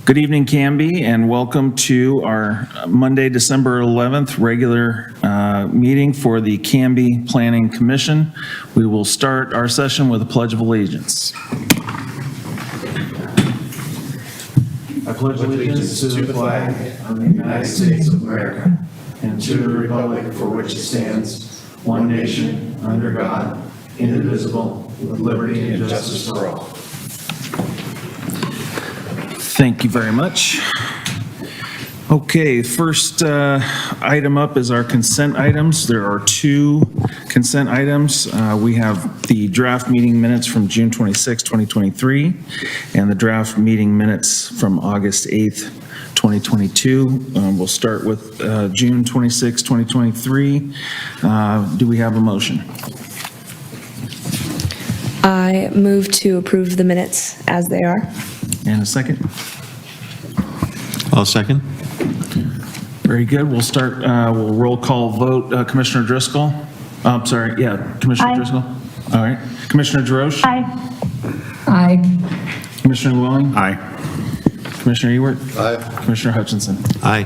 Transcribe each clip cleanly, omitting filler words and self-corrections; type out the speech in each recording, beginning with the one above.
Good evening, Canby, and welcome to our Monday, December 11th regular meeting for the Canby Planning Commission. We will start our session with a Pledge of Allegiance. I pledge allegiance to the flag of the United States of America and to the republic for which it stands, one nation, under God, indivisible, with liberty and justice for all. Thank you very much. Okay, first item up is our consent items. There are two consent items. We have the draft meeting minutes from June 26, 2023, and the draft meeting minutes from August 8th, 2022. We'll start with June 26, 2023. Do we have a motion? I move to approve the minutes as they are. And a second? I'll second. Very good. We'll start, we'll roll call vote. Commissioner Driscoll? Commissioner Aye. Driscoll? All right. Commissioner Jarosh? Aye. Aye. Commissioner Llewellyn? Aye. Commissioner Ewert? Aye. Commissioner Hutchinson? Aye.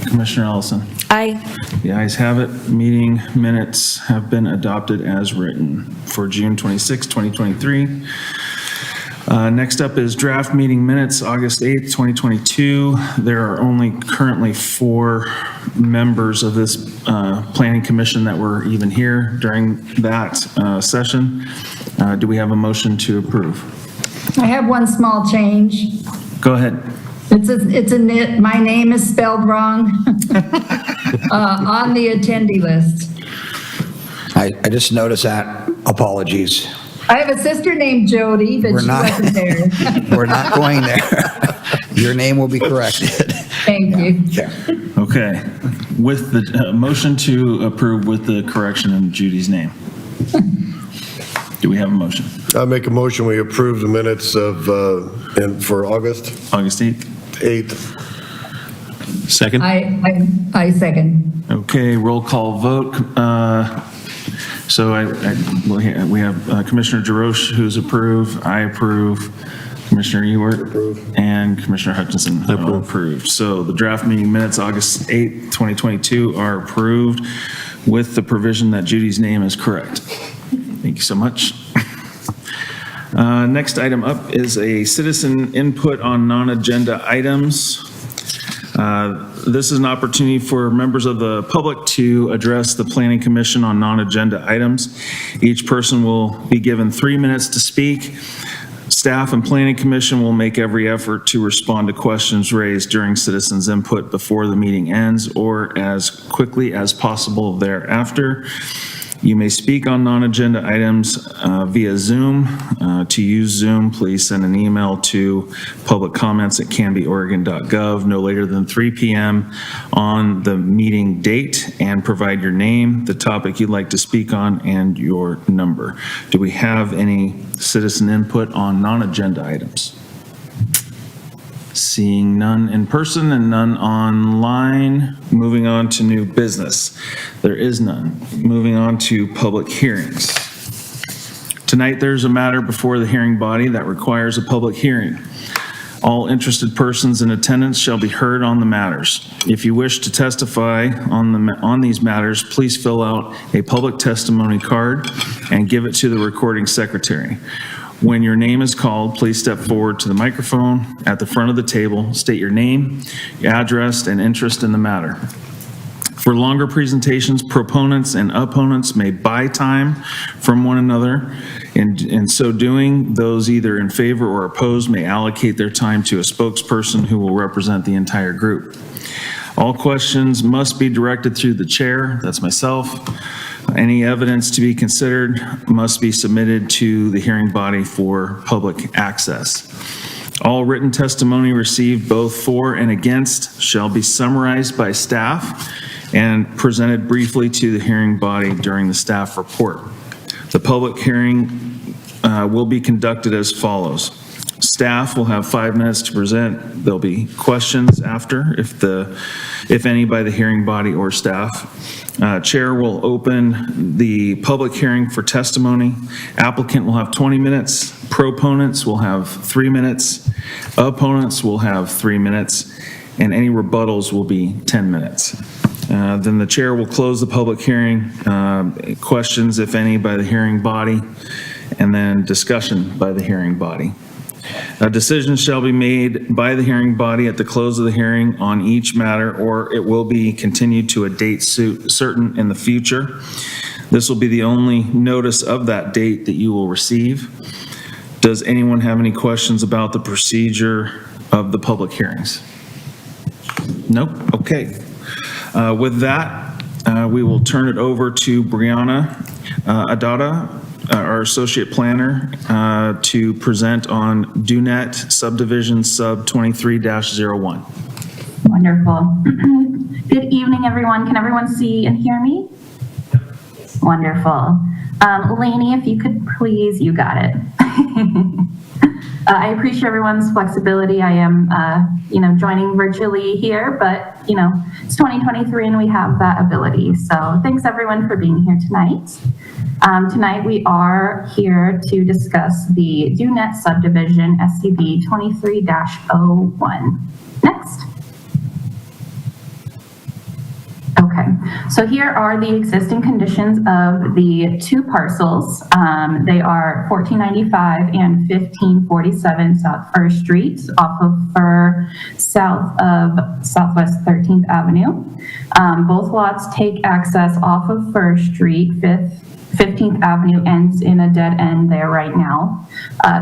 Commissioner Ellison? Aye. The ayes have it. Meeting minutes have been adopted as written for June 26, 2023. Next up is draft meeting minutes, August 8th, 2022. There are only currently 4 members of this planning commission that were even here during that session. Do we have a motion to approve? I have one small change. Go ahead. My name is spelled wrong on the attendee list. I just noticed that. Apologies. I have a sister named Jody, but she wasn't there. We're not going there. Your name will be corrected. Thank you. Yeah. Okay. With the motion to approve with the correction in Judy's name. Do we have a motion? I make a motion, we approve the minutes of, and for August August 8th? 8th. Second? I second. Okay, roll call vote. So we have Commissioner Jarosh, who's approved. I approve. Commissioner Ewert. Approve. And Commissioner Hutchinson. Approved. So the draft meeting minutes, August 8th, 2022 are approved with the provision that Judy's name is correct. Thank you so much. Next item up is a citizen input on non-agenda items. This is an opportunity for members of the public to address the Planning Commission on non-agenda items. Each person will be given 3 minutes to speak. Staff and Planning Commission will make every effort to respond to questions raised during citizens' input before the meeting ends or as quickly as possible thereafter. You may speak on non-agenda items via Zoom. To use Zoom, please send an email to publiccomments@canbyoregon.gov no later than 3 p.m. on the meeting date and provide your name, the topic you'd like to speak on, and your number. Do we have any citizen input on non-agenda items? Seeing none in person and none online, moving on to new business. There is none. Moving on to public hearings. Tonight, there's a matter before the hearing body that requires a public hearing. All interested persons in attendance shall be heard on the matters. If you wish to testify on these matters, please fill out a public testimony card and give it to the recording secretary. When your name is called, please step forward to the microphone at the front of the table, state your name, your address, and interest in the matter. For longer presentations, proponents and opponents may buy time from one another. In so doing, those either in favor or opposed may allocate their time to a spokesperson who will represent the entire group. All questions must be directed through the chair, that's myself. Any evidence to be considered must be submitted to the hearing body for public access. All written testimony received both for and against shall be summarized by staff and presented briefly to the hearing body during the staff report. The public hearing will be conducted as follows. Staff will have 5 minutes to present. There'll be questions after, if any, by the hearing body or staff. Chair will open the public hearing for testimony. Applicant will have 20 minutes. Proponents will have 3 minutes. Opponents will have 3 minutes. And any rebuttals will be 10 minutes. Then the chair will close the public hearing. Questions, if any, by the hearing body, and then discussion by the hearing body. A decision shall be made by the hearing body at the close of the hearing on each matter, or it will be continued to a date certain in the future. This will be the only notice of that date that you will receive. Does anyone have any questions about the procedure of the public hearings? Nope. Okay. With that, we will turn it over to Brianna Adada, our associate planner, to present on DUNET subdivision sub 23-01. Wonderful. Good evening, everyone. Can everyone see and hear me? Wonderful. Lainey, if you could please, you got it. I appreciate everyone's flexibility. I am, joining virtually here, but, it's 2023 and we have that ability. So thanks everyone for being here tonight. Tonight we are here to discuss the DUNET subdivision SCB 23-01. Next. Okay, so here are the existing conditions of the 2 parcels. They are 1495 and 1547 South First Street off of south of Southwest 13th Avenue. Both lots take access off of First Street. 15th Avenue ends in a dead end there right now.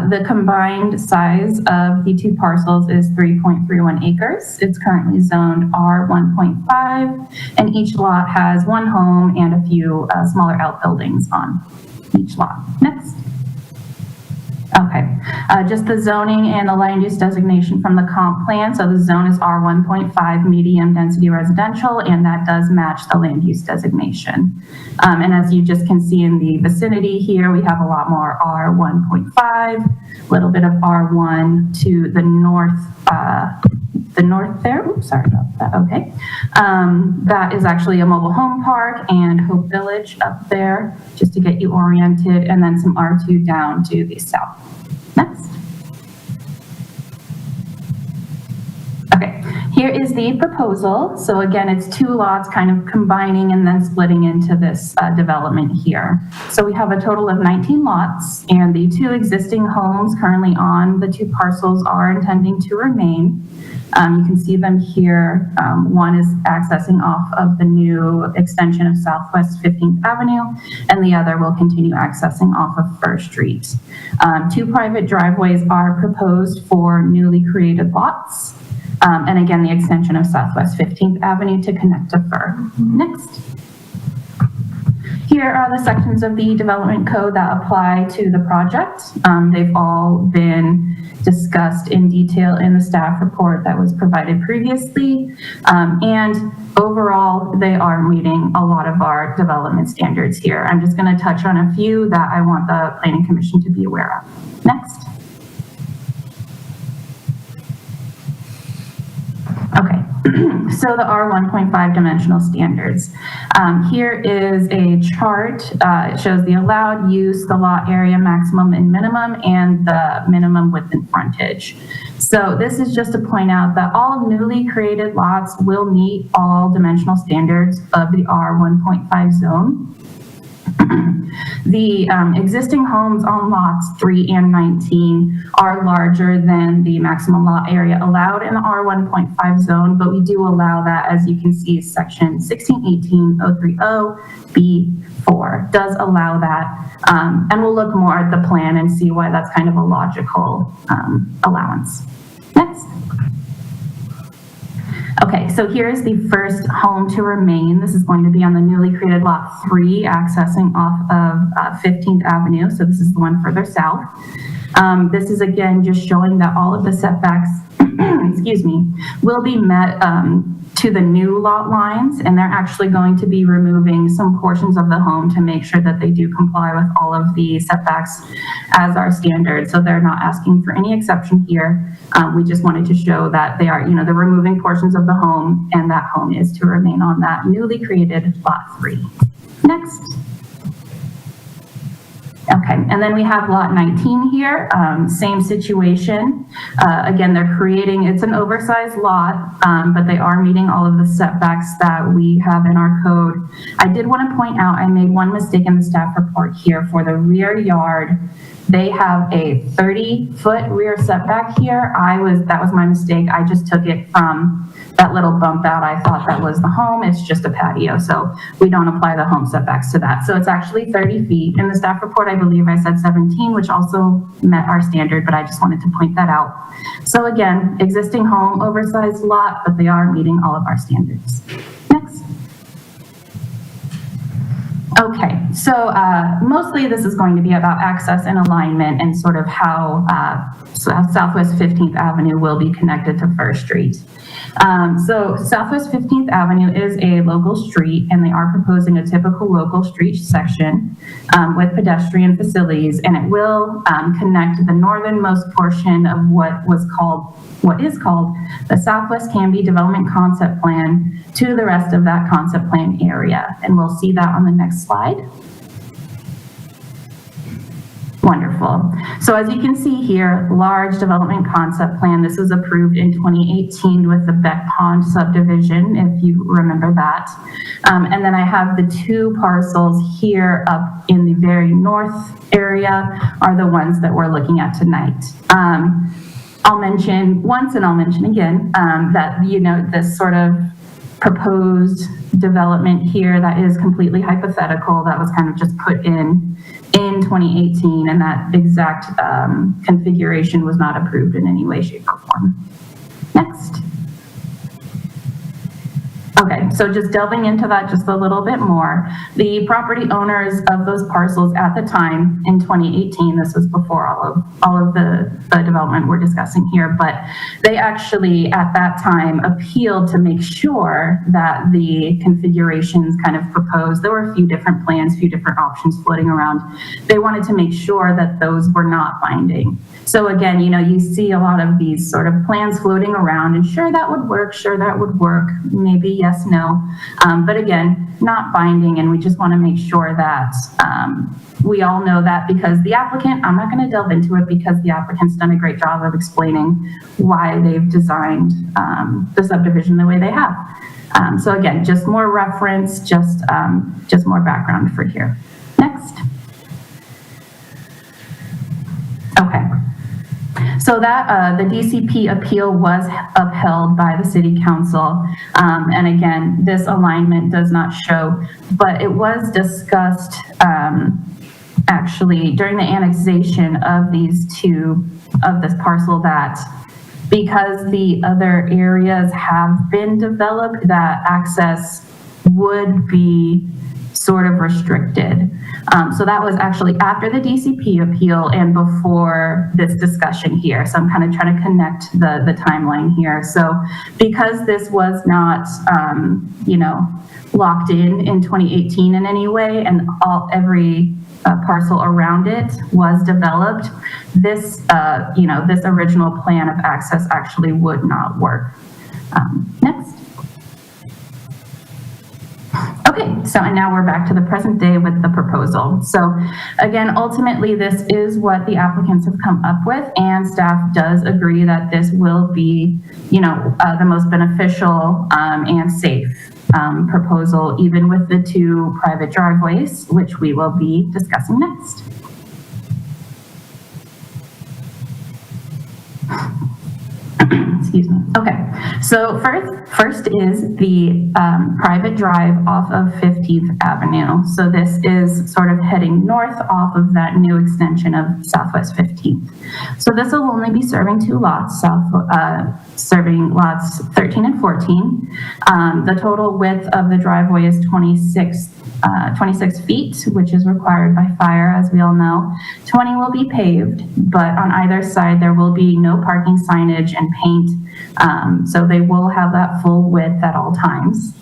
The combined size of the 2 parcels is 3.31 acres. It's currently zoned R1.5, and each lot has 1 home and a few smaller outbuildings on each lot. Next. Okay, just the zoning and the land use designation from the comp plan. So the zone is R1.5 medium density residential, and that does match the land use designation. And as you just can see in the vicinity here, we have a lot more R1.5, a little bit of R1 to the north there. Oops, sorry about that. Okay. That is actually a mobile home park and Hope Village up there, just to get you oriented, and then some R2 down to the south. Next. Okay, here is the proposal. So again, it's 2 lots kind of combining and then splitting into this development here. So we have a total of 19 lots, and the 2 existing homes currently on the 2 parcels are intending to remain. You can see them here. One is accessing off of the new extension of Southwest 15th Avenue, and the other will continue accessing off of First Street. 2 private driveways are proposed for newly created lots. And again, the extension of Southwest 15th Avenue to connect to Fir. Next. Here are the sections of the development code that apply to the project. They've all been discussed in detail in the staff report that was provided previously. And overall, they are meeting a lot of our development standards here. I'm just going to touch on a few that I want the Planning Commission to be aware of. Next. Okay, so the R1.5 dimensional standards. Here is a chart. It shows the allowed use, the lot area maximum and minimum, and the minimum width and frontage. So this is just to point out that all newly created lots will meet all dimensional standards of the R1.5 zone. The existing homes on lots 3 and 19 are larger than the maximum lot area allowed in the R1.5 zone, but we do allow that, as you can see, section 1618.030B4 does allow that. And we'll look more at the plan and see why that's kind of a logical allowance. Next. Okay, so here's the first home to remain. This is going to be on the newly created lot 3, accessing off of 15th Avenue. So this is the one further south. This is again just showing that all of the setbacks excuse me, will be met to the new lot lines, and they're actually going to be removing some portions of the home to make sure that they do comply with all of the setbacks as our standard. So they're not asking for any exception here. We just wanted to show that they are, they're removing portions of the home, and that home is to remain on that newly created lot 3. Next. Okay, and then we have lot 19 here, same situation. Again, they're creating, it's an oversized lot, but they are meeting all of the setbacks that we have in our code. I did want to point out, I made one mistake in the staff report here for the rear yard. They have a 30-foot rear setback here. That was my mistake. I just took it from that little bump out. I thought that was the home. It's just a patio. So we don't apply the home setbacks to that. So it's actually 30 feet. In the staff report, I believe I said 17, which also met our standard, but I just wanted to point that out. So again, existing home, oversized lot, but they are meeting all of our standards. Next. Okay, so mostly this is going to be about access and alignment and sort of how Southwest 15th Avenue will be connected to First Street. So Southwest 15th Avenue is a local street, and they are proposing a typical local street section with pedestrian facilities, and it will connect the northernmost portion of what is called the Southwest Canby Development Concept Plan to the rest of that concept plan area. And we'll see that on the next slide. Wonderful. So as you can see here, large development concept plan. This was approved in 2018 with the Beck Pond subdivision, if you remember that. And then I have the 2 parcels here up in the very north area are the ones that we're looking at tonight. I'll mention once and I'll mention again that, this sort of proposed development here that is completely hypothetical, that was kind of just put in 2018, and that exact configuration was not approved in any way, shape, or form. Next. Okay, so just delving into that just a little bit more, the property owners of those parcels at the time in 2018, this was before all of the development we're discussing here, but they actually at that time appealed to make sure that the configurations kind of proposed, there were a few different plans, few different options floating around. They wanted to make sure that those were not binding. So again, you see a lot of these sort of plans floating around, and sure that would work, maybe yes, no, but again, not binding, and we just want to make sure that we all know that, because the applicant, I'm not going to delve into it because the applicant's done a great job of explaining why they've designed the subdivision the way they have. So again, just more reference, just more background for here. Next. Okay. So that the DCP appeal was upheld by the City Council. And again, this alignment does not show, but it was discussed actually during the annexation of this parcel, that because the other areas have been developed, that access would be sort of restricted. So that was actually after the DCP appeal and before this discussion here. So I'm kind of trying to connect the timeline here. So because this was not, locked in 2018 in any way, and every parcel around it was developed, this, this original plan of access actually would not work. Next. Okay, so and now we're back to the present day with the proposal. So again, ultimately, this is what the applicants have come up with, and staff does agree that this will be, the most beneficial and safe proposal, even with the 2 private driveways, which we will be discussing next. Excuse me. Okay, so First is the private drive off of 15th Avenue. So this is sort of heading north off of that new extension of Southwest 15th. So this will only be serving 2 lots, serving lots 13 and 14. The total width of the driveway is 26 feet, which is required by fire, as we all know. 20 will be paved, but on either side, there will be no parking signage and paint. So they will have that full width at all times.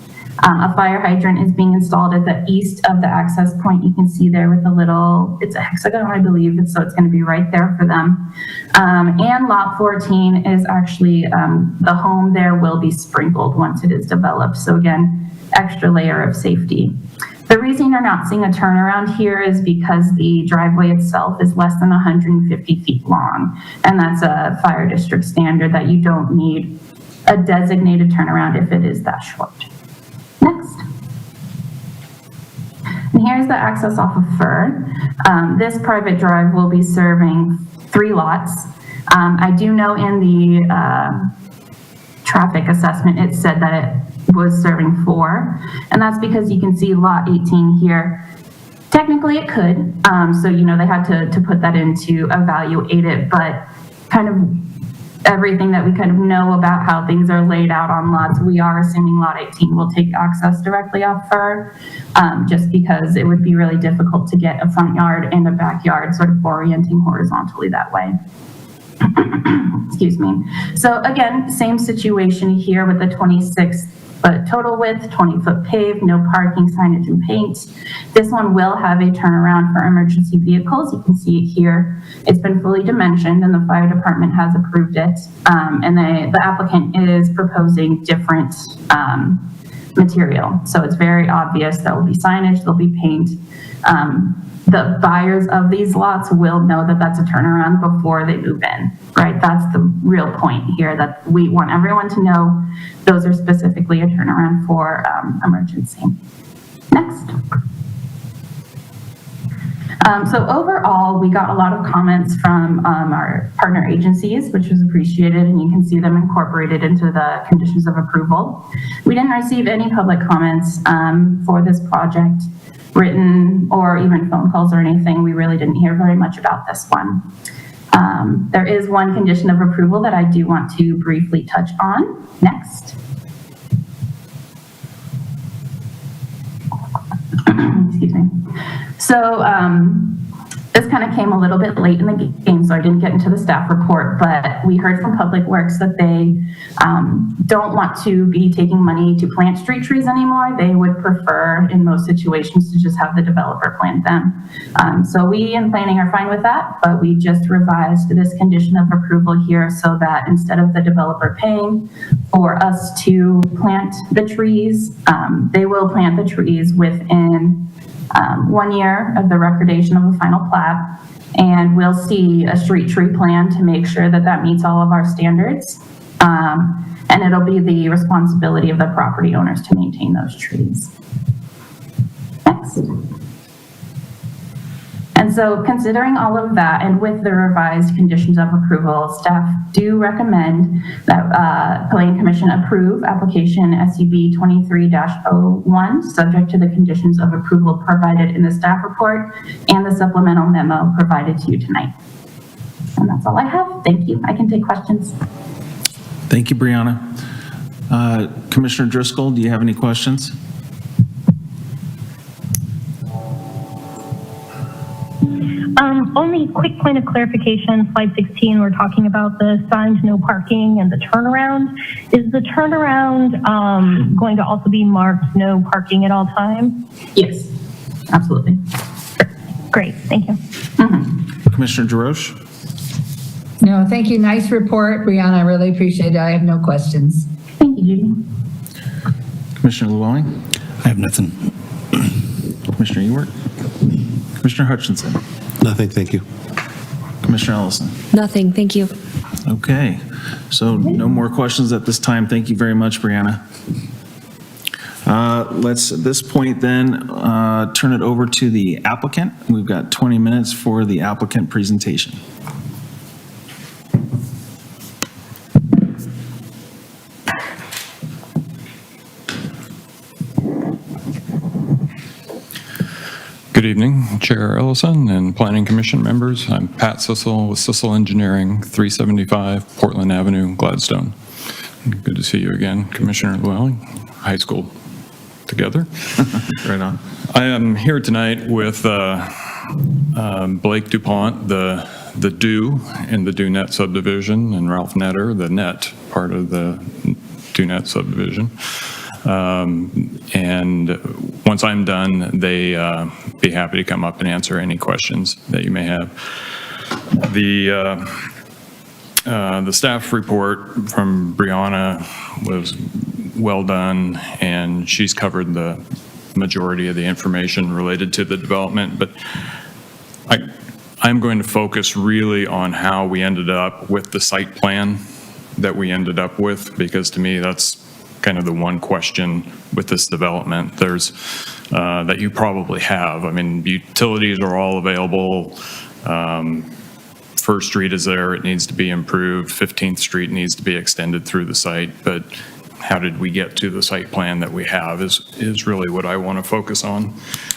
A fire hydrant is being installed at the east of the access point. You can see there with the little, it's a hexagon, I believe, so it's going to be right there for them. And lot 14 is actually, the home there will be sprinkled once it is developed. So again, extra layer of safety. The reason you're not seeing a turnaround here is because the driveway itself is less than 150 feet long. And that's a fire district standard that you don't need a designated turnaround if it is that short. Next. And here's the access off of Fir. This private drive will be serving 3 lots. I do know in the traffic assessment, it said that it was serving 4, and that's because you can see lot 18 here. Technically it could, so you know they had to put that in to evaluate it, but kind of everything that we kind of know about how things are laid out on lots, we are assuming lot 18 will take access directly off Fir, just because it would be really difficult to get a front yard and a backyard sort of orienting horizontally that way. Excuse me. So again, same situation here with the 26-foot total width, 20-foot paved, no parking, signage, and paint. This one will have a turnaround for emergency vehicles. You can see it here. It's been fully dimensioned and the fire department has approved it. And the applicant is proposing different material. So it's very obvious there will be signage, there'll be paint. The buyers of these lots will know that that's a turnaround before they move in, right? That's the real point here, that we want everyone to know those are specifically a turnaround for emergency. Next. So overall, we got a lot of comments from our partner agencies, which was appreciated, and you can see them incorporated into the conditions of approval. We didn't receive any public comments for this project, written or even phone calls or anything. We really didn't hear very much about this one. There is one condition of approval that I do want to briefly touch on. Next. Excuse me. So this kind of came a little bit late in the game, so I didn't get into the staff report, but we heard from Public Works that they don't want to be taking money to plant street trees anymore. They would prefer, in most situations, to just have the developer plant them. So we in planning are fine with that, but we just revised this condition of approval here so that instead of the developer paying for us to plant the trees, they will plant the trees within 1 year of the recordation of a final plat, and we'll see a street tree plan to make sure that that meets all of our standards. And it'll be the responsibility of the property owners to maintain those trees. Next. And so considering all of that, and with the revised conditions of approval, staff do recommend that Planning Commission approve application SUB 23-01, subject to the conditions of approval provided in the staff report and the supplemental memo provided to you tonight. And that's all I have. Thank you. I can take questions. Thank you, Brianna. Commissioner Driscoll, do you have any questions? Only quick point of clarification, slide 16, we're talking about the signs, no parking, and the turnaround. Is the turnaround going to also be marked no parking at all times? Yes, absolutely. Great, thank you. Commissioner DeRoche? No, thank you. Nice report, Brianna. I really appreciate it. I have no questions. Thank you, Judy. Commissioner Llewellyn? I have nothing. Commissioner Ewert? Commissioner Hutchinson? Nothing, thank you. Commissioner Ellison? Nothing, thank you. Okay, so no more questions at this time. Thank you very much, Brianna. Let's, at this point then, turn it over to the applicant. We've got 20 minutes for the applicant presentation. Good evening, Chair Ellison and Planning Commission members. I'm Pat Sissel with Sissel Engineering, 375 Portland Avenue, Gladstone. Good to see you again, Commissioner Llewellyn. High school together. Right on. I am here tonight with Blake DuPont, the Do in the Do Net subdivision, and Ralph Netter, the Net part of the Do Net subdivision. And once I'm done, they be happy to come up and answer any questions that you may have. The staff report from Brianna was well done, and she's covered the majority of the information related to the development, but I'm going to focus really on how we ended up with the site plan that we ended up with, because to me that's kind of the one question with this development there's that you probably have. I mean, utilities are all available. First Street is there, it needs to be improved. 15th Street needs to be extended through the site, but how did we get to the site plan that we have is really what I want to focus on.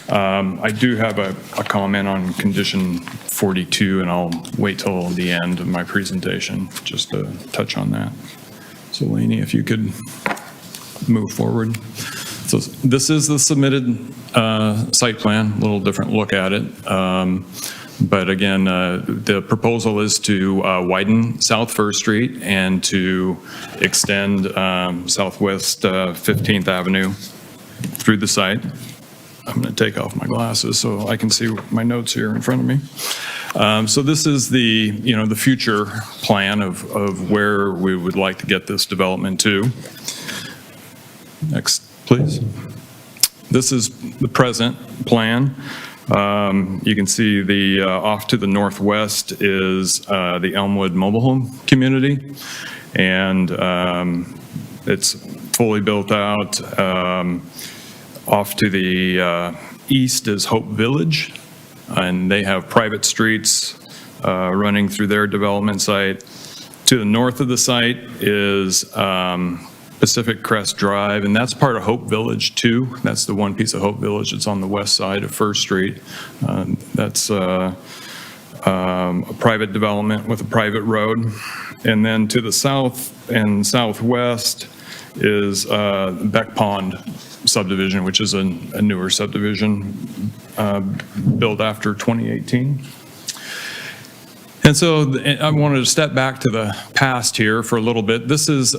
I do have a comment on condition 42, and I'll wait till the end of my presentation just to touch on that. So Lainey, if you could move forward. So this is the submitted site plan, a little different look at it. But again, the proposal is to widen South First Street and to extend Southwest 15th Avenue through the site. I'm going to take off my glasses so I can see my notes here in front of me. So this is the, the future plan of where we would like to get this development to. Next, please. This is the present plan. You can see the off to the northwest is the Elmwood Mobile Home Community, and it's fully built out. Off to the east is Hope Village, and they have private streets running through their development site. To the north of the site is Pacific Crest Drive, and that's part of Hope Village too. That's the one piece of Hope Village that's on the west side of First Street. That's a private development with a private road. And then to the south and southwest is Beck Pond subdivision, which is a newer subdivision built after 2018. And so I wanted to step back to the past here for a little bit. This is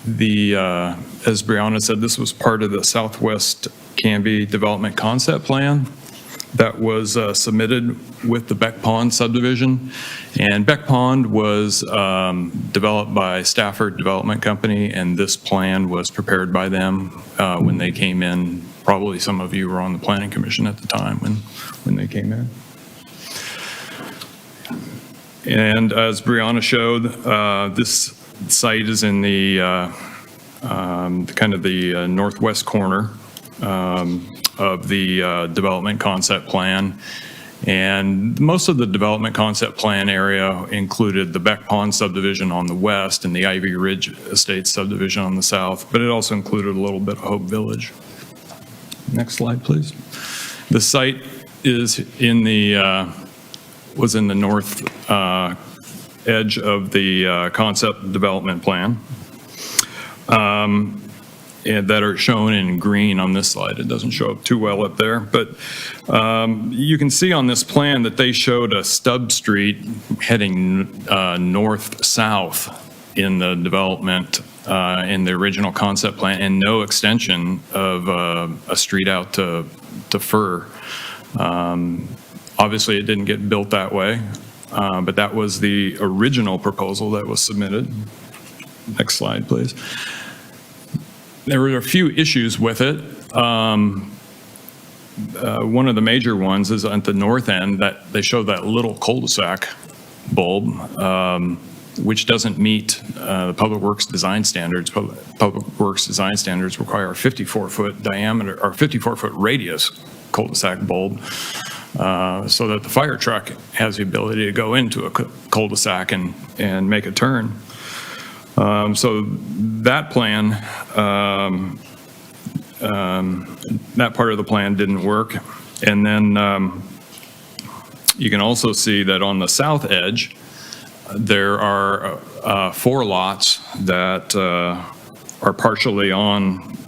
as Brianna said, this was part of the Southwest Canby Development Concept Plan that was submitted with the Beck Pond subdivision. And Beck Pond was developed by Stafford Development Company, and this plan was prepared by them when they came in. Probably some of you were on the Planning Commission at the time when they came in. And as Brianna showed, this site is in the kind of the northwest corner of the development concept plan. And most of the development concept plan area included the Beck Pond subdivision on the west and the Ivy Ridge Estates subdivision on the south, but it also included a little bit of Hope Village. Next slide, please. The site is in the was in the north edge of the concept development plan, and that are shown in green on this slide. It doesn't show up too well up there, but you can see on this plan that they showed a stub street heading north-south in the development in the original concept plan, and no extension of a street out to Fur. Obviously, it didn't get built that way, but that was the original proposal that was submitted. Next slide, please. There were a few issues with it. One of the major ones is at the north end that they show that little cul-de-sac bulb, which doesn't meet the Public Works design standards. Public Works design standards require a 54-foot diameter or 54-foot radius cul-de-sac bulb, so that the fire truck has the ability to go into a cul-de-sac and make a turn. So that plan, that part of the plan didn't work. And then you can also see that on the south edge, there are 4 lots that are partially on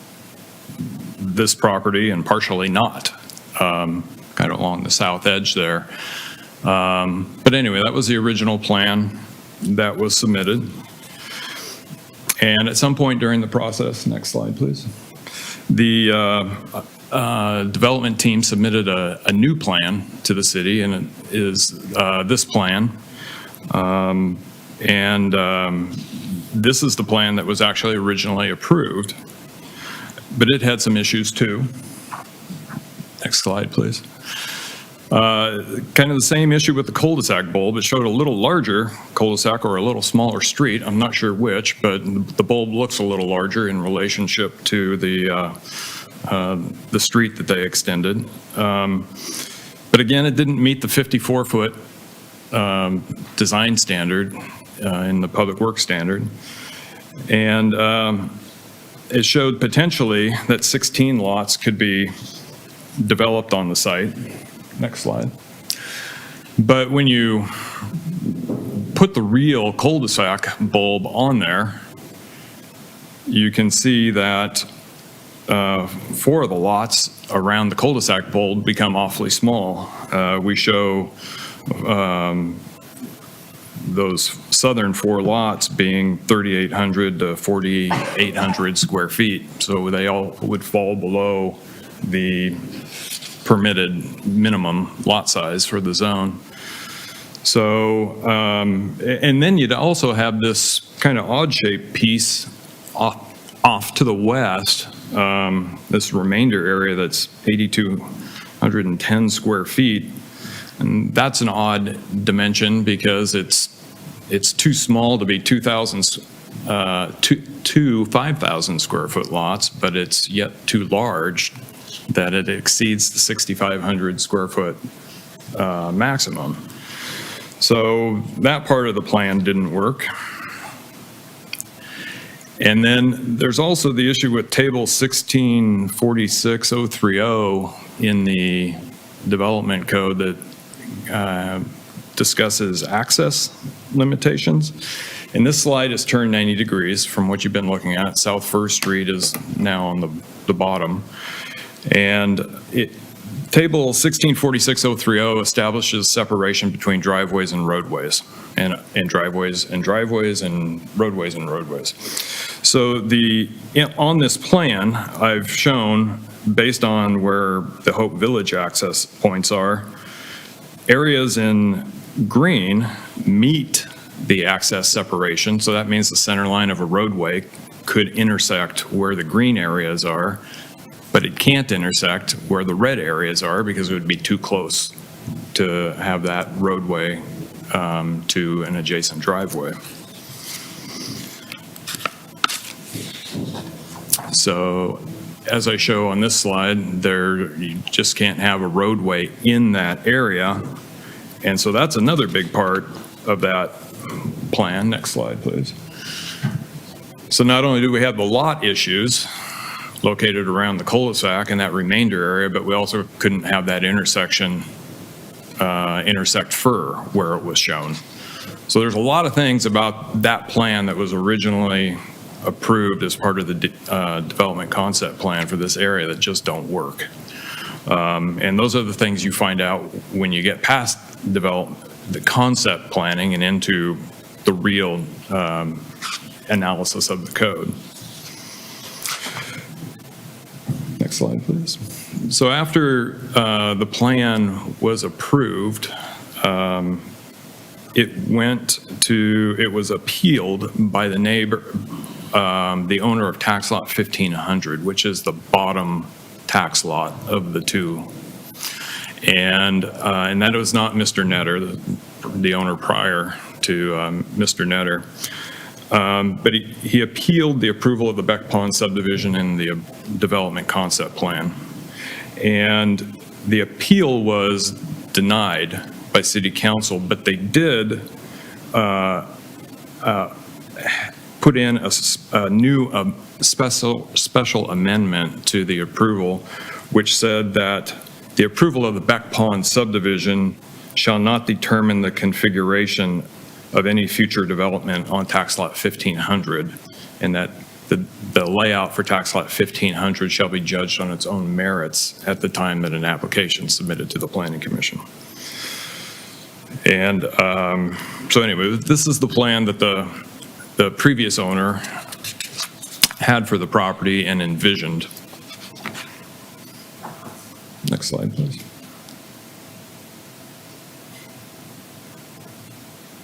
this property and partially not, kind of along the south edge there. But anyway, that was the original plan that was submitted. And at some point during the process, next slide, please, the development team submitted a new plan to the city, and it is this plan. This is the plan that was actually originally approved, but it had some issues too. Next slide, please. Kind of the same issue with the cul-de-sac bulb. It showed a little larger cul-de-sac or a little smaller street. I'm not sure which, but the bulb looks a little larger in relationship to the street that they extended. But again, it didn't meet the 54-foot design standard in the public works standard. And it showed potentially that 16 lots could be developed on the site. Next slide. But when you put the real cul-de-sac bulb on there, you can see that 4 of the lots around the cul-de-sac bulb become awfully small. We show those southern 4 lots being 3,800 to 4,800 square feet. So they all would fall below the permitted minimum lot size for the zone. So, and then you'd also have this kind of odd-shaped piece off to the west, this remainder area that's 8,210 square feet. And that's an odd dimension because it's too small to be 5,000 square foot lots, but it's yet too large that it exceeds the 6,500 square foot maximum. So that part of the plan didn't work. And then there's also the issue with table 1646030 in the development code that discusses access limitations. And this slide is turned 90 degrees from what you've been looking at. South First Street is now on the bottom. And table 1646030 establishes separation between driveways and roadways, and driveways and driveways and roadways and roadways. So on this plan, I've shown, based on where the Hope Village access points are, areas in green meet the access separation. So that means the center line of a roadway could intersect where the green areas are, but it can't intersect where the red areas are because it would be too close to have that roadway to an adjacent driveway. So as I show on this slide, you just can't have a roadway in that area. And so that's another big part of that plan. Next slide, please. So not only do we have the lot issues located around the cul-de-sac and that remainder area, but we also couldn't have that intersection intersect fur where it was shown. So there's a lot of things about that plan that was originally approved as part of the development concept plan for this area that just don't work. And those are the things you find out when you get past the concept planning and into the real analysis of the code. Next slide, please. So after the plan was approved, it was appealed by the neighbor, the owner of tax lot 1500, which is the bottom tax lot of the two. And that was not Mr. Netter, the owner prior to Mr. Netter. But he appealed the approval of the Beck Pond subdivision and the development concept plan. And the appeal was denied by City Council, but they did put in a new special amendment to the approval, which said that The approval of the Beck Pond subdivision shall not determine the configuration of any future development on tax lot 1500, and that the layout for tax lot 1500 shall be judged on its own merits at the time that an application is submitted to the Planning Commission. And so anyway, this is the plan that the previous owner had for the property and envisioned. Next slide, please.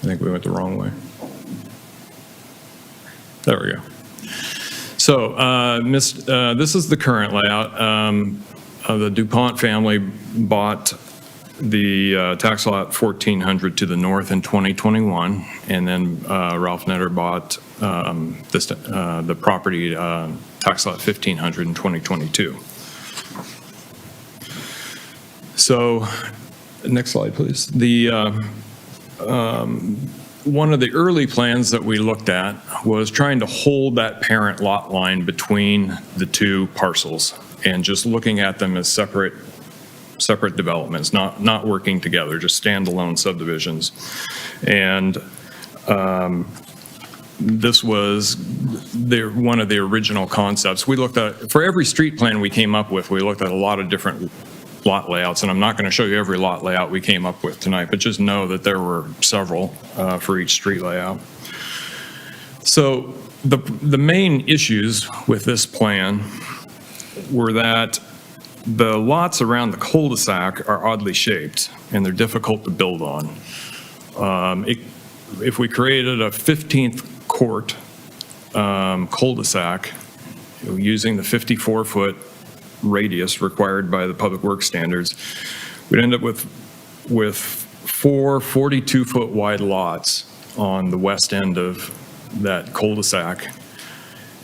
I think we went the wrong way. There we go. So this is the current layout. The DuPont family bought the tax lot 1400 to the north in 2021, and then Ralph Netter bought the property tax lot 1500 in 2022. So, next slide, please. One of the early plans that we looked at was trying to hold that parent lot line between the two parcels and just looking at them as separate developments, not working together, just standalone subdivisions. And this was one of the original concepts. We looked at, for every street plan we came up with, we looked at a lot of different lot layouts, and I'm not going to show you every lot layout we came up with tonight, but just know that there were several for each street layout. So the main issues with this plan were that the lots around the cul-de-sac are oddly shaped and they're difficult to build on. If we created a 15th court cul-de-sac using the 54-foot radius required by the Public Works standards, we'd end up with 4 42-foot wide lots on the west end of that cul-de-sac.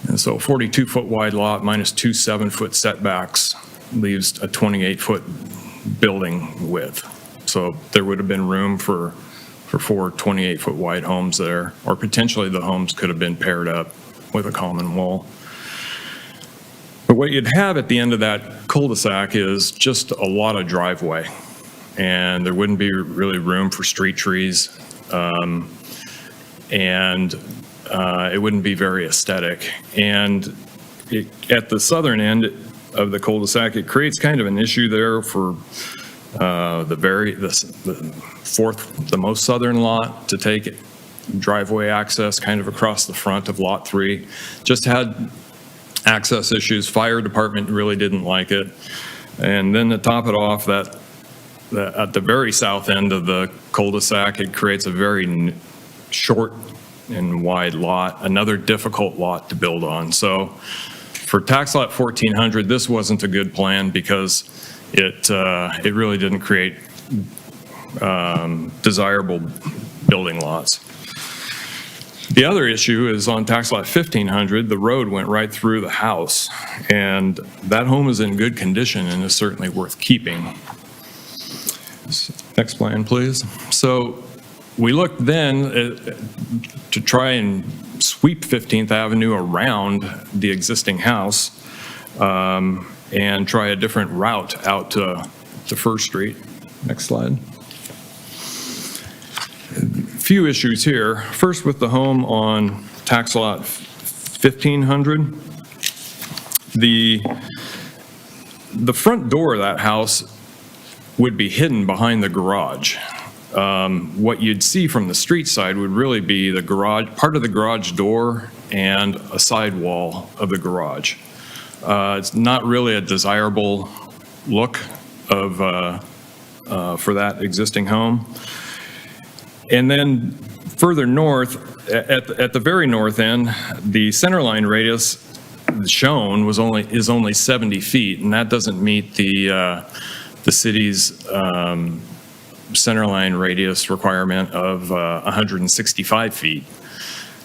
And so 42-foot wide lot minus 2 7-foot setbacks leaves a 28-foot building width. So there would have been room for 4 28-foot wide homes there, or potentially the homes could have been paired up with a common wall. But what you'd have at the end of that cul-de-sac is just a lot of driveway, and there wouldn't be really room for street trees, and it wouldn't be very aesthetic. And at the southern end of the cul-de-sac, it creates kind of an issue there for the most southern lot to take driveway access kind of across the front of lot 3. Just had access issues. Fire department really didn't like it. And then to top it off, that at the very south end of the cul-de-sac, it creates a very short and wide lot, another difficult lot to build on. So for tax lot 1400, this wasn't a good plan because it really didn't create desirable building lots. The other issue is on tax lot 1500, the road went right through the house, and that home is in good condition and is certainly worth keeping. Next plan, please. So we looked then to try and sweep 15th Avenue around the existing house and try a different route out to First Street. Next slide. Few issues here. First, with the home on tax lot 1500, the front door of that house would be hidden behind the garage. What you'd see from the street side would really be the garage, part of the garage door and a side wall of the garage. It's not really a desirable look of for that existing home. And then further north, at the very north end, the center line radius shown is only 70 feet, and that doesn't meet the city's center line radius requirement of 165 feet.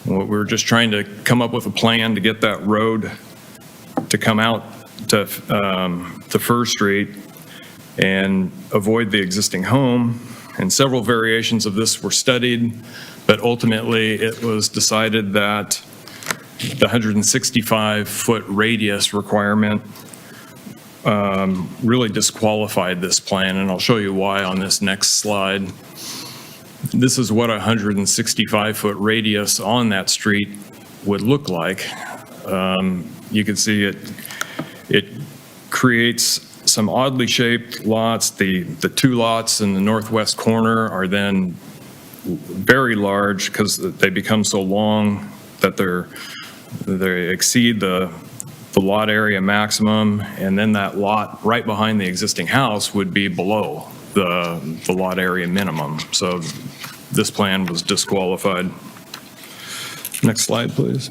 And we're just trying to come up with a plan to get that road to come out to First Street and avoid the existing home. And several variations of this were studied, but ultimately it was decided that the 165-foot radius requirement really disqualified this plan, and I'll show you why on this next slide. This is what a 165-foot radius on that street would look like. You can see it creates some oddly shaped lots. The two lots in the northwest corner are then very large because they become so long that they exceed the lot area maximum, and then that lot right behind the existing house would be below the lot area minimum. So this plan was disqualified. Next slide, please.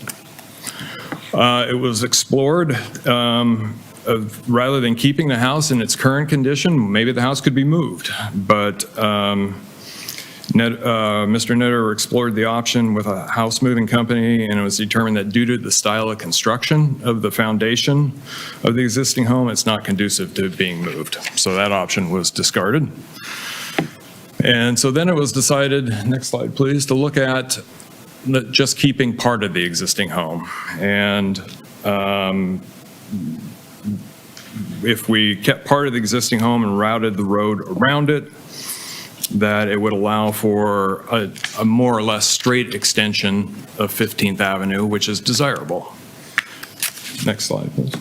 It was explored rather than keeping the house in its current condition, maybe the house could be moved. But Mr. Knitter explored the option with a house moving company, and it was determined that due to the style of construction of the foundation of the existing home, it's not conducive to being moved. So that option was discarded. And so then it was decided, next slide please, to look at just keeping part of the existing home. And if we kept part of the existing home and routed the road around it, that it would allow for a more or less straight extension of 15th Avenue, which is desirable. Next slide, please.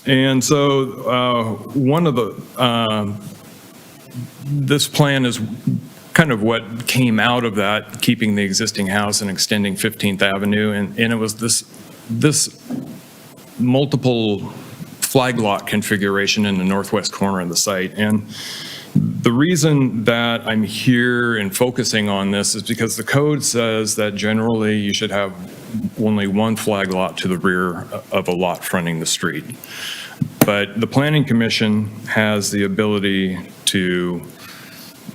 And so one of the, this plan is kind of what came out of that, keeping the existing house and extending 15th Avenue. And it was this multiple flag lot configuration in the northwest corner of the site. And the reason that I'm here and focusing on this is because the code says that generally you should have only one flag lot to the rear of a lot fronting the street. But the Planning Commission has the ability to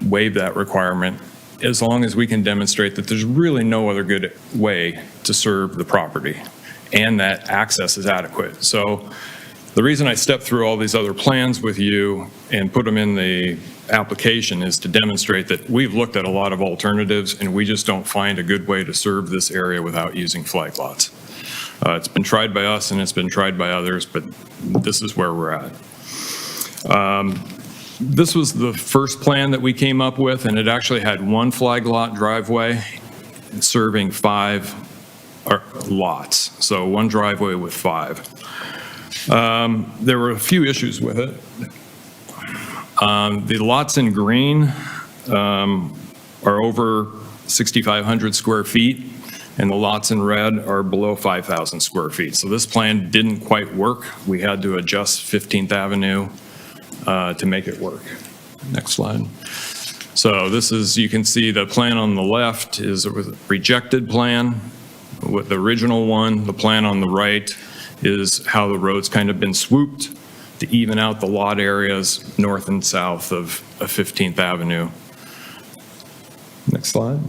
waive that requirement as long as we can demonstrate that there's really no other good way to serve the property and that access is adequate. So the reason I stepped through all these other plans with you and put them in the application is to demonstrate that we've looked at a lot of alternatives and we just don't find a good way to serve this area without using flag lots. It's been tried by us and it's been tried by others, but this is where we're at. This was the first plan that we came up with, and it actually had one flag lot driveway serving 5 lots. So one driveway with 5. There were a few issues with it. The lots in green are over 6,500 square feet, and the lots in red are below 5,000 square feet. So this plan didn't quite work. We had to adjust 15th Avenue to make it work. Next slide. So this is, you can see the plan on the left is a rejected plan with the original one. The plan on the right is how the road's kind of been swooped to even out the lot areas north and south of 15th Avenue. Next slide.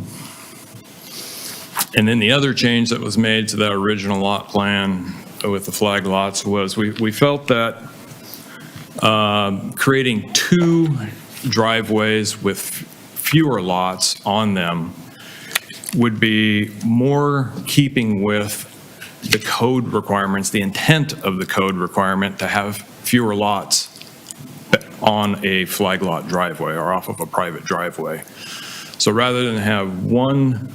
And then the other change that was made to that original lot plan with the flag lots was we felt that creating 2 driveways with fewer lots on them would be more keeping with the code requirements, the intent of the code requirement to have fewer lots on a flag lot driveway or off of a private driveway. So rather than have one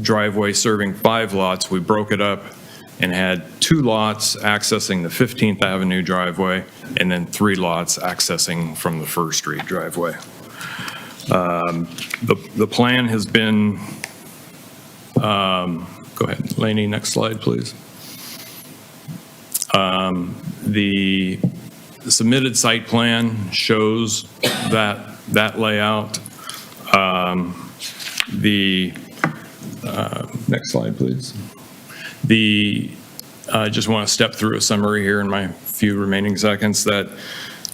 driveway serving 5 lots, we broke it up and had 2 lots accessing the 15th Avenue driveway and then 3 lots accessing from the First Street driveway. The plan has been, go ahead, Lainey, next slide, please. The submitted site plan shows that layout. Next slide, please. I just want to step through a summary here in my few remaining seconds that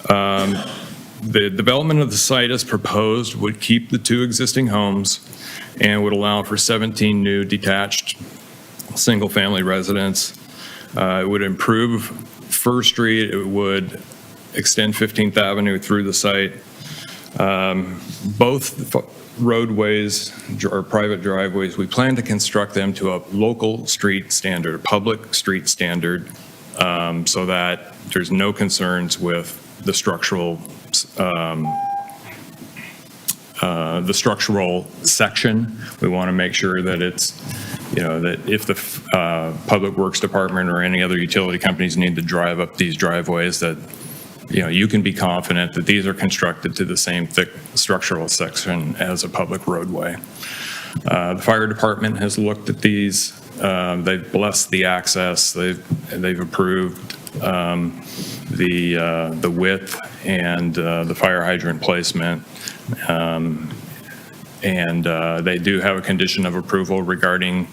the development of the site as proposed would keep the 2 existing homes and would allow for 17 new detached single-family residents. It would improve First Street. It would extend 15th Avenue through the site. Both roadways or private driveways, we plan to construct them to a local street standard, public street standard, so that there's no concerns with the structural section. We want to make sure that it's, that if the Public Works Department or any other utility companies need to drive up these driveways, that, you can be confident that these are constructed to the same thick structural section as a public roadway. The fire department has looked at these. They've blessed the access. They've approved the width and the fire hydrant placement. And they do have a condition of approval regarding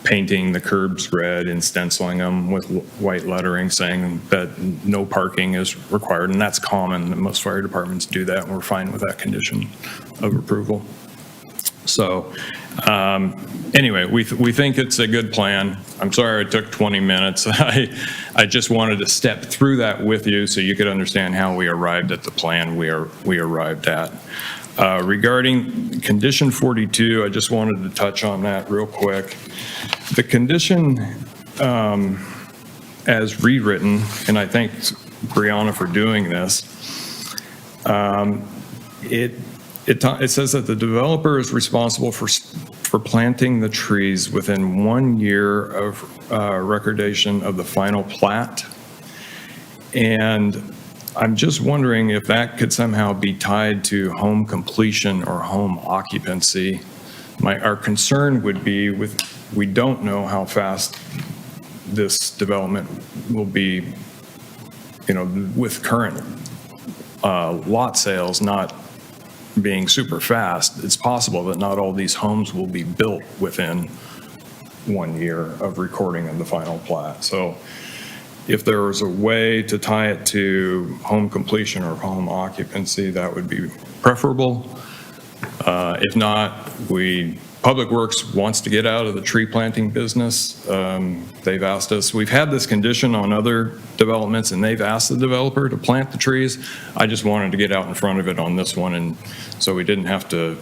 painting the curbs red and stenciling them with white lettering saying that no parking is required. And that's common. Most fire departments do that, and we're fine with that condition of approval. So anyway, we think it's a good plan. I'm sorry it took 20 minutes. I just wanted to step through that with you so you could understand how we arrived at the plan we arrived at. Regarding condition 42, I just wanted to touch on that real quick. The condition as rewritten, and I thank Brianna for doing this, it says that the developer is responsible for planting the trees within 1 year of recordation of the final plat. And I'm just wondering if that could somehow be tied to home completion or home occupancy. Our concern would be we don't know how fast this development will be, with current lot sales not being super fast. It's possible that not all these homes will be built within 1 year of recording of the final plat. So if there was a way to tie it to home completion or home occupancy, that would be preferable. If not, Public Works wants to get out of the tree planting business. They've asked us, we've had this condition on other developments, and they've asked the developer to plant the trees. I just wanted to get out in front of it on this one, and so we didn't have to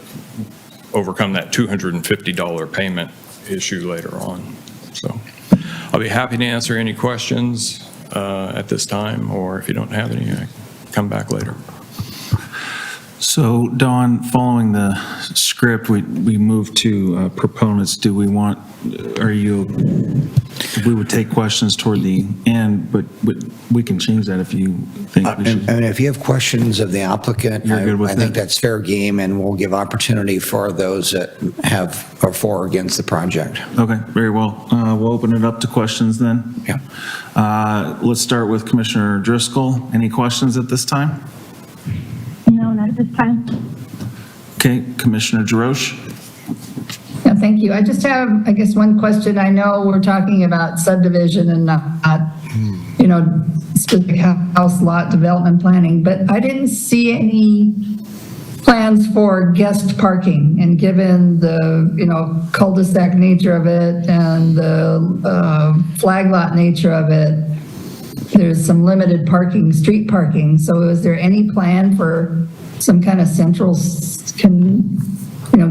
overcome that $250 payment issue later on. So I'll be happy to answer any questions at this time, or if you don't have any, come back later. So Dawn, following the script, we moved to proponents. Do we want, we would take questions toward the end, but we can change that if you think we should. I mean, if you have questions of the applicant, You're good with I think that? that's fair game, and we'll give opportunity for those that are for or against the project. Okay, very well. We'll open it up to questions then. Yeah. Let's start with Commissioner Driscoll. Any questions at this time? No, not at this time. Okay, Commissioner Jarosh. Yeah, thank you. I just have, I guess, one question. I know we're talking about subdivision and not, specific house lot development planning, but I didn't see any plans for guest parking. And given the, cul-de-sac nature of it and the flag lot nature of it, there's some limited parking, street parking. So is there any plan for some kind of central,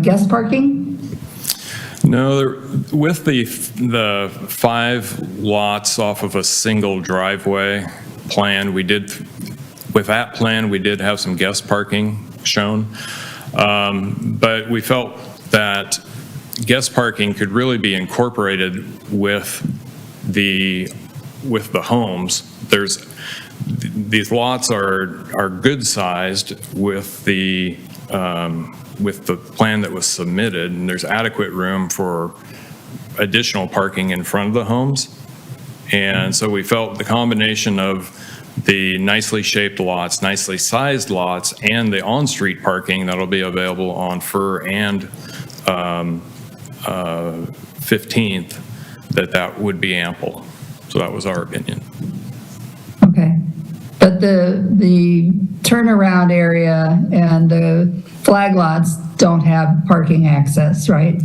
guest parking? No, with the 5 lots off of a single driveway plan, with that plan, we did have some guest parking shown. But we felt that guest parking could really be incorporated with the homes. These lots are good sized with the plan that was submitted, and there's adequate room for additional parking in front of the homes. And so we felt the combination of the nicely shaped lots, nicely sized lots, and the on-street parking that'll be available on Fur and 15th, that would be ample. So that was our opinion. Okay. But the turnaround area and the flag lots don't have parking access, right?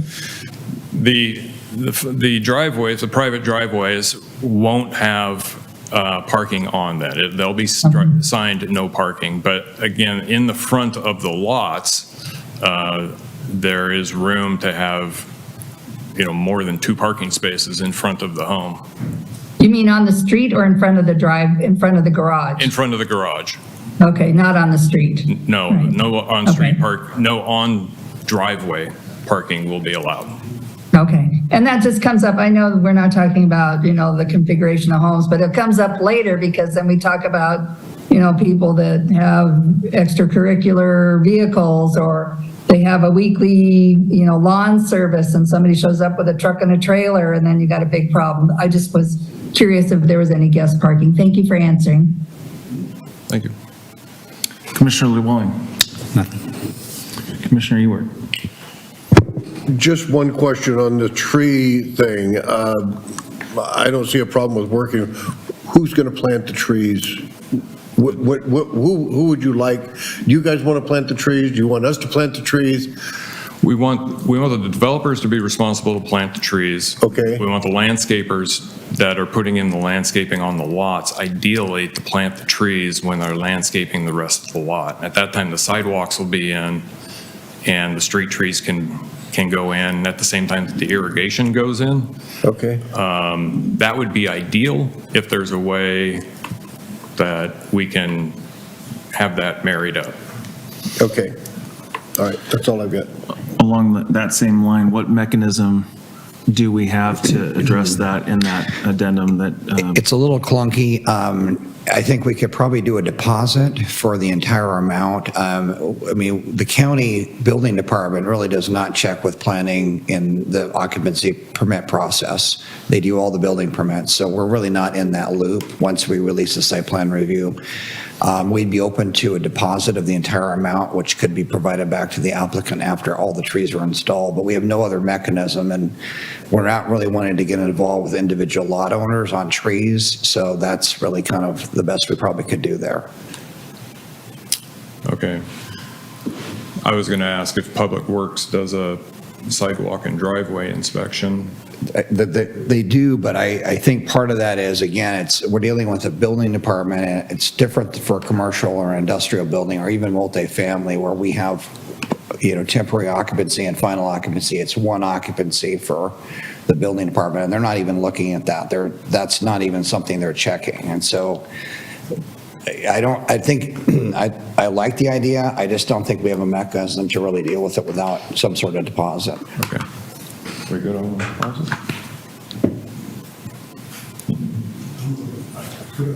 The driveways, the private driveways, won't have parking on that. They'll be signed no parking. But again, in the front of the lots, there is room to have, more than 2 parking spaces in front of the home. You mean on the street or in front of the in front of the garage? In front of the garage. Okay, not on the street. No, Right. no on-street Okay. no on driveway parking will be allowed. Okay, and that just comes up, I know we're not talking about, the configuration of homes, but it comes up later because then we talk about, people that have extracurricular vehicles or they have a weekly, lawn service and somebody shows up with a truck and a trailer and then you got a big problem. I just was curious if there was any guest parking. Thank you for answering. Thank you. Commissioner Llewellyn. Nothing. Commissioner Ewert. Just one question on the tree thing. I don't see a problem with working. Who's going to plant the trees? Who would you like? Do you guys want to plant the trees? Do you want us to plant the trees? We want the developers to be responsible to plant the trees. Okay. We want the landscapers that are putting in the landscaping on the lots, ideally to plant the trees when they're landscaping the rest of the lot. At that time, the sidewalks will be in and the street trees can go in at the same time that the irrigation goes in. Okay. That would be ideal if there's a way that we can have that married up. Okay. All right. That's all I've got. Along that same line, what mechanism do we have to address that in that addendum that? It's a little clunky. I think we could probably do a deposit for the entire amount. The county building department really does not check with planning in the occupancy permit process. They do all the building permits, so we're really not in that loop once we release the site plan review. We'd be open to a deposit of the entire amount, which could be provided back to the applicant after all the trees are installed, but we have no other mechanism, and we're not really wanting to get involved with individual lot owners on trees, so that's really kind of the best we probably could do there. Okay. I was going to ask if Public Works does a sidewalk and driveway inspection. They do, but I think part of that is, again, we're dealing with a building department, and it's different for a commercial or an industrial building or even multifamily where we have, temporary occupancy and final occupancy. It's one occupancy for the building department, and they're not even looking at that. That's not even something they're checking. And so I like the idea. I just don't think we have a mechanism to really deal with it without some sort of deposit. Okay. We good on the process?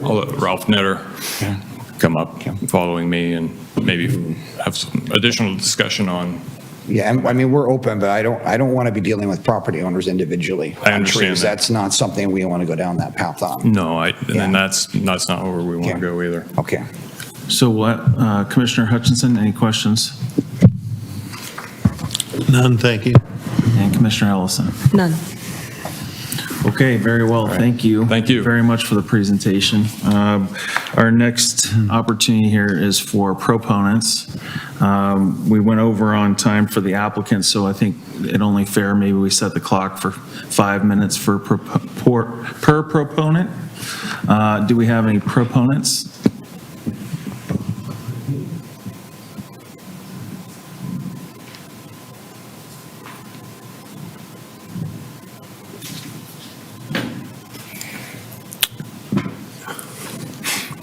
I'll let Ralph Netter come up following me and maybe have some additional discussion on. Yeah, we're open, but I don't want to be dealing with property owners individually. I understand trees. that. That's not something we want to go down that path on. No, and that's not where we want to go either. Okay. So what, Commissioner Hutchinson, any questions? None, thank you. And Commissioner Ellison? None. Okay, very well, thank you. Thank you. Very much for the presentation. Our next opportunity here is for proponents. We went over on time for the applicants, so I think it only fair maybe we set the clock for 5 minutes per proponent. Do we have any proponents?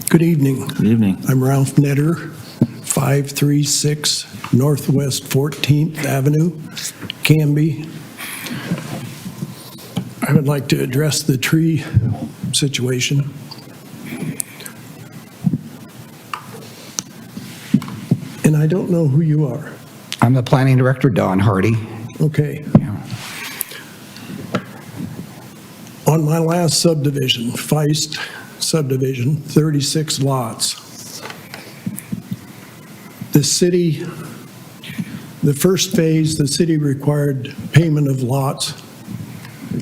Good evening. Good evening. I'm Ralph Netter, 536 Northwest 14th Avenue, Canby. I would like to address the tree situation. And I don't know who you are. I'm the planning director, Don Hardy. Okay. On my last subdivision, Feist subdivision, 36 lots. The city, the first phase, the city required payment of lots,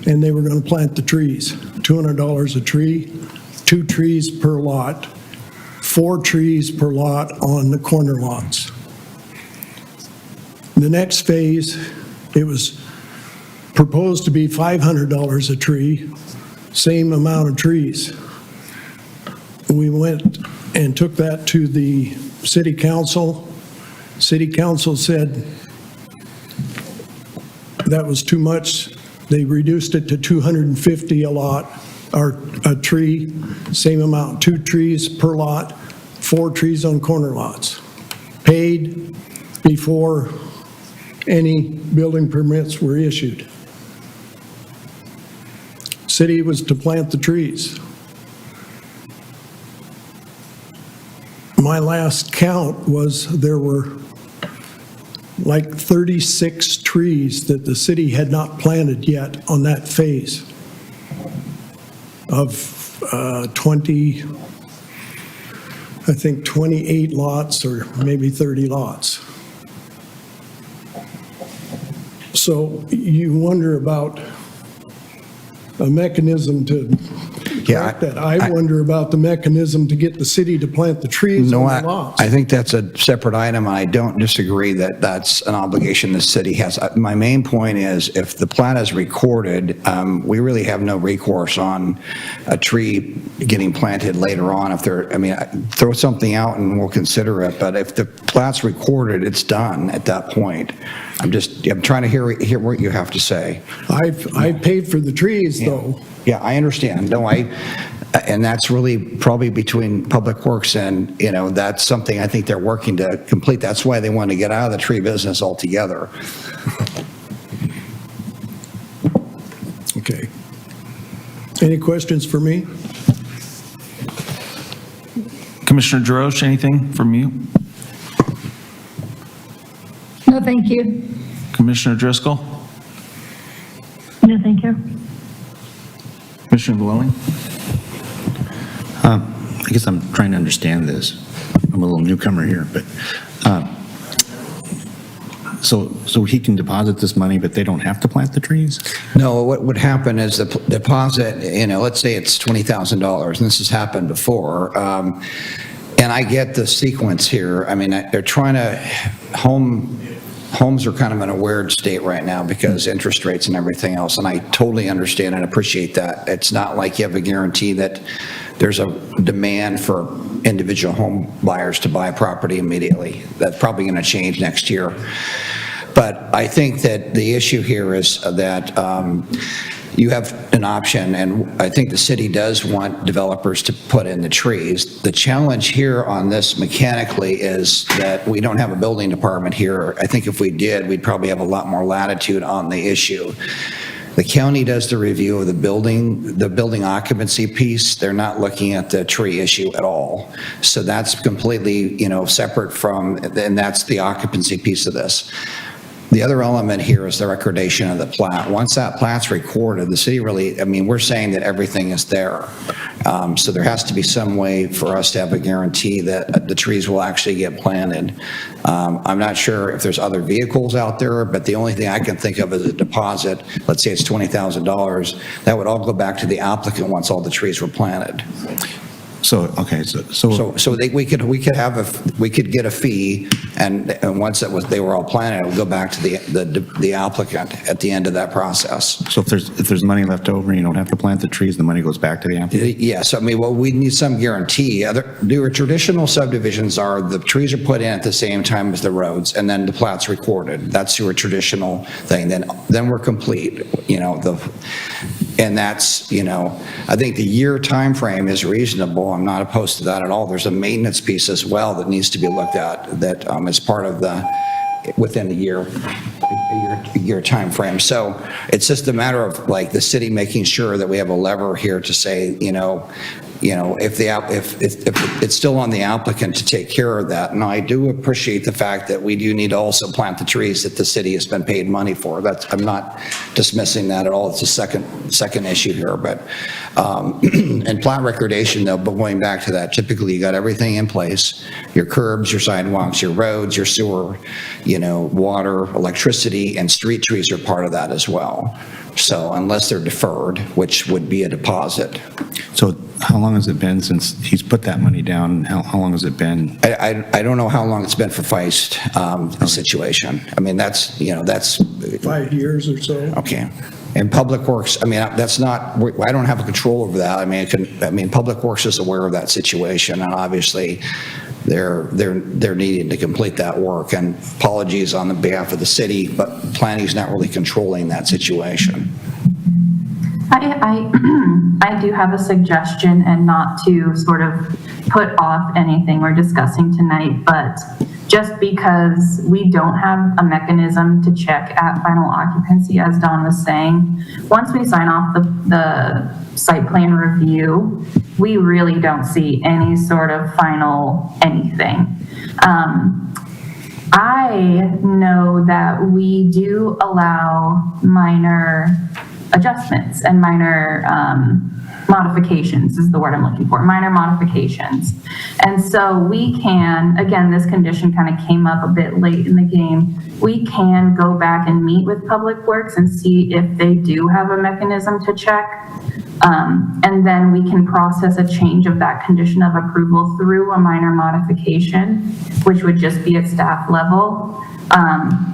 and they were going to plant the trees, $200 a tree, 2 trees per lot, 4 trees per lot on the corner lots. The next phase, it was proposed to be $500 a tree, same amount of trees. We went and took that to the city council. City council said that was too much. They reduced it to $250 a lot. or a tree, same amount, 2 trees per lot, 4 trees on corner lots. Paid before any building permits were issued. City was to plant the trees. My last count was there were like 36 trees that the city had not planted yet on that phase of 20, I think 28 lots or maybe 30 lots. So you wonder about a mechanism to correct that. I wonder about the mechanism to get the city to plant the trees on the lots. I think that's a separate item, and I don't disagree that that's an obligation the city has. My main point is, if the plat is recorded, we really have no recourse on a tree getting planted later on. If there, I mean, throw something out and we'll consider it, but if the plat's recorded, it's done at that point. I'm trying to hear what you have to say. I've paid for the trees, though. Yeah, I understand. No, and that's really probably between Public Works and, that's something I think they're working to complete. That's why they want to get out of the tree business altogether. Okay. Any questions for me? Commissioner Drosch, anything from you? No, thank you. Commissioner Driscoll? No, thank you. Commissioner Llewellyn? I guess I'm trying to understand this. I'm a little newcomer here, but so he can deposit this money, but they don't have to plant the trees? No, what would happen is the deposit, let's say it's $20,000, and this has happened before, and I get the sequence here. I mean, they're trying to, homes are kind of in a weird state right now because interest rates and everything else, and I totally understand and appreciate that. It's not like you have a guarantee that there's a demand for individual home buyers to buy property immediately. That's probably going to change next year. But I think that the issue here is that you have an option, and I think the city does want developers to put in the trees. The challenge here on this mechanically is that we don't have a building department here. I think if we did, we'd probably have a lot more latitude on the issue. The county does the review of the building occupancy piece. They're not looking at the tree issue at all. So that's completely, separate from, and that's the occupancy piece of this. The other element here is the recordation of the plat. Once that plat's recorded, the city really, we're saying that everything is there. So there has to be some way for us to have a guarantee that the trees will actually get planted. I'm not sure if there's other vehicles out there, but the only thing I can think of is a deposit. Let's say it's $20,000. That would all go back to the applicant once all the trees were planted. So, okay, So we could get a fee, and once they were all planted, it would go back to the applicant at the end of that process. so if there's money left over and you don't have to plant the trees, the money goes back to the applicant? Yes, we need some guarantee. The traditional subdivisions are the trees are put in at the same time as the roads, and then the plat's recorded. That's your traditional thing. Then we're complete. And that's, I think the year time frame is reasonable. I'm not opposed to that at all. There's a maintenance piece as well that needs to be looked at that is part of within a year time frame. So it's just a matter of like the city making sure that we have a lever here to say, if it's still on the applicant to take care of that. And I do appreciate the fact that we do need to also plant the trees that the city has been paid money for. I'm not dismissing that at all. It's a second issue here. But and plat recordation, though, but going back to that, typically you got everything in place: your curbs, your sidewalks, your roads, your sewer, water, electricity, and street trees are part of that as well. So unless they're deferred, which would be a deposit. So how long has it been since he's put that money down? How long has it been? I don't know how long it's been for Feist, the situation. That's 5 years or so. okay. And Public Works, that's not, I don't have a control over that. Public Works is aware of that situation, and obviously they're needing to complete that work. And apologies on the behalf of the city, but planning's not really controlling that situation. I do have a suggestion, and not to sort of put off anything we're discussing tonight, but just because we don't have a mechanism to check at final occupancy, as Don was saying, once we sign off the site plan review, we really don't see any sort of final anything. I know that we do allow minor adjustments and minor modifications is the word I'm looking for, minor modifications. And so we can, again, this condition kind of came up a bit late in the game. We can go back and meet with Public Works and see if they do have a mechanism to check. And then we can process a change of that condition of approval through a minor modification, which would just be at staff level.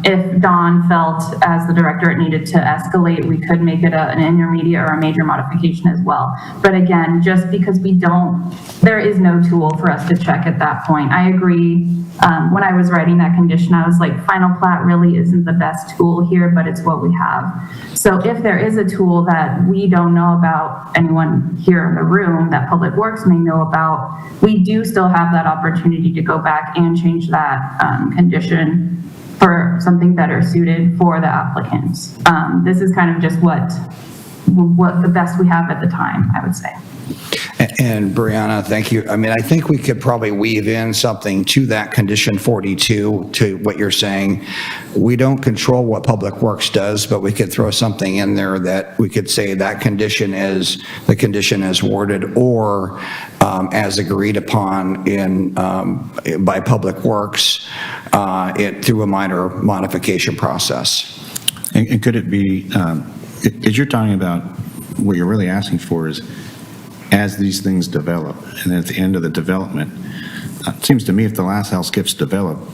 If Don felt as the director it needed to escalate, we could make it an intermediate or a major modification as well. But again, just because there is no tool for us to check at that point. I agree. When I was writing that condition, I was like, final plat really isn't the best tool here, but it's what we have. So if there is a tool that we don't know about, anyone here in the room that Public Works may know about, we do still have that opportunity to go back and change that condition for something better suited for the applicants. This is kind of just what the best we have at the time, I would say. And Brianna, thank you. I mean, I think we could probably weave in something to that condition 42 to what you're saying. We don't control what Public Works does, but we could throw something in there that we could say that condition is, the condition is worded or as agreed upon by Public Works through a minor modification process. And could it be, as you're talking about, what you're really asking for is, as these things develop, and at the end of the development, it seems to me if the last house gets developed,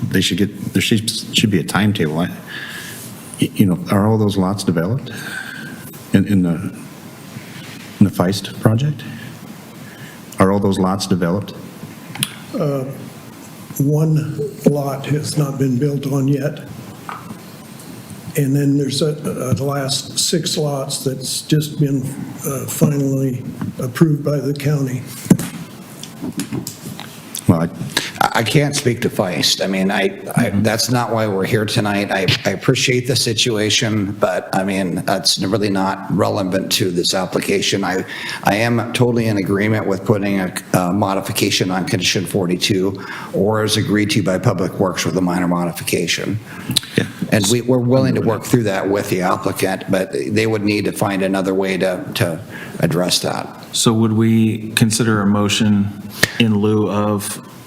there should be a timetable. Are all those lots developed in the Feist project? Are all those lots developed? One lot has not been built on yet. And then there's the last 6 lots that's just been finally approved by the county. Well, I can't speak to Feist. I mean, that's not why we're here tonight. I appreciate the situation, but I mean, that's really not relevant to this application. I am totally in agreement with putting a modification on condition 42 or as agreed to by Public Works with a minor modification. yeah. And we're willing to work through that with the applicant, but they would need to find another way to address that. So would we consider a motion in lieu of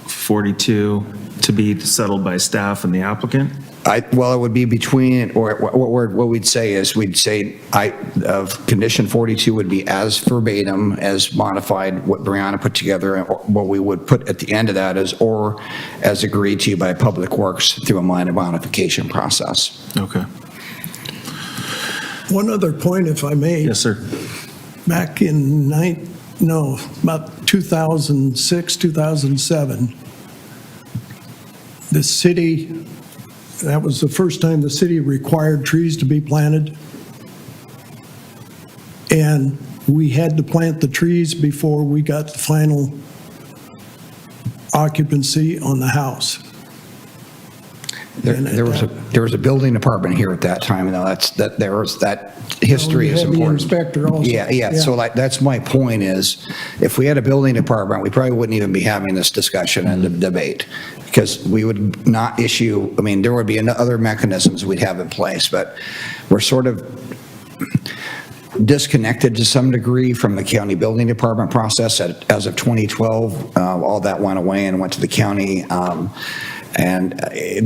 42 to be settled by staff and the applicant? Well, it would be between, or what we'd say is, of condition 42 would be as verbatim as modified, what Brianna put together, and what we would put at the end of that is, or as agreed to by Public Works through a minor modification process. Okay. One other point, if I may. Yes, sir. Back in about 2006, 2007, the city, that was the first time the city required trees to be planted. And we had to plant the trees before we got the final occupancy on the house. There was a building department here at that time, and there was that history is important. The inspector also. Yeah. So that's my point is, if we had a building department, we probably wouldn't even be having this discussion and the debate, because we would not issue, I mean, there would be other mechanisms we'd have in place, but we're sort of disconnected to some degree from the county building department process. As of 2012, all that went away and went to the county. And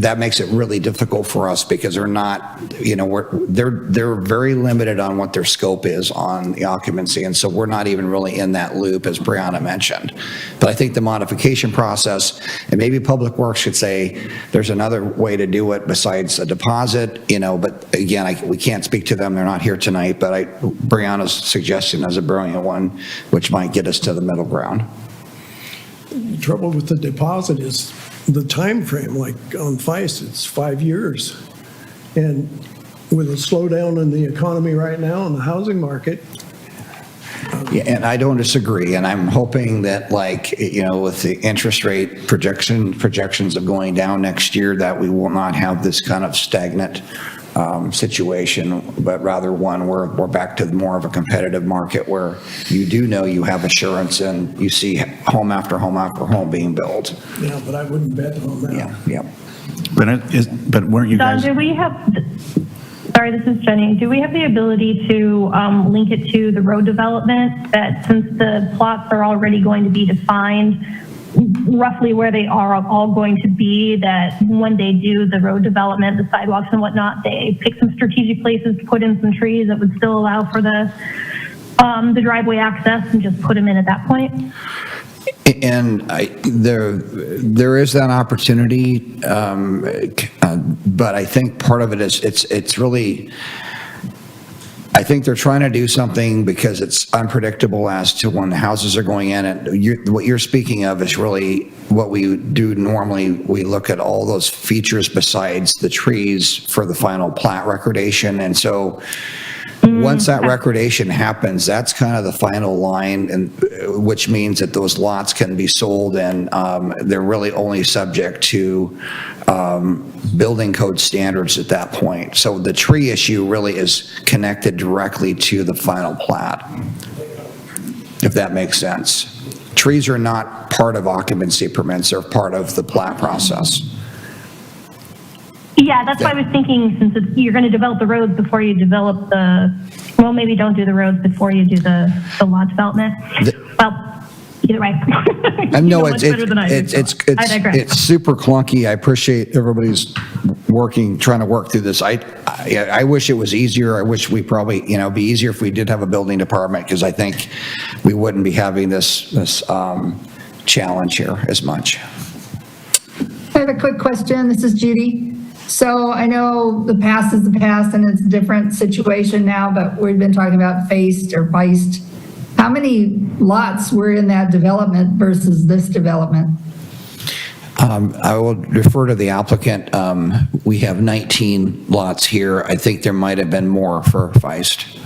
that makes it really difficult for us because they're not, they're very limited on what their scope is on the occupancy. And so we're not even really in that loop, as Brianna mentioned. But I think the modification process, and maybe Public Works should say there's another way to do it besides a deposit, but again, we can't speak to them. They're not here tonight, but Brianna's suggestion is a brilliant one, which might get us to the middle ground. The trouble with the deposit is the time frame, like on Feist, it's 5 years. And with a slowdown in the economy right now and the housing market. Yeah, and I don't disagree, and I'm hoping that, like, you know, with the interest rate projections of going down next year, that we will not have this kind of stagnant situation, but rather one where we're back to more of a competitive market where you do know you have assurance and you see home after home after home being built. Yeah, but I wouldn't bet on that. Yeah. But weren't you Don, guys? do we have, sorry, this is Jenny. Do we have the ability to link it to the road development, that since the plots are already going to be defined, roughly where they are all going to be, that when they do the road development, the sidewalks and whatnot, they pick some strategic places to put in some trees that would still allow for the driveway access and just put them in at that point? And there is that opportunity, but I think part of it is it's really, I think they're trying to do something because it's unpredictable as to when the houses are going in. And what you're speaking of is really what we do normally. We look at all those features besides the trees for the final plat recordation. And so once that recordation happens, that's kind of the final line, and which means that those lots can be sold, and they're really only subject to building code standards at that point. So the tree issue really is connected directly to the final plat, if that makes sense. Trees are not part of occupancy permits, they're part of the plat process. Yeah, that's why I was thinking, since you're going to develop the roads before you develop well, maybe don't do the roads before you do the lot development. Well, either way. I know much better than I do, so I digress. it's super clunky. I appreciate everybody's trying to work through this. I wish it was easier. I wish we probably, it'd be easier if we did have a building department, because I think we wouldn't be having this challenge here as much. I have a quick question. This is Judy. So I know the past is the past and it's a different situation now, but we've been talking about Feist or Feist. How many lots were in that development versus this development? I will defer to the applicant. We have 19 lots here. I think there might have been more for Feist.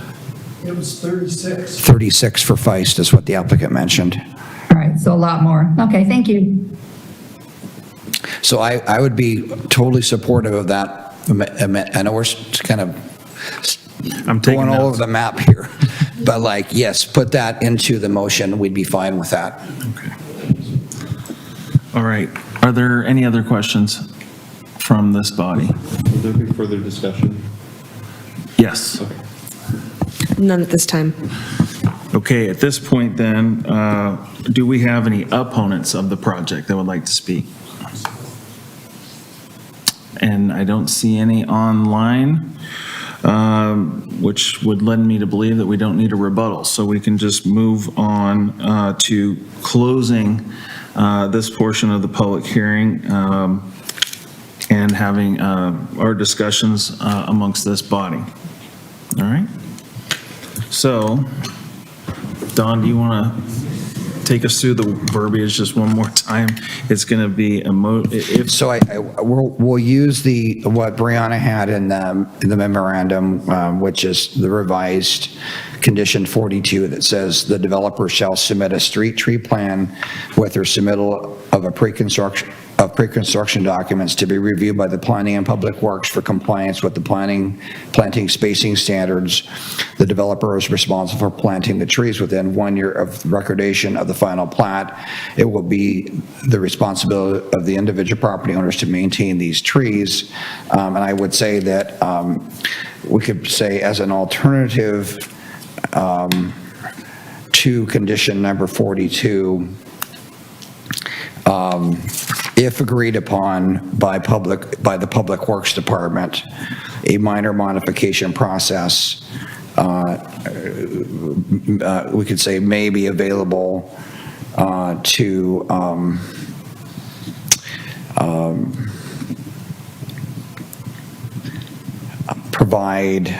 It was 36. 36 for Feist is what the applicant mentioned. All right, so a lot more. Okay, thank you. So I would be totally supportive of that. I know we're kind of I'm taking going all notes. over the map here, but yes, put that into the motion. We'd be fine with that. All right. Are there any other questions from this body? Will there be further discussion? Yes. None at this time. Okay, at this point then, do we have any opponents of the project that would like to speak? And I don't see any online, which would lend me to believe that we don't need a rebuttal. So we can just move on to closing this portion of the public hearing and having our discussions amongst this body. All right? So, Don, do you want to take us through the verbiage just one more time? It's going to be So we'll use what Brianna had in the memorandum, which is the revised condition 42 that says the developer shall submit a street tree plan with their submittal of pre-construction documents to be reviewed by the Planning and Public Works for compliance with the planting spacing standards. The developer is responsible for planting the trees within 1 year of recordation of the final plat. It will be the responsibility of the individual property owners to maintain these trees. And I would say that we could say, as an alternative to condition number 42, if agreed upon by the Public Works Department, a minor modification process, we could say, may be available to provide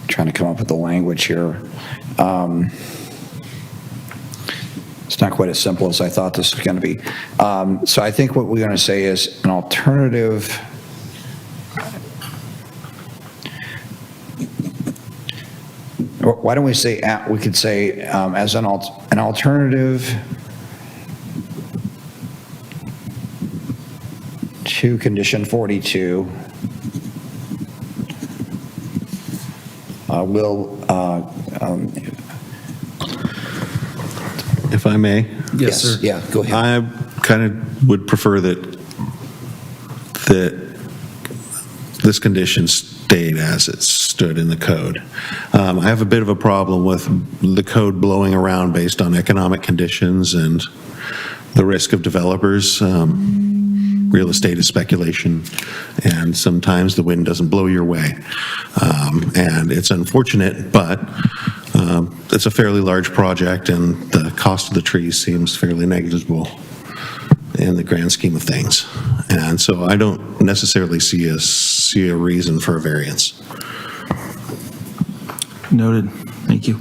trying to come up with the language here. It's not quite as simple as I thought this was going to be. So I think what we're going to say is an alternative. Or why don't we say, we could say as an alternative to condition 42, If I may? Yes, sir. Yeah, go ahead. I kind of would prefer that this condition stayed as it stood in the code. I have a bit of a problem with the code blowing around based on economic conditions and the risk of developers. Real estate is speculation, and sometimes the wind doesn't blow your way. And it's unfortunate, but it's a fairly large project, and the cost of the trees seems fairly negligible in the grand scheme of things. And so I don't necessarily see a reason for a variance. Noted. Thank you.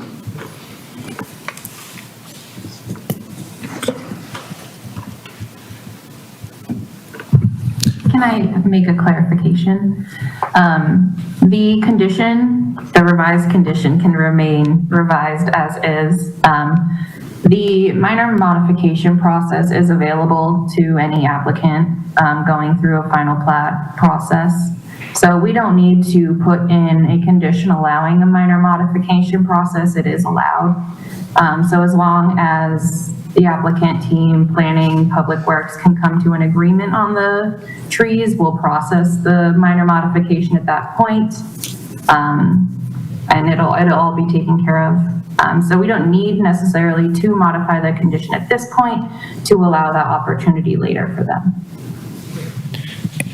Can I make a clarification? The condition, the revised condition can remain revised as is. The minor modification process is available to any applicant going through a final plat process. So we don't need to put in a condition allowing a minor modification process. It is allowed. So as long as the applicant, team, planning, public works can come to an agreement on the trees, we'll process the minor modification at that point. And it'll all be taken care of. So we don't need necessarily to modify the condition at this point to allow that opportunity later for them.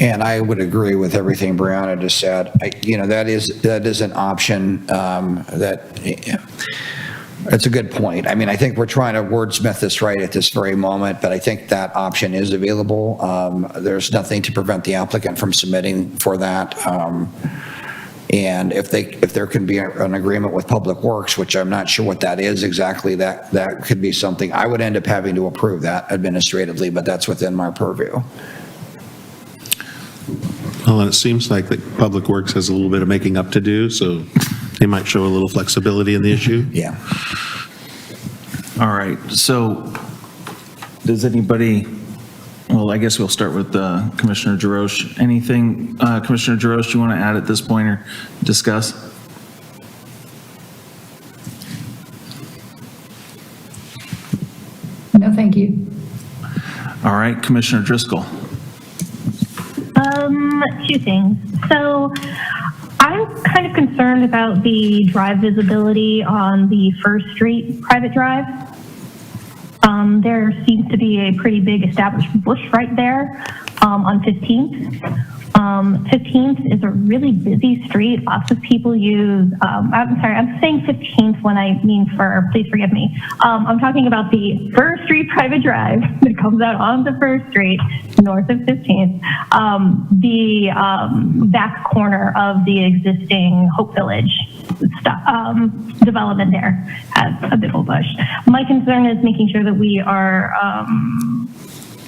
And I would agree with everything Brianna just said. That is an option that's a good point. I mean, I think we're trying to wordsmith this right at this very moment, but I think that option is available. There's nothing to prevent the applicant from submitting for that. And if there can be an agreement with Public Works, which I'm not sure what that is exactly, that could be something. I would end up having to approve that administratively, but that's within my purview. Well, and it seems like the Public Works has a little bit of making up to do, so they might show a little flexibility in the issue. Yeah. All right, so does anybody, well, I guess we'll start with Commissioner Jarosz. Anything, Commissioner Jarosz, you want to add at this point or discuss? No, thank you. All right, Commissioner Driscoll. Two things. So I'm kind of concerned about the drive visibility on the First Street private drive. There seems to be a pretty big established bush right there on 15th. 15th is a really busy street. Lots of people use, I'm sorry, I'm saying 15th when I mean Fir, please forgive me. I'm talking about the First Street private drive that comes out onto First Street, north of 15th. The back corner of the existing Hope Village development there has a bit of a bush. My concern is making sure that we are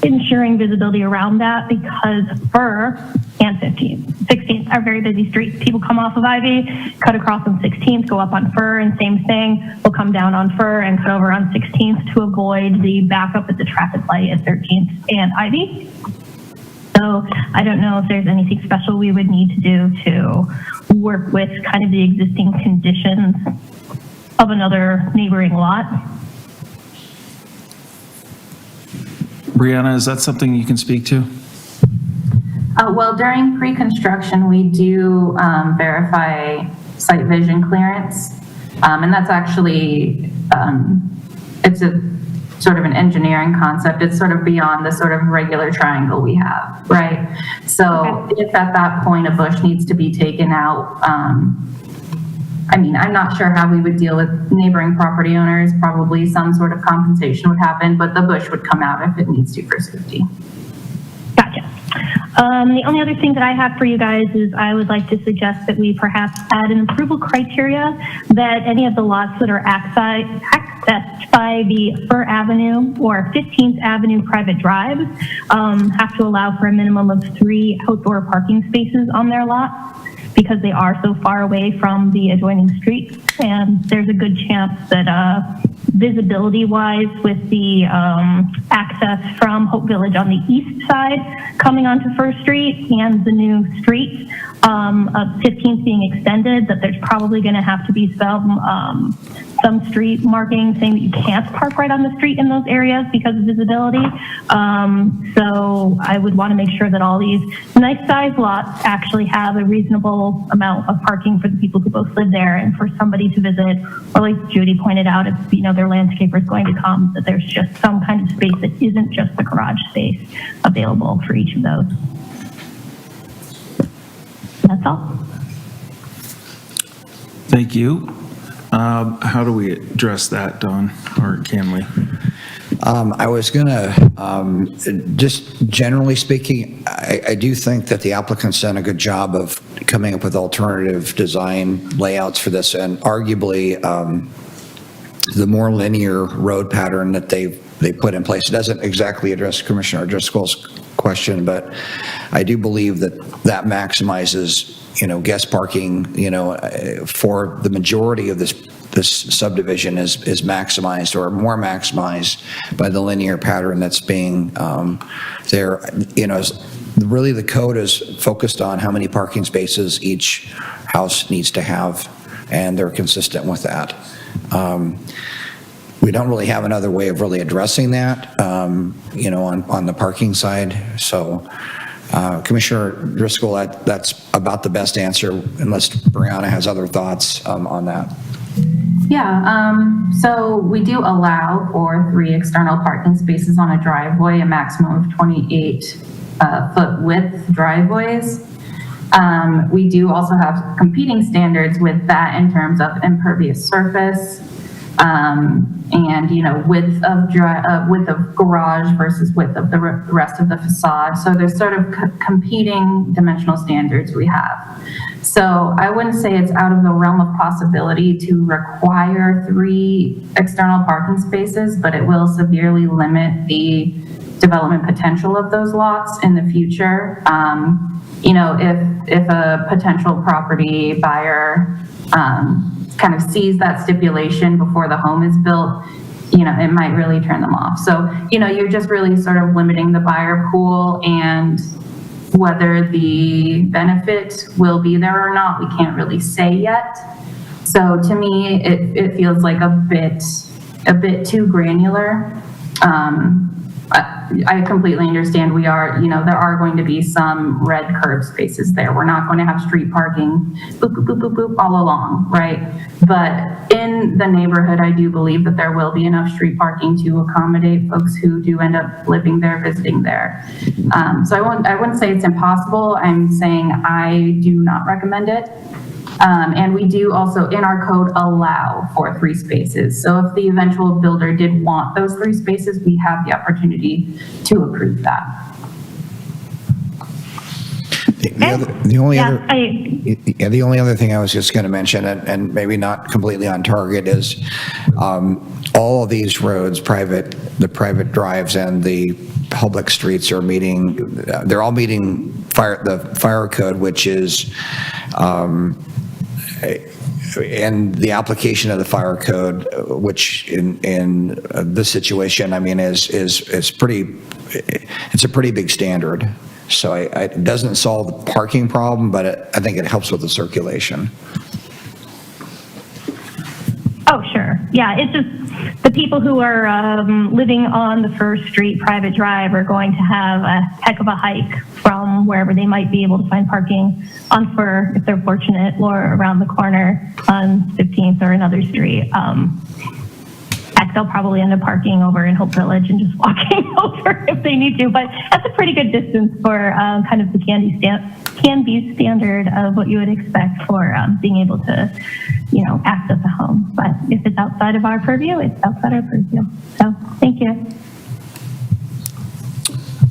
ensuring visibility around that, because Fir and 16th are very busy streets. People come off of Ivy, cut across on 16th, go up on Fir, and same thing, will come down on Fir and cut over on 16th to avoid the backup at the traffic light at 13th and Ivy. So I don't know if there's anything special we would need to do to work with kind of the existing conditions of another neighboring lot. Brianna, is that something you can speak to? Well, during pre-construction, we do verify site vision clearance. And that's actually, it's a sort of an engineering concept. It's sort of beyond the sort of regular triangle we have, right? So if at that point a bush needs to be taken out, I mean, I'm not sure how we would deal with neighboring property owners. Probably some sort of compensation would happen, but the bush would come out if it needs to for safety. Gotcha. The only other thing that I have for you guys is I would like to suggest that we perhaps add an approval criteria that any of the lots that are accessed by the Fir Avenue or 15th Avenue private drives have to allow for a minimum of 3 outdoor parking spaces on their lot because they are so far away from the adjoining street. And there's a good chance that visibility-wise with the access from Hope Village on the east side coming onto First Street and the new street of 15th being extended, that there's probably going to have to be some street marking saying that you can't park right on the street in those areas because of visibility. So I would want to make sure that all these nice sized lots actually have a reasonable amount of parking for the people who both live there and for somebody to visit, or like Judy pointed out, if their landscaper is going to come, that there's just some kind of space that isn't just the garage space available for each of those. That's all. Thank you. How do we address that, Don, or can we? I was going to, just generally speaking, I do think that the applicant's done a good job of coming up with alternative design layouts for this, and arguably the more linear road pattern that they put in place. It doesn't exactly address Commissioner Driscoll's question, but I do believe that maximizes, guest parking, for the majority of this subdivision is maximized or more maximized by the linear pattern that's being there. Really the code is focused on how many parking spaces each house needs to have, and they're consistent with that. We don't really have another way of really addressing that, on the parking side. So, Commissioner Driscoll, that's about the best answer, unless Brianna has other thoughts on that. Yeah, so we do allow for 3 external parking spaces on a driveway, a maximum of 28 foot width driveways. We do also have competing standards with that in terms of impervious surface, and width of garage versus width of the rest of the facade. So there's sort of competing dimensional standards we have. So I wouldn't say it's out of the realm of possibility to require 3 external parking spaces, but it will severely limit the development potential of those lots in the future. If a potential property buyer kind of sees that stipulation before the home is built, it might really turn them off. So, you're just really sort of limiting the buyer pool, and whether the benefit will be there or not, we can't really say yet. So to me, it feels like a bit too granular. I completely understand there are going to be some red curb spaces there. We're not going to have street parking, boop, boop, boop, boop, boop, all along, right? But in the neighborhood, I do believe that there will be enough street parking to accommodate folks who do end up living there, visiting there. So I wouldn't say it's impossible. I'm saying I do not recommend it. And we do also in our code allow for 3 spaces. So if the eventual builder did want those 3 spaces, we have the opportunity to approve that. The only other thing I was just going to mention, and maybe not completely on target, is all of these roads, the private drives and the public streets are they're all meeting the fire code, which is and the application of the fire code, which in this situation, I mean, is pretty. It's a pretty big standard. So it doesn't solve the parking problem, but I think it helps with the circulation. Oh, sure. Yeah, it's just the people who are living on the First Street private drive are going to have a heck of a hike from wherever they might be able to find parking on Fir, if they're fortunate, or around the corner on 15th or another street. Heck, they'll probably end up parking over in Hope Village and just walking over if they need to, but that's a pretty good distance for kind of the Canby standard of what you would expect for being able to, access a home. But if it's outside of our purview, it's outside our purview. So thank you.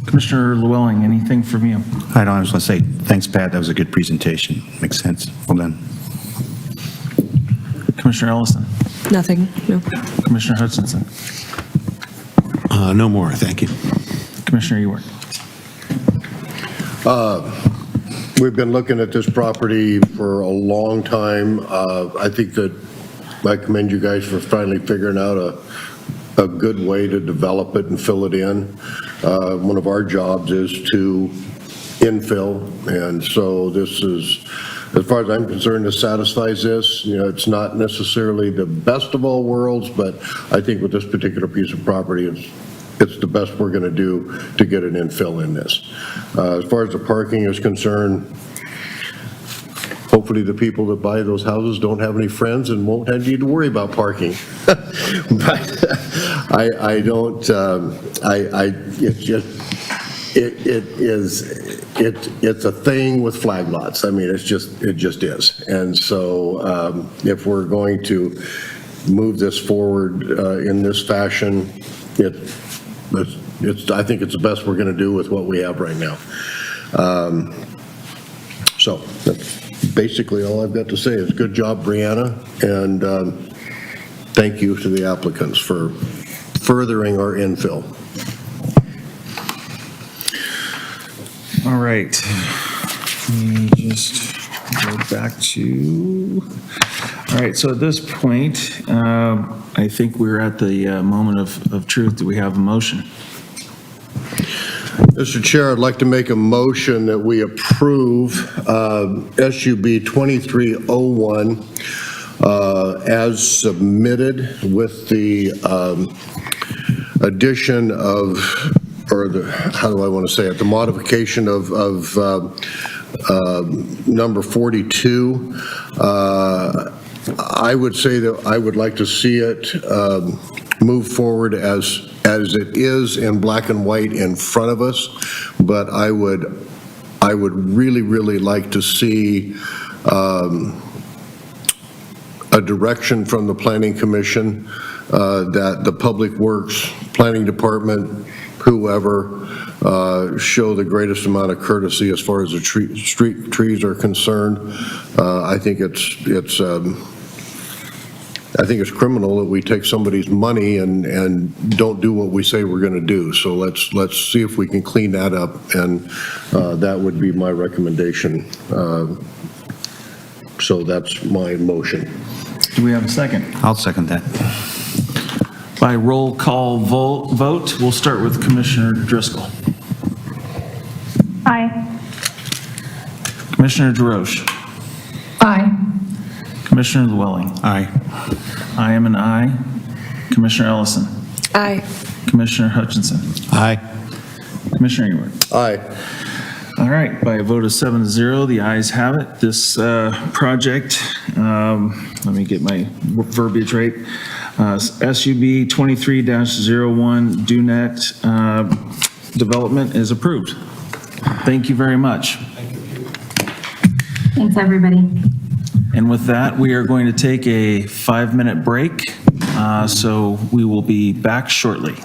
Commissioner Llewellyn, anything from you? I was going to say, thanks, Pat. That was a good presentation. Makes sense. Well done. Commissioner Ellison. Nothing, no. Commissioner Hutchinson, No more, thank you. Commissioner Ewart. We've been looking at this property for a long time. I think that I commend you guys for finally figuring out a good way to develop it and fill it in. One of our jobs is to infill, and so this is, as far as I'm concerned, this satisfies this. You know, it's not necessarily the best of all worlds, but I think with this particular piece of property, it's the best we're going to do to get an infill in this. As far as the parking is concerned, hopefully the people that buy those houses don't have any friends and won't have need to worry about parking. But I don't, it's just, it's a thing with flag lots. I mean, it just is. And so if we're going to move this forward in this fashion, I think it's the best we're going to do with what we have right now. So that's basically all I've got to say is good job, Brianna, and thank you to the applicants for furthering our infill. All right. Let me just go back to, all right, so at this point, I think we're at the moment of truth. Do we have a motion? Mr. Chair, I'd like to make a motion that we approve SUB 2301 as submitted with the addition of, or the, how do I want to say it, the modification of number 42. I would say that I would like to see it move forward as it is in black and white in front of us, but I would really like to see a direction from the Planning Commission that the Public Works, Planning Department, whoever, show the greatest amount of courtesy as far as the street trees are concerned. I think it's criminal that we take somebody's money and don't do what we say we're going to do. So let's see if we can clean that up, and that would be my recommendation. So that's my motion. Do we have a second? I'll second that. By roll call vote, we'll start with Commissioner Driscoll. Aye. Commissioner DeRoche. Aye. Commissioner Llewellyn. Aye. I am an aye. Commissioner Ellison. Aye. Commissioner Hutchinson. Aye. Commissioner Ewart. Aye. All right, by a vote of 7-0, the ayes have it. This project, let me get my verbiage right, SUB 23-01 DUNET development is approved. Thank you very much. Thanks, everybody. And with that, we are going to take a 5-minute break, so we will be back shortly.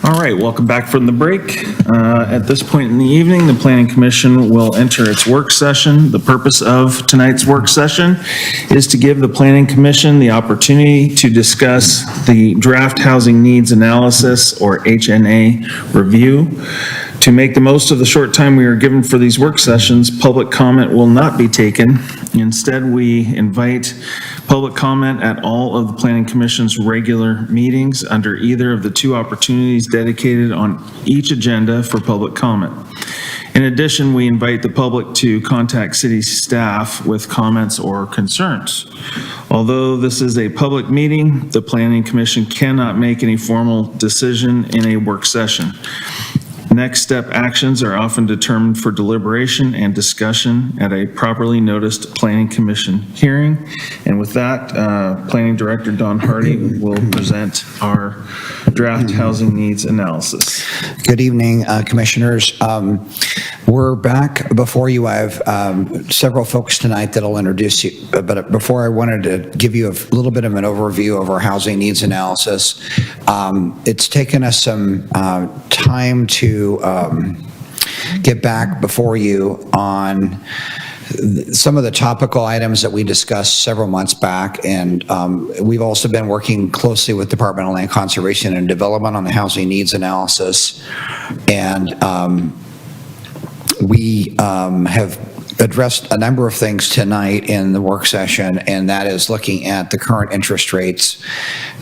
All right, welcome back from the break. At this point in the evening, the Planning Commission will enter its work session. The purpose of tonight's work session is to give the Planning Commission the opportunity to discuss the Draft Housing Needs Analysis, or HNA, review. To make the most of the short time we are given for these work sessions, public comment will not be taken. Instead, we invite public comment at all of the Planning Commission's regular meetings under either of the two opportunities dedicated on each agenda for public comment. In addition, we invite the public to contact city staff with comments or concerns. Although this is a public meeting, the Planning Commission cannot make any formal decision in a work session. Next step actions are often determined for deliberation and discussion at a properly noticed Planning Commission hearing. And with that, Planning Director Don Hardy will present our draft housing needs analysis. Good evening, Commissioners. We're back before you. I have several folks tonight that will introduce you, but before I wanted to give you a little bit of an overview of our housing needs analysis. It's taken us some time to get back before you on some of the topical items that we discussed several months back, and we've also been working closely with Department of Land Conservation and Development on the housing needs analysis, and we have addressed a number of things tonight in the work session, and that is looking at the current interest rates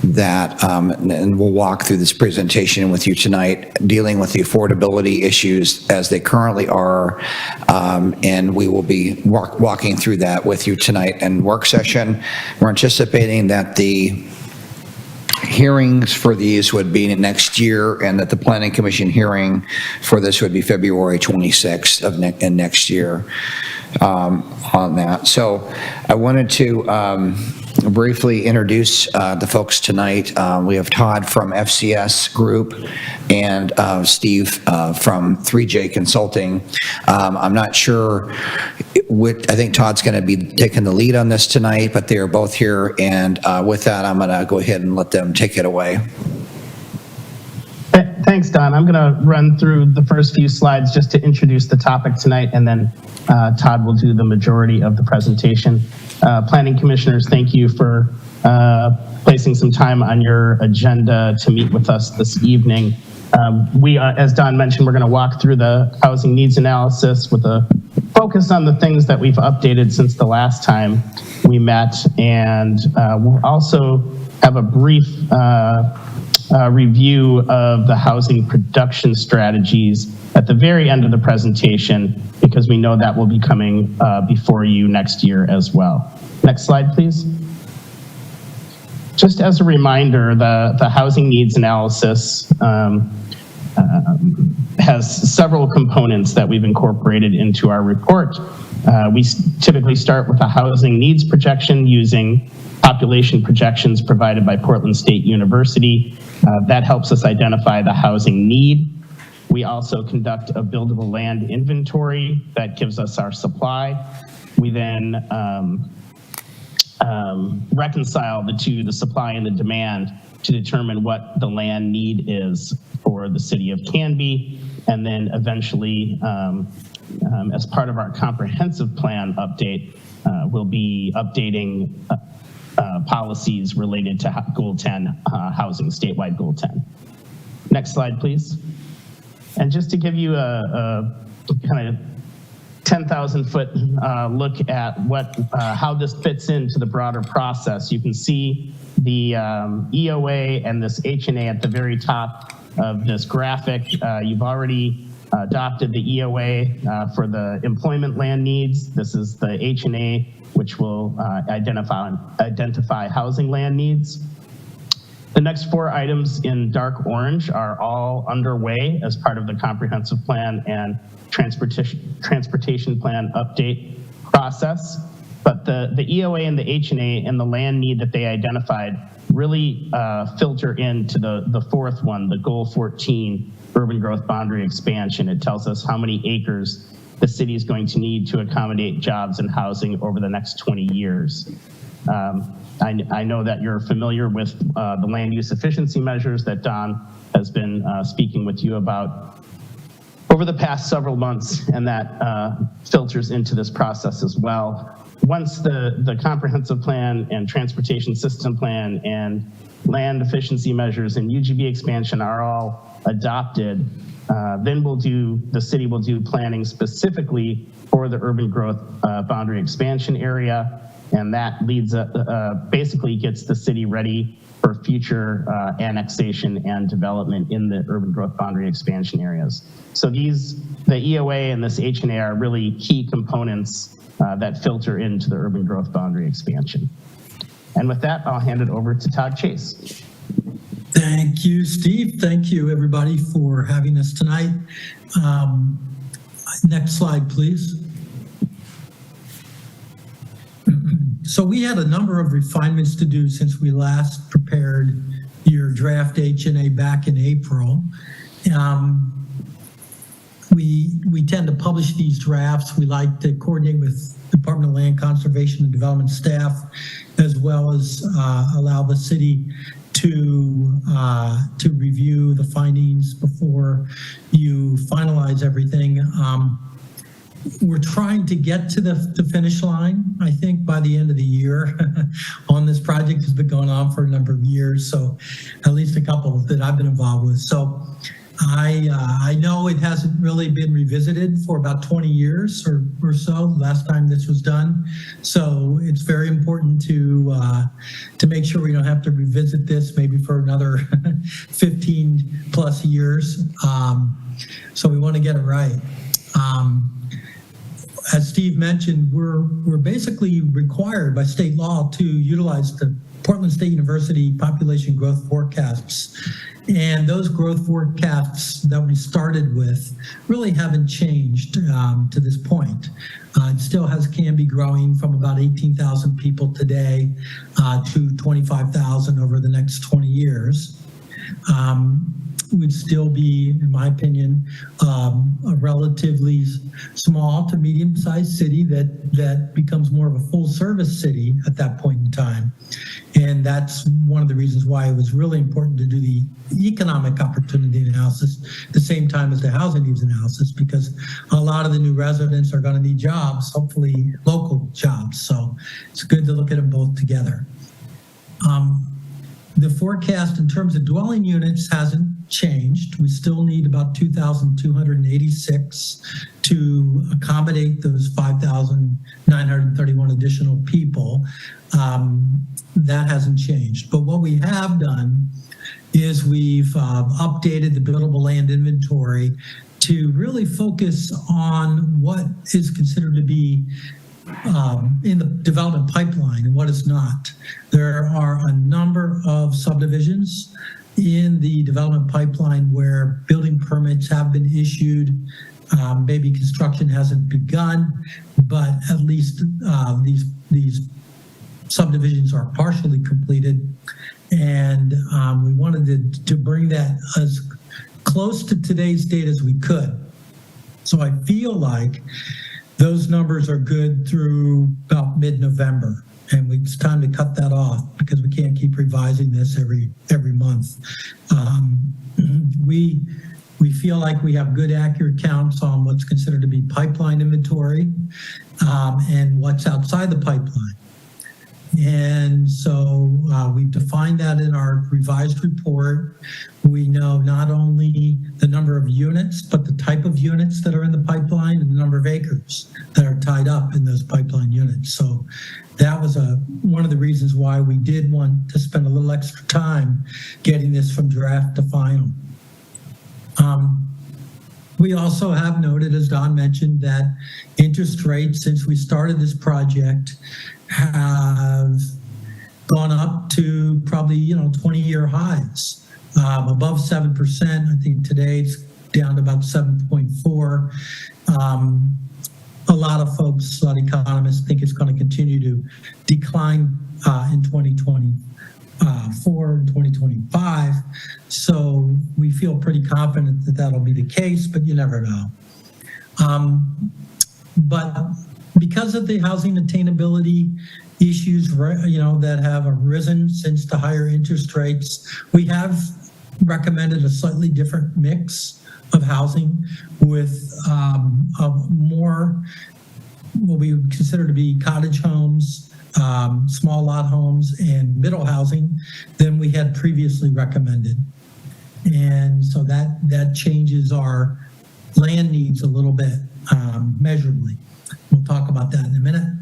that, and we'll walk through this presentation with you tonight, dealing with the affordability issues as they currently are, and we will be walking through that with you tonight in work session. We're anticipating that the hearings for these would be next year, and that the Planning Commission hearing for this would be February 26th of next year on that. So I wanted to briefly introduce the folks tonight. We have Todd from FCS Group and Steve from 3J Consulting. I'm not sure I think Todd's going to be taking the lead on this tonight, but they are both here, and with that, I'm going to go ahead and let them take it away. Thanks, Don. I'm going to run through the first few slides just to introduce the topic tonight, and then Todd will do the majority of the presentation. Planning Commissioners, thank you for placing some time on your agenda to meet with us this evening. As Don mentioned, we're going to walk through the housing needs analysis with a focus on the things that we've updated since the last time we met, and we'll also have a brief review of the housing production strategies at the very end of the presentation, because we know that will be coming before you next year as well. Next slide, please. Just as a reminder, the housing needs analysis has several components that we've incorporated into our report. We typically start with a housing needs projection using population projections provided by Portland State University. That helps us identify the housing need. We also conduct a buildable land inventory that gives us our supply. We then reconcile the two, the supply and the demand, to determine what the land need is for the City of Canby. And then eventually, as part of our comprehensive plan update, we'll be updating policies related to Goal 10 housing, statewide Goal 10. Next slide, please. And just to give you a kind of 10,000-foot look at how this fits into the broader process, you can see the EOA and this HNA at the very top of this graphic. You've already adopted the EOA for the employment land needs. This is the HNA, which will identify housing land needs. The next four items in dark orange are all underway as part of the comprehensive plan and transportation plan update process. But the EOA and the HNA and the land need that they identified really filter into the fourth one, the Goal 14 urban growth boundary expansion. It tells us how many acres the city is going to need to accommodate jobs and housing over the next 20 years. I know that you're familiar with the land use efficiency measures that Don has been speaking with you about over the past several months, and that filters into this process as well. Once the comprehensive plan and transportation system plan and land efficiency measures and UGB expansion are all adopted, then the city will do planning specifically for the urban growth boundary expansion area, and that leads basically gets the city ready for future annexation and development in the urban growth boundary expansion areas. So the EOA and this HNA are really key components that filter into the urban growth boundary expansion. And with that, I'll hand it over to Todd Chase. Thank you, Steve. Thank you, everybody, for having us tonight. Next slide, please. So we had a number of refinements to do since we last prepared your draft HNA back in April. We tend to publish these drafts. We like to coordinate with Department of Land Conservation and Development staff, as well as allow the city to review the findings before you finalize everything. We're trying to get to the finish line, I think, by the end of the year on this project. Has been going on for a number of years, so at least a couple that I've been involved with. So I know it hasn't really been revisited for about 20 years or so, last time this was done. So it's very important to make sure we don't have to revisit this maybe for another 15 plus years. So we want to get it right. As Steve mentioned, we're basically required by state law to utilize the Portland State University population growth forecasts. And those growth forecasts that we started with really haven't changed to this point. It still has Canby growing from about 18,000 people today to 25,000 over the next 20 years. Would still be, in my opinion, a relatively small to medium-sized city that becomes more of a full-service city at that point in time. And that's one of the reasons why it was really important to do the economic opportunity analysis at the same time as the housing needs analysis, because a lot of the new residents are going to need jobs, hopefully local jobs. So it's good to look at them both together. The forecast in terms of dwelling units hasn't changed. We still need about 2,286 to accommodate those 5,931 additional people. That hasn't changed. But what we have done is we've updated the buildable land inventory to really focus on what is considered to be in the development pipeline and what is not. There are a number of subdivisions in the development pipeline where building permits have been issued. Maybe construction hasn't begun, but at least these subdivisions are partially completed. And we wanted to bring that as close to today's date as we could. So I feel like those numbers are good through about mid-November, and it's time to cut that off because we can't keep revising this every month. We feel like we have good, accurate counts on what's considered to be pipeline inventory and what's outside the pipeline. And so we've defined that in our revised report. We know not only the number of units, but the type of units that are in the pipeline and the number of acres that are tied up in those pipeline units. So that was one of the reasons why we did want to spend a little extra time getting this from draft to final. We also have noted, as Don mentioned, that interest rates since we started this project have gone up to probably 20-year highs, above 7%. I think today it's down to about 7.4. A lot of folks, a lot of economists think it's going to continue to decline in 2024 and 2025. So we feel pretty confident that that'll be the case, but you never know. But because of the housing attainability issues, that have arisen since the higher interest rates, we have recommended a slightly different mix of housing with a more what we would consider to be cottage homes, small lot homes, and middle housing than we had previously recommended. And so that changes our land needs a little bit measurably. We'll talk about that in a minute.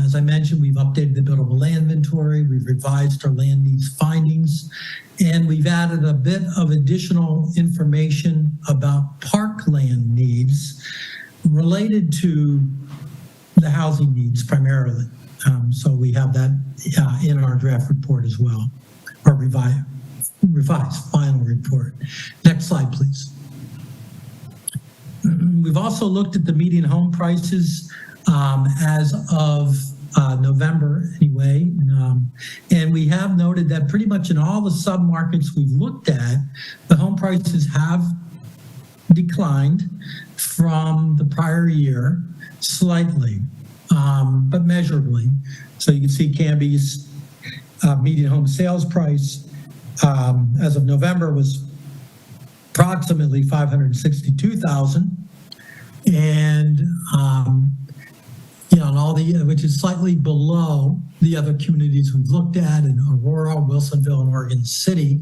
As I mentioned, we've updated the buildable land inventory, we've revised our land needs findings, and we've added a bit of additional information about parkland needs related to the housing needs primarily. So we have that in our draft report as well, or revised final report. Next slide, please. We've also looked at the median home prices as of November anyway. And we have noted that pretty much in all the submarkets we've looked at, the home prices have declined from the prior year slightly, but measurably. So you can see Canby's median home sales price as of November was approximately $562,000, and and all the which is slightly below the other communities we've looked at in Aurora, Wilsonville, and Oregon City.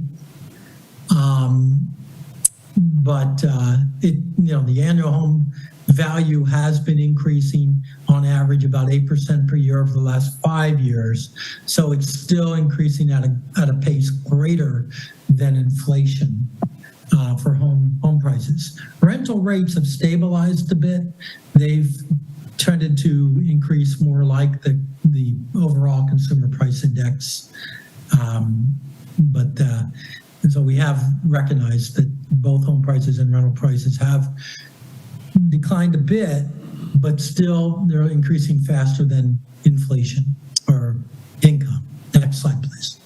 But the annual home value has been increasing on average about 8% per year over the last 5 years. So it's still increasing at a pace greater than inflation for home prices. Rental rates have stabilized a bit. They've tended to increase more like the overall consumer price index. And so we have recognized that both home prices and rental prices have declined a bit, but still they're increasing faster than inflation or income. Next slide, please.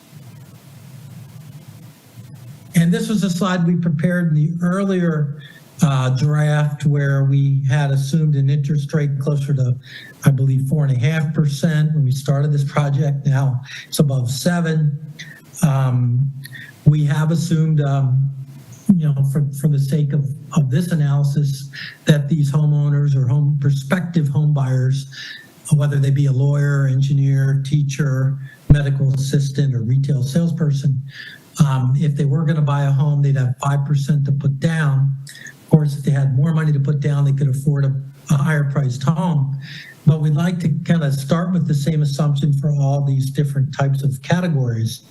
And this was a slide we prepared in the earlier draft where we had assumed an interest rate closer to, I believe, 4.5% when we started this project. Now it's above 7%. We have assumed, for the sake of this analysis, that these homeowners or prospective home buyers, whether they be a lawyer, engineer, teacher, medical assistant, or retail salesperson, if they were going to buy a home, they'd have 5% to put down. Of course, if they had more money to put down, they could afford a higher priced home. But we'd like to kind of start with the same assumption for all these different types of categories.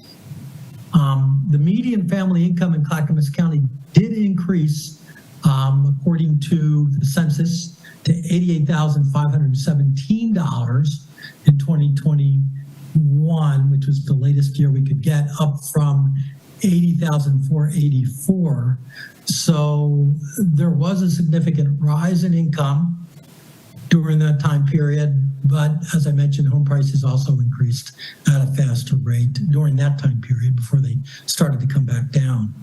The median family income in Clackamas County did increase, according to the census, to $88,517 in 2021, which was the latest year we could get, up from $80,484. So there was a significant rise in income during that time period, but as I mentioned, home prices also increased at a faster rate during that time period before they started to come back down.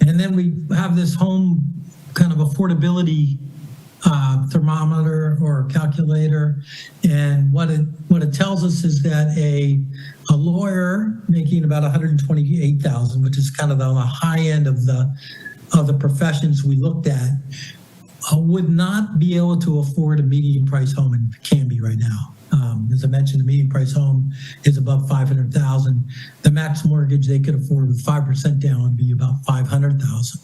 And then we have this home kind of affordability thermometer or calculator, and what it tells us is that a lawyer making about $128,000, which is kind of on the high end of the professions we looked at, would not be able to afford a median price home in Canby right now. As I mentioned, the median price home is above $500,000. The max mortgage they could afford with 5% down would be about $500,000.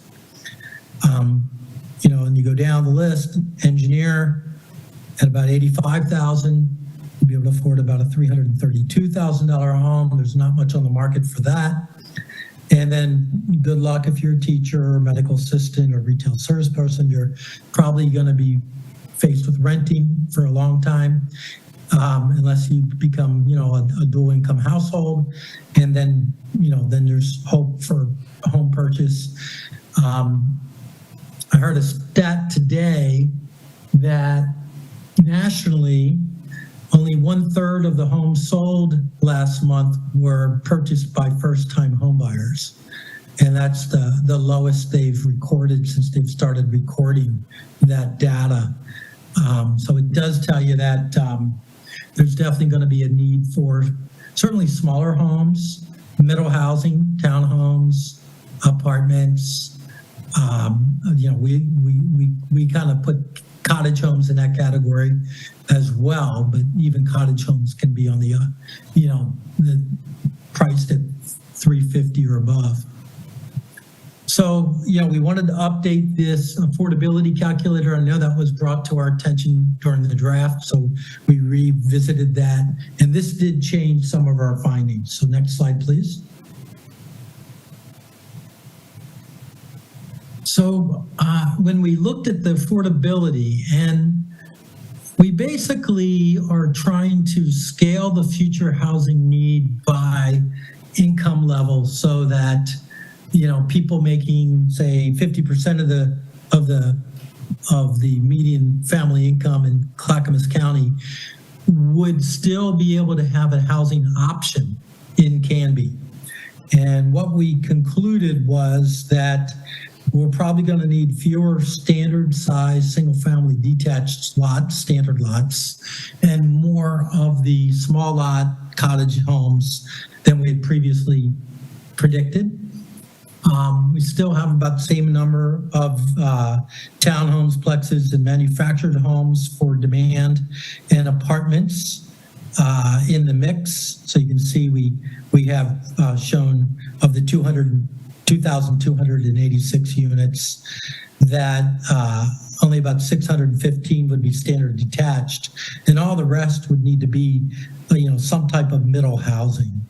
And you go down the list, engineer at about $85,000, you'd be able to afford about a $332,000 home. There's not much on the market for that. And then good luck if you're a teacher or medical assistant or retail service person, you're probably going to be faced with renting for a long time, unless you become, a dual income household. And then, then there's hope for a home purchase. I heard a stat today that nationally, only 1/3 of the homes sold last month were purchased by first-time homebuyers. And that's the lowest they've recorded since they've started recording that data. So it does tell you that there's definitely going to be a need for certainly smaller homes, middle housing, townhomes, apartments. We kind of put cottage homes in that category as well, but even cottage homes can be on the, the priced at $350 or above. So, we wanted to update this affordability calculator. I know that was brought to our attention during the draft, so we revisited that. And this did change some of our findings. So next slide, please. So when we looked at the affordability, and we basically are trying to scale the future housing need by income level so that people making, say, 50% of the median family income in Clackamas County would still be able to have a housing option in Canby. And what we concluded was that we're probably going to need fewer standard size single-family detached lots, standard lots, and more of the small lot cottage homes than we had previously predicted. We still have about the same number of townhomes, plexes, and manufactured homes for demand and apartments in the mix. So you can see we have shown of the 2,286 units that only about 615 would be standard detached, and all the rest would need to be some type of middle housing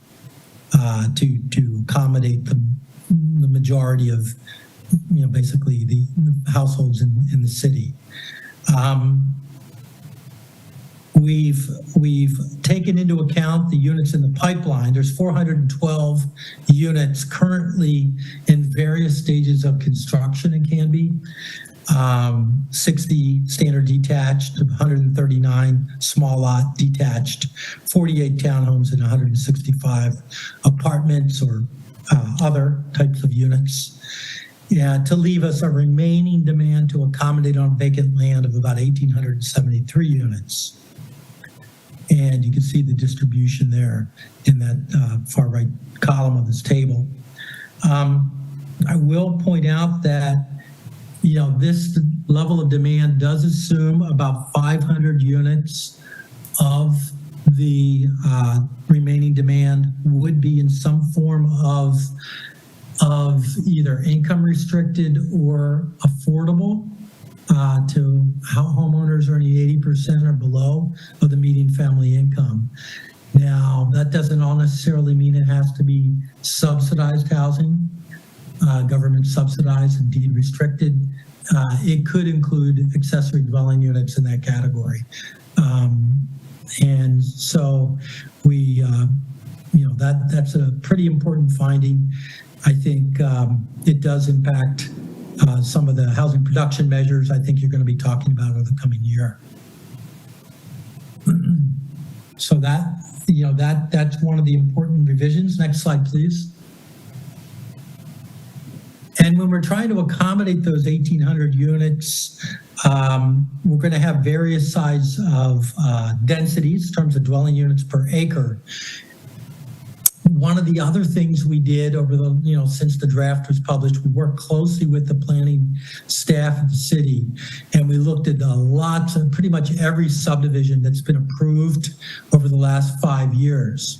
to accommodate the majority of basically the households in the city. We've taken into account the units in the pipeline. There's 412 units currently in various stages of construction in Canby. 60 standard detached, 139 small lot detached, 48 townhomes, and 165 apartments or other types of units. To leave us a remaining demand to accommodate on vacant land of about 1,873 units. And you can see the distribution there in that far right column of this table. I will point out that, this level of demand does assume about 500 units of the remaining demand would be in some form of either income restricted or affordable to homeowners earning 80% or below of the median family income. Now, that doesn't all necessarily mean it has to be subsidized housing, government subsidized and deed restricted. It could include accessory dwelling units in that category. And so we, that's a pretty important finding. I think it does impact some of the housing production measures I think you're going to be talking about over the coming year. So that's one of the important revisions. Next slide, please. And when we're trying to accommodate those 1,800 units, we're going to have various size of densities in terms of dwelling units per acre. One of the other things we did over the, since the draft was published, we worked closely with the planning staff of the city, and we looked at lots of pretty much every subdivision that's been approved over the last 5 years.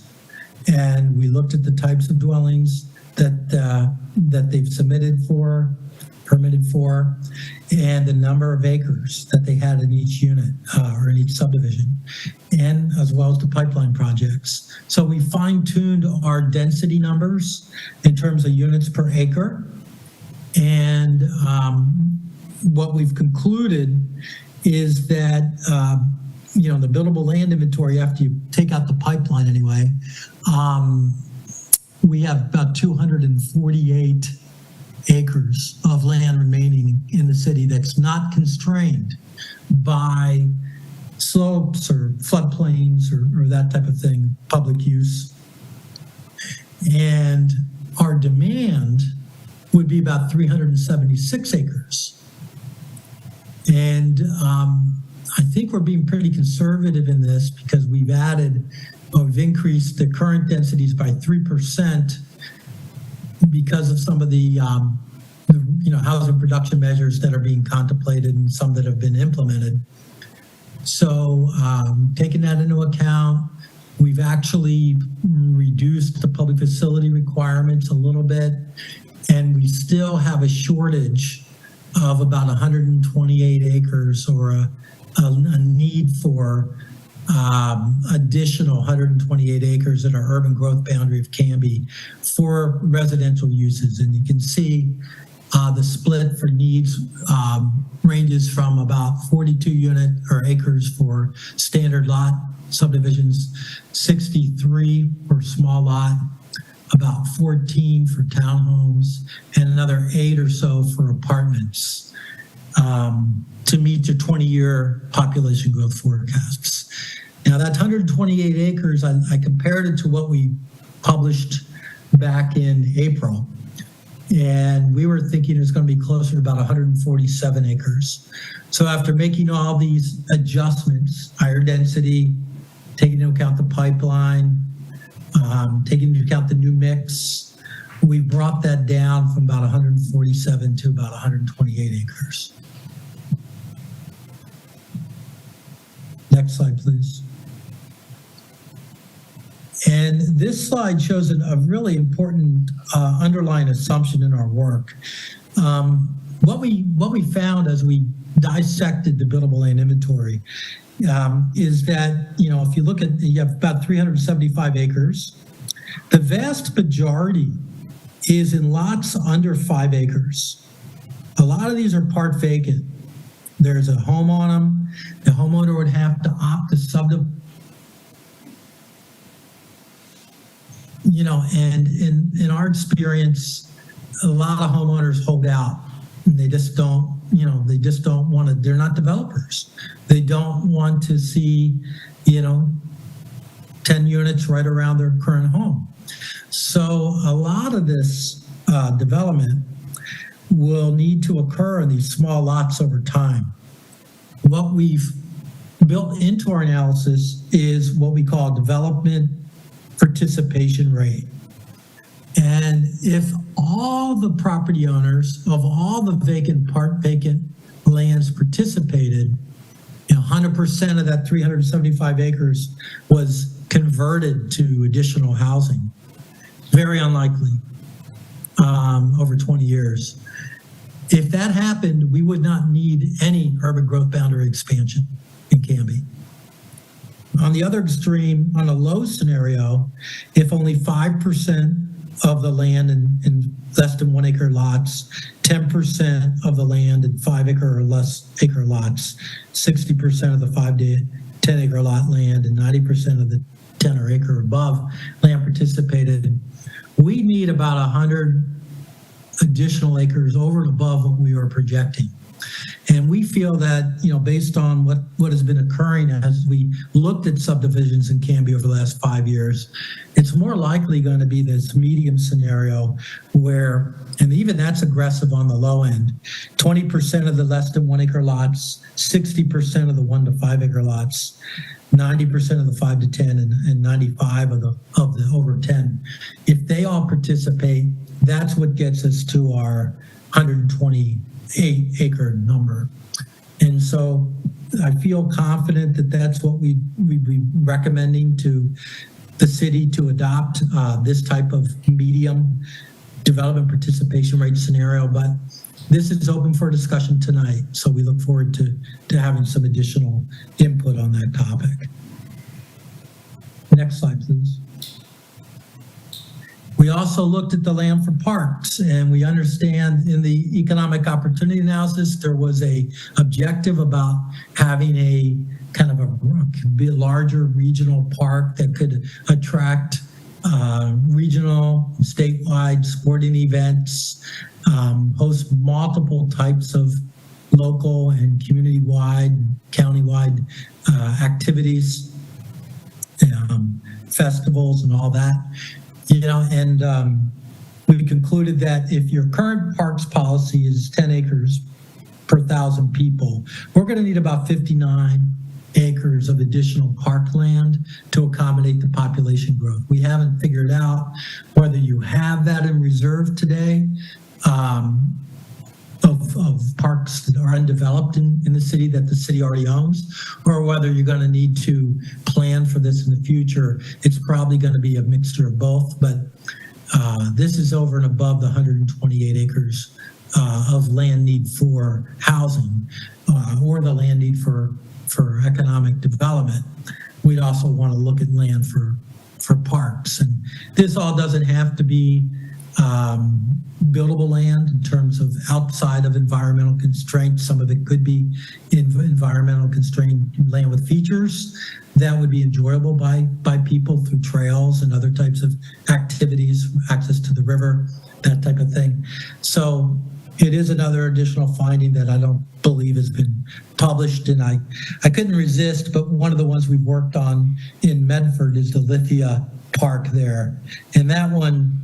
And we looked at the types of dwellings that they've permitted for, and the number of acres that they had in each unit or in each subdivision, and as well as the pipeline projects. So we fine-tuned our density numbers in terms of units per acre. And what we've concluded is that, the buildable land inventory, after you take out the pipeline anyway, we have about 248 acres of land remaining in the city that's not constrained by slopes or floodplains or that type of thing, public use. And our demand would be about 376 acres. And I think we're being pretty conservative in this because we've increased the current densities by 3%. because of some of the housing production measures that are being contemplated and some that have been implemented. So taking that into account, we've actually reduced the public facility requirements a little bit, and we still have a shortage of about 128 acres, or a need for additional 128 acres in our urban growth boundary of Canby for residential uses. And you can see the split for needs ranges from about 42 unit or acres for standard lot subdivisions, 63 for small lot, about 14 for townhomes, and another 8 or so for apartments to meet your 20-year population growth forecasts. Now that 128 acres, I compared it to what we published back in April, and we were thinking it was going to be closer to about 147 acres. So after making all these adjustments, higher density, taking into account the pipeline, taking into account the new mix, we brought that down from about 147 to about 128 acres. Next slide, please. And this slide shows a really important underlying assumption in our work. What we found as we dissected the buildable land inventory is that, if you look at, you have about 375 acres. The vast majority is in lots under 5 acres. A lot of these are part vacant. There's a home on them. The homeowner would have to opt to subdivide. And in our experience, a lot of homeowners hold out, and they just don't want to, they're not developers. They don't want to see, 10 units right around their current home. So a lot of this development will need to occur in these small lots over time. What we've built into our analysis is what we call development participation rate. And if all the property owners of all the part vacant lands participated, 100% of that 375 acres was converted to additional housing. Very unlikely over 20 years. If that happened, we would not need any urban growth boundary expansion in Canby. On the other extreme, on a low scenario, if only 5% of the land in less than 1 acre lots, 10% of the land in 5 acre or less acre lots, 60% of the 5 to 10 acre lot land, and 90% of the 10 or acre above land participated, we need about 100 additional acres over and above what we were projecting. And we feel that, based on what has been occurring as we looked at subdivisions in Canby over the last 5 years, it's more likely going to be this medium scenario where, and even that's aggressive on the low end, 20% of the less than 1 acre lots, 60% of the 1 to 5 acre lots, 90% of the 5 to 10, and 95 of the over 10. If they all participate, that's what gets us to our 128 acre number. And so I feel confident that that's what we'd be recommending to the city to adopt this type of medium development participation rate scenario. But this is open for discussion tonight. So we look forward to having some additional input on that topic. Next slide, please. We also looked at the land for parks, and we understand in the economic opportunity analysis, there was a objective about having a kind of a larger regional park that could attract regional, statewide sporting events, host multiple types of local and community-wide, county-wide activities, festivals and all that. And we concluded that if your current parks policy is 10 acres per 1,000 people, we're going to need about 59 acres of additional parkland to accommodate the population growth. We haven't figured out whether you have that in reserve today, of parks that are undeveloped in the city that the city already owns, or whether you're going to need to plan for this in the future. It's probably going to be a mixture of both, but this is over and above the 128 acres of land need for housing or the land need for economic development. We'd also want to look at land for parks. And this all doesn't have to be buildable land in terms of outside of environmental constraints. Some of it could be environmental constrained land with features that would be enjoyable by people through trails and other types of activities, access to the river, that type of thing. So it is another additional finding that I don't believe has been published, and I couldn't resist, but one of the ones we've worked on in Medford is the Lithia Park there. And that one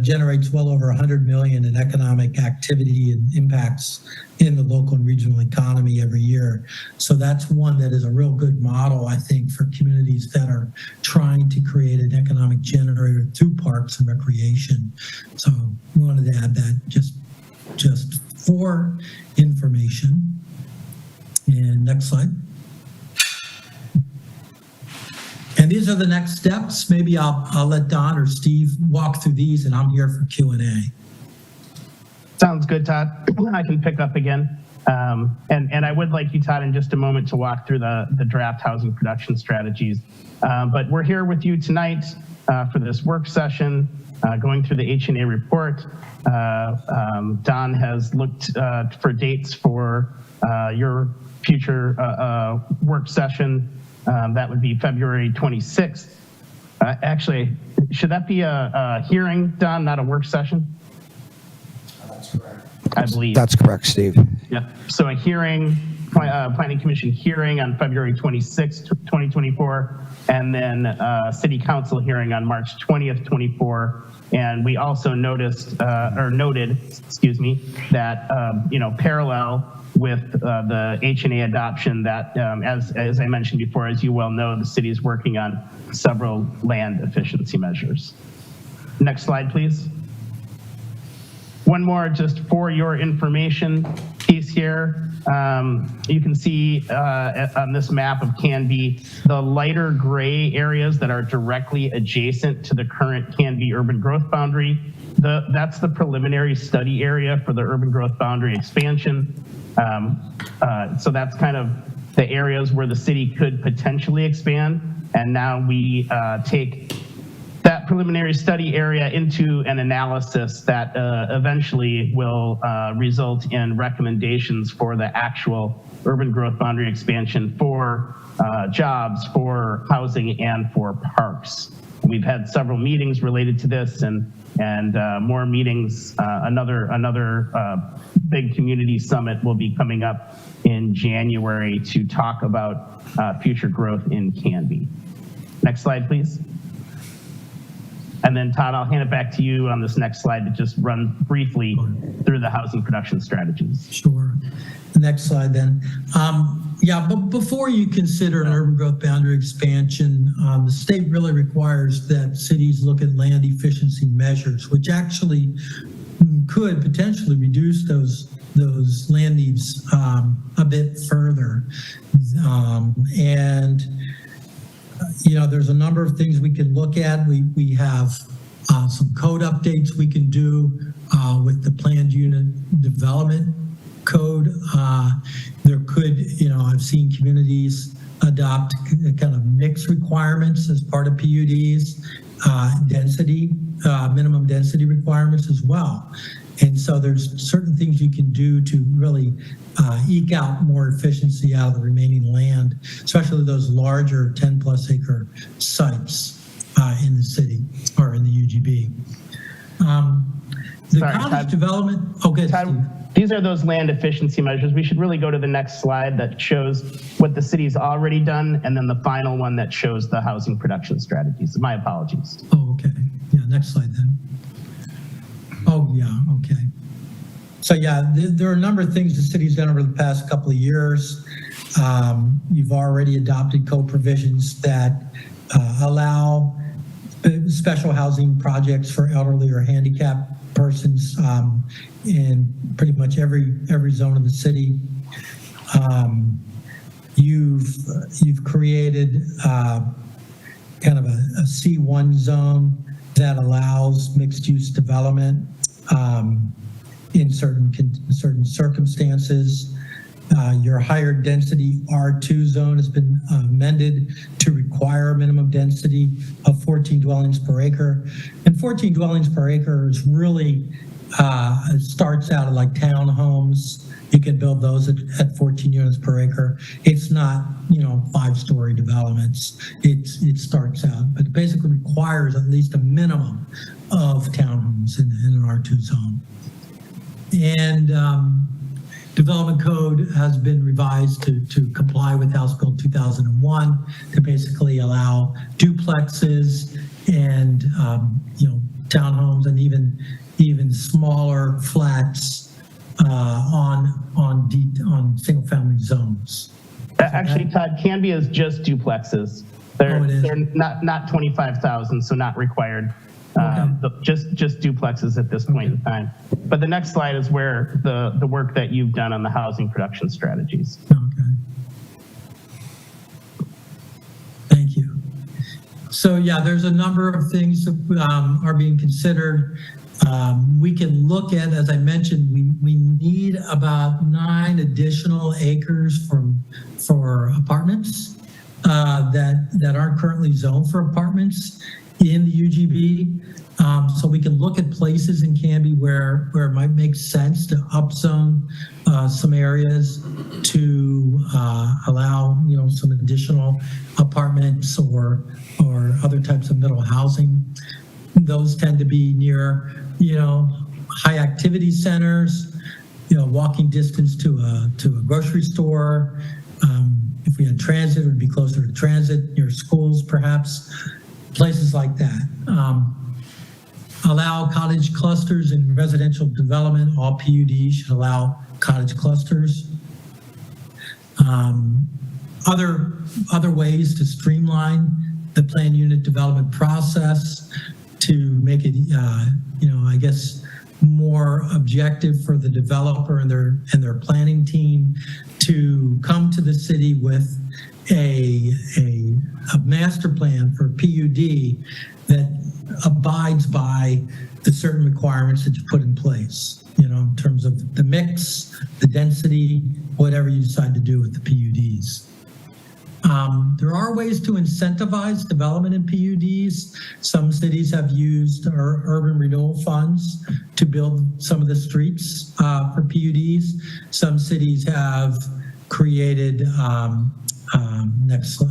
generates well over 100 million in economic activity and impacts in the local and regional economy every year. So that's one that is a real good model, I think, for communities that are trying to create an economic generator through parks and recreation. So we wanted to add that just for information. And next slide. And these are the next steps. Maybe I'll let Don or Steve walk through these, and I'm here for Q&A. Sounds good, Todd. I can pick up again. And I would like you, Todd, in just a moment to walk through the draft housing production strategies. But we're here with you tonight for this work session, going through the H&A report. Don has looked for dates for your future work session. That would be February 26th. Actually, should that be a hearing, Don, not a work session? That's correct. I believe. That's correct, Steve. Yeah. So a hearing, Planning Commission hearing on February 26th, 2024, and then City Council hearing on March 20th, 24. And we also noted, that, parallel with the H&A adoption that, as I mentioned before, as you well know, the city is working on several land efficiency measures. Next slide, please. One more just for your information piece here. You can see on this map of Canby, the lighter gray areas that are directly adjacent to the current Canby urban growth boundary. That's the preliminary study area for the urban growth boundary expansion. So that's kind of the areas where the city could potentially expand. And now we take that preliminary study area into an analysis that eventually will result in recommendations for the actual urban growth boundary expansion for jobs, for housing, and for parks. We've had several meetings related to this and more meetings. Another big community summit will be coming up in January to talk about future growth in Canby. Next slide, please. And then Todd, I'll hand it back to you on this next slide to just run briefly through the housing production strategies. Sure. The next slide then. But before you consider an urban growth boundary expansion, the state really requires that cities look at land efficiency measures, which actually could potentially reduce those land needs a bit further. There's a number of things we can look at. We have some code updates we can do with the planned unit development code. There could, I've seen communities adopt kind of mixed requirements as part of PUDs, minimum density requirements as well. And so there's certain things you can do to really eke out more efficiency out of the remaining land, especially those larger 10+ acre sites in the city or in the UGB. Cottage development. Okay, Todd, these are those land efficiency measures. We should really go to the next slide that shows what the city's already done, and then the final one that shows the housing production strategies. My apologies. Oh, okay. Yeah, next slide then. Oh, yeah, okay. So yeah, there are a number of things the city's done over the past couple of years. You've already adopted code provisions that allow special housing projects for elderly or handicapped persons in pretty much every zone of the city. You've created kind of a C1 zone that allows mixed-use development in certain circumstances. Your higher density R2 zone has been amended to require a minimum density of 14 dwellings per acre. And 14 dwellings per acre is really, it starts out like townhomes. You can build those at 14 units per acre. It's not, 5-story developments. It starts out, but it basically requires at least a minimum of townhomes in an R2 zone. And Development Code has been revised to comply with House Bill 2001 to basically allow duplexes and townhomes and even smaller flats on single-family zones. Actually, Todd, Canby is just duplexes. They're not 25,000, so not required. Just duplexes at this point in time. But the next slide is where the work that you've done on the housing production strategies. Okay. Thank you. So yeah, there's a number of things that are being considered. We can look at, as I mentioned, we need about 9 additional acres for apartments that aren't currently zoned for apartments in the UGB. So we can look at places in Canby where it might make sense to upzone some areas to allow some additional apartments or other types of middle housing. Those tend to be near high activity centers, walking distance to a grocery store. If we had transit, it would be closer to transit, near schools perhaps, places like that. Allow cottage clusters in residential development. All PUDs should allow cottage clusters. Other ways to streamline the planned unit development process to make it, I guess, more objective for the developer and their planning team to come to the city with a master plan for PUD that abides by the certain requirements that you put in place, in terms of the mix, the density, whatever you decide to do with the PUDs. There are ways to incentivize development in PUDs. Some cities have used urban renewal funds to build some of the streets for PUDs. Some cities have created, next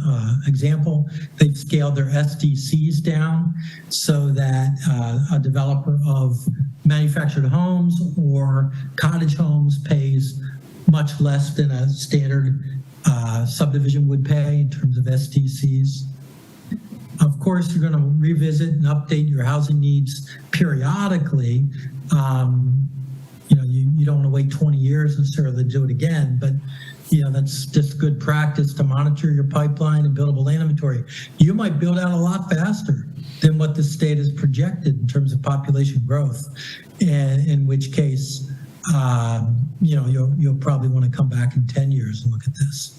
example, they've scaled their SDCs down so that a developer of manufactured homes or cottage homes pays much less than a standard subdivision would pay in terms of SDCs. Of course, you're going to revisit and update your housing needs periodically. You don't want to wait 20 years necessarily to do it again, but that's just good practice to monitor your pipeline and buildable land inventory. You might build out a lot faster than what the state has projected in terms of population growth, and in which case, you'll probably want to come back in 10 years and look at this.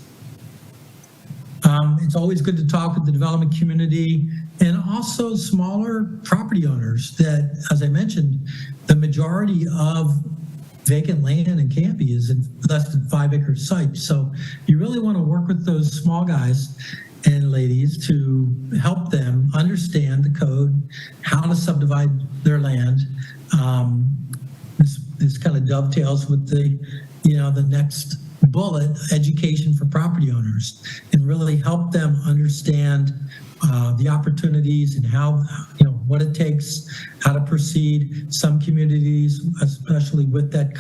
It's always good to talk with the development community and also smaller property owners that, as I mentioned, the majority of vacant land in Canby is in less than 5-acre sites. So you really want to work with those small guys and ladies to help them understand the code, how to subdivide their land. This kind of dovetails with the next bullet, education for property owners, and really help them understand the opportunities and how, what it takes, how to proceed. Some communities, especially with that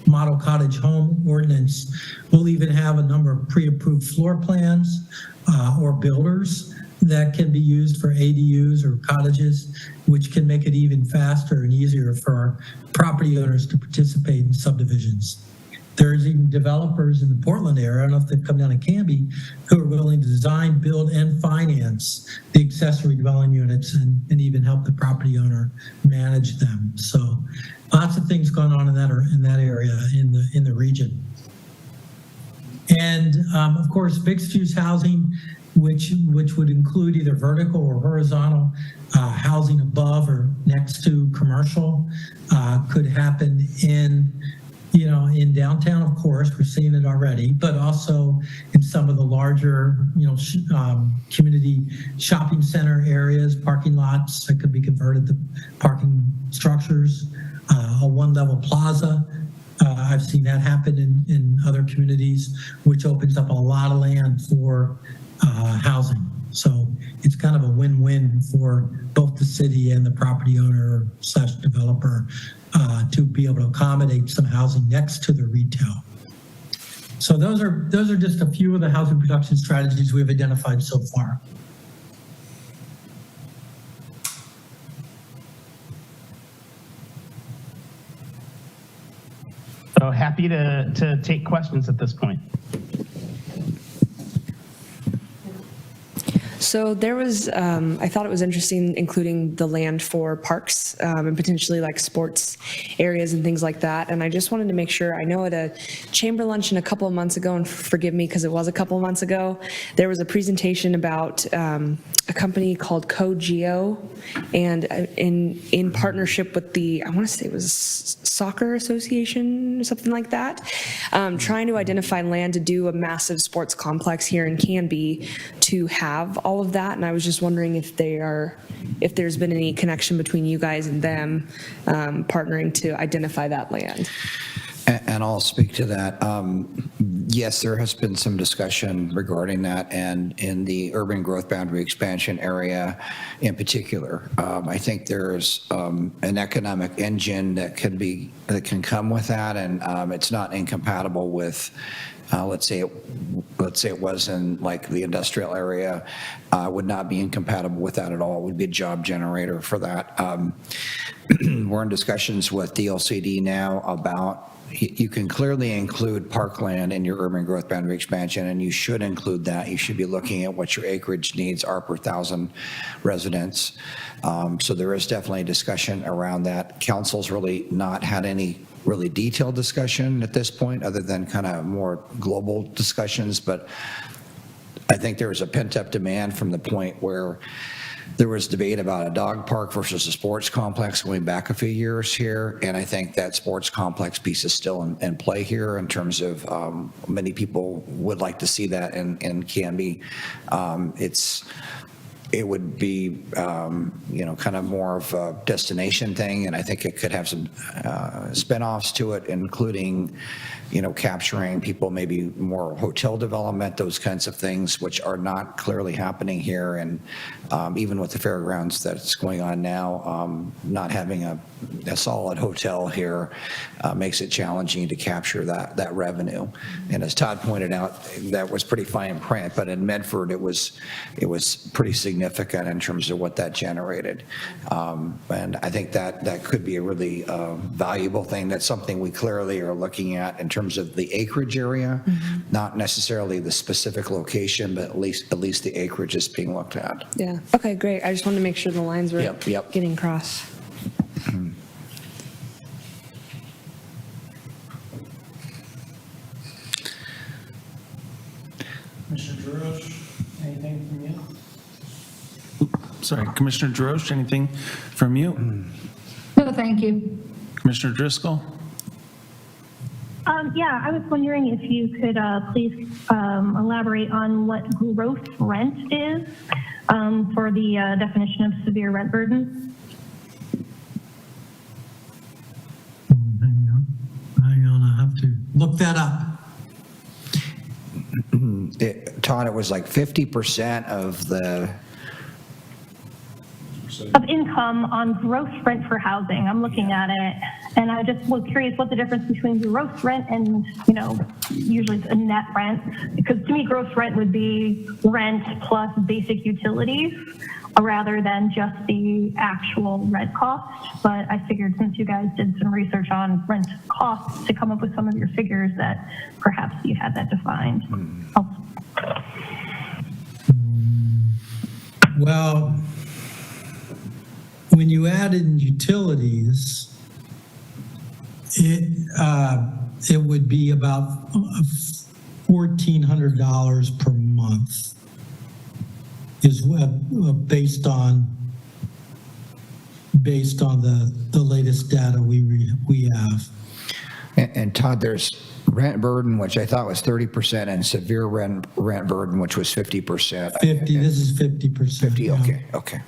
model cottage home ordinance, will even have a number of pre-approved floor plans or builders that can be used for ADUs or cottages, which can make it even faster and easier for our property owners to participate in subdivisions. There's even developers in the Portland area, I don't know if they've come down to Canby, who are willing to design, build, and finance the accessory dwelling units and even help the property owner manage them. So lots of things going on in that area in the region. And of course, mixed use housing, which would include either vertical or horizontal housing above or next to commercial, could happen in downtown, of course, we're seeing it already, but also in some of the larger, community shopping center areas, parking lots that could be converted to parking structures, a one-level plaza. I've seen that happen in other communities, which opens up a lot of land for housing. So it's kind of a win-win for both the city and the property owner / developer to be able to accommodate some housing next to the retail. So those are just a few of the housing production strategies we've identified so far. So happy to take questions at this point. So there was, I thought it was interesting including the land for parks and potentially like sports areas and things like that. And I just wanted to make sure, I know at a chamber luncheon a couple of months ago, and forgive me because it was a couple of months ago, there was a presentation about a company called CoGeo, and in partnership with the, I want to say it was Soccer Association or something like that, trying to identify land to do a massive sports complex here in Canby to have all of that. And I was just wondering if there's been any connection between you guys and them partnering to identify that land. And I'll speak to that. Yes, there has been some discussion regarding that, and in the urban growth boundary expansion area in particular. I think there's an economic engine that can come with that, and it's not incompatible with, let's say it was in like the industrial area, would not be incompatible with that at all. It would be a job generator for that. We're in discussions with DLCD now about, you can clearly include parkland in your urban growth boundary expansion, and you should include that. You should be looking at what your acreage needs are per 1,000 residents. So there is definitely a discussion around that. Council's really not had any really detailed discussion at this point, other than kind of more global discussions. But I think there was a pent-up demand from the point where there was debate about a dog park versus a sports complex going back a few years here, and I think that sports complex piece is still in play here in terms of many people would like to see that in Canby. It would be, kind of more of a destination thing, and I think it could have some spinoffs to it, including, capturing people, maybe more hotel development, those kinds of things, which are not clearly happening here. And even with the fairgrounds that's going on now, not having a solid hotel here makes it challenging to capture that revenue. And as Todd pointed out, that was pretty fine print, but in Medford, it was pretty significant in terms of what that generated. And I think that could be a really valuable thing. That's something we clearly are looking at in terms of the acreage area, not necessarily the specific location, but at least the acreage is being looked at. Yeah. Okay, great. I just wanted to make sure the lines were Yep. getting crossed. Commissioner Drosch, anything from you? Sorry, Commissioner Drosch, anything from you? No, thank you. Commissioner Driscoll? Yeah, I was wondering if you could please elaborate on what gross rent is for the definition of severe rent burden. Hang on, I have to look that up. Todd, it was like 50% Of income on gross rent for housing. I'm looking at it, and I just was curious what the difference between gross rent and, usually it's a net rent, because to me, gross rent would be rent plus basic utilities, rather than just the actual rent cost. But I figured since you guys did some research on rent costs to come up with some of your figures that perhaps you had that defined. Well, when you add in utilities, it would be about $1,400 per month is what, based on the latest data we have. And Todd, there's rent burden, which I thought was 30%, and severe rent burden, which was 50%. 50, this is 50%. 50, yeah. okay.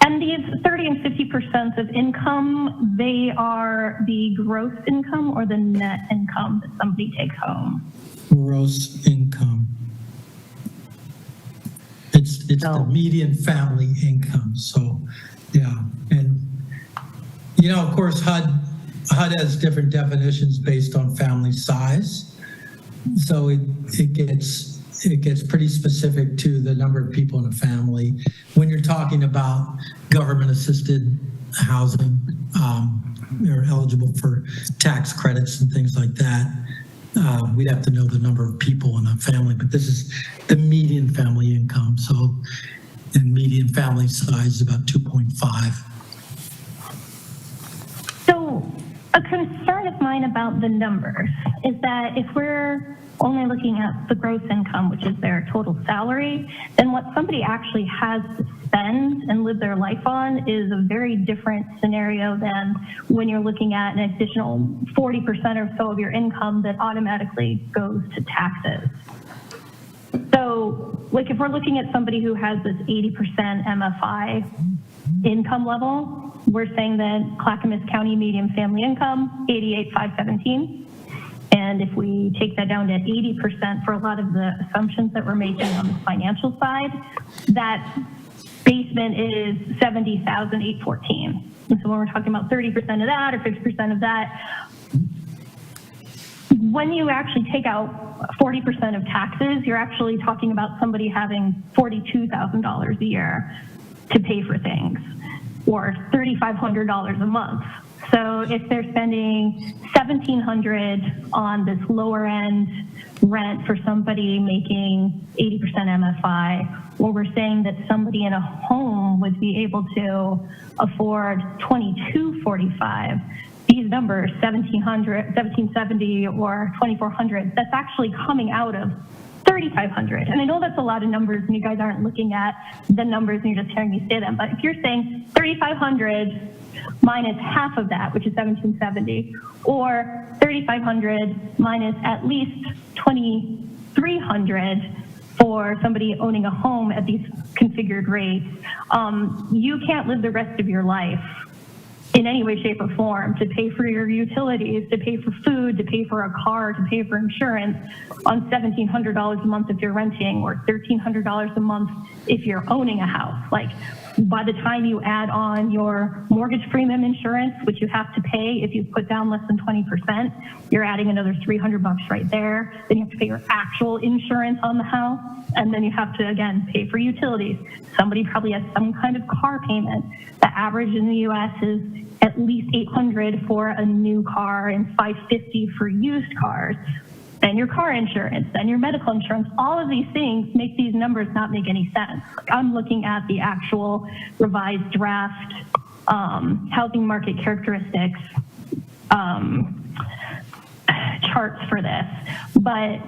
And these 30 and 50% of income, they are the gross income or the net income that somebody takes home? Gross income. It's the median family income. So, yeah. And, of course, HUD has different definitions based on family size. So it gets pretty specific to the number of people in a family. When you're talking about government-assisted housing, you're eligible for tax credits and things like that. We'd have to know the number of people in a family, but this is the median family income. So, and median family size is about 2.5. So a concern of mine about the numbers is that if we're only looking at the gross income, which is their total salary, then what somebody actually has to spend and live their life on is a very different scenario than when you're looking at an additional 40% or so of your income that automatically goes to taxes. So, like if we're looking at somebody who has this 80% MFI income level, we're saying that Clackamas County median family income, 88,517. And if we take that down to 80% for a lot of the assumptions that we're making on the financial side, that basement is 70,814. And so when we're talking about 30% of that or 50% of that, when you actually take out 40% of taxes, you're actually talking about somebody having $42,000 a year to pay for things, or $3,500 a month. So if they're spending $1,700 on this lower end rent for somebody making 80% MFI, well, we're saying that somebody in a home would be able to afford $2,245. These numbers, $1,700, $1,770, or $2,400, that's actually coming out of $3,500. And I know that's a lot of numbers and you guys aren't looking at the numbers and you're just hearing me say them, but if you're saying $3,500 minus half of that, which is $1,770, or $3,500 minus at least $2,300 for somebody owning a home at these configured rates, you can't live the rest of your life in any way, shape, or form to pay for your utilities, to pay for food, to pay for a car, to pay for insurance on $1,700 a month if you're renting, or $1,300 a month if you're owning a house. Like, by the time you add on your mortgage premium insurance, which you have to pay if you put down less than 20%, you're adding another $300 right there. Then you have to pay your actual insurance on the house, and then you have to, again, pay for utilities. Somebody probably has some kind of car payment. The average in the U.S. is at least $800 for a new car and $550 for used cars. Then your car insurance, then your medical insurance, all of these things make these numbers not make any sense. I'm looking at the actual revised draft housing market characteristics charts for this, but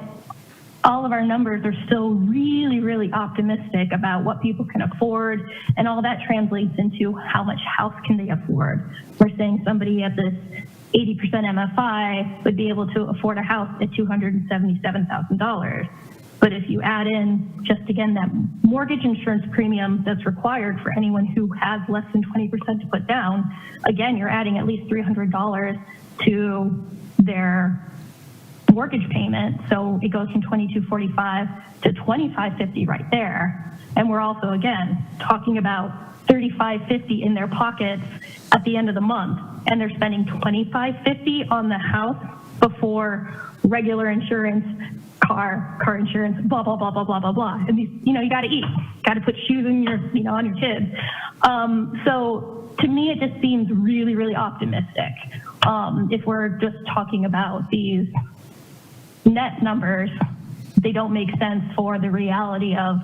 all of our numbers are still really, really optimistic about what people can afford, and all that translates into how much house can they afford. We're saying somebody at this 80% MFI would be able to afford a house at $277,000. But if you add in just, again, that mortgage insurance premium that's required for anyone who has less than 20% to put down, again, you're adding at least $300 to their mortgage payment. So it goes from $2,245 to $2,550 right there. And we're also, again, talking about $3,550 in their pockets at the end of the month, and they're spending $2,550 on the house before regular insurance, car insurance, blah, blah, blah, blah, blah, blah, blah. And these, you got to eat, got to put shoes in your, on your kids. So to me, it just seems really, really optimistic. If we're just talking about these net numbers, they don't make sense for the reality of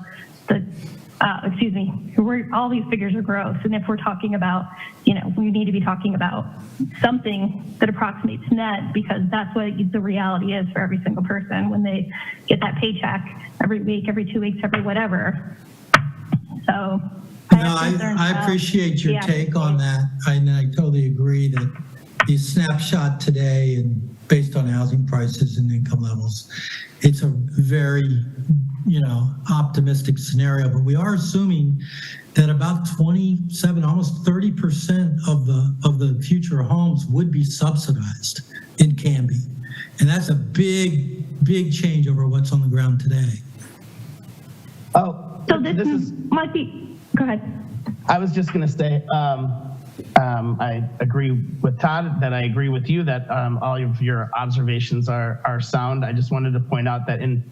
the, all these figures are gross. And if we're talking about, we need to be talking about something that approximates net, because that's what the reality is for every single person when they get that paycheck every week, every 2 weeks, every whatever. So I appreciate your take on that. And I totally agree that the snapshot today and based on housing prices and income levels, it's a very, optimistic scenario, but we are assuming that about 27, almost 30% of the future homes would be subsidized in Canby. And that's a big, big change over what's on the ground today. Oh, so this might be, go ahead. I was just going to say, I agree with Todd, that I agree with you that all of your observations are sound. I just wanted to point out that in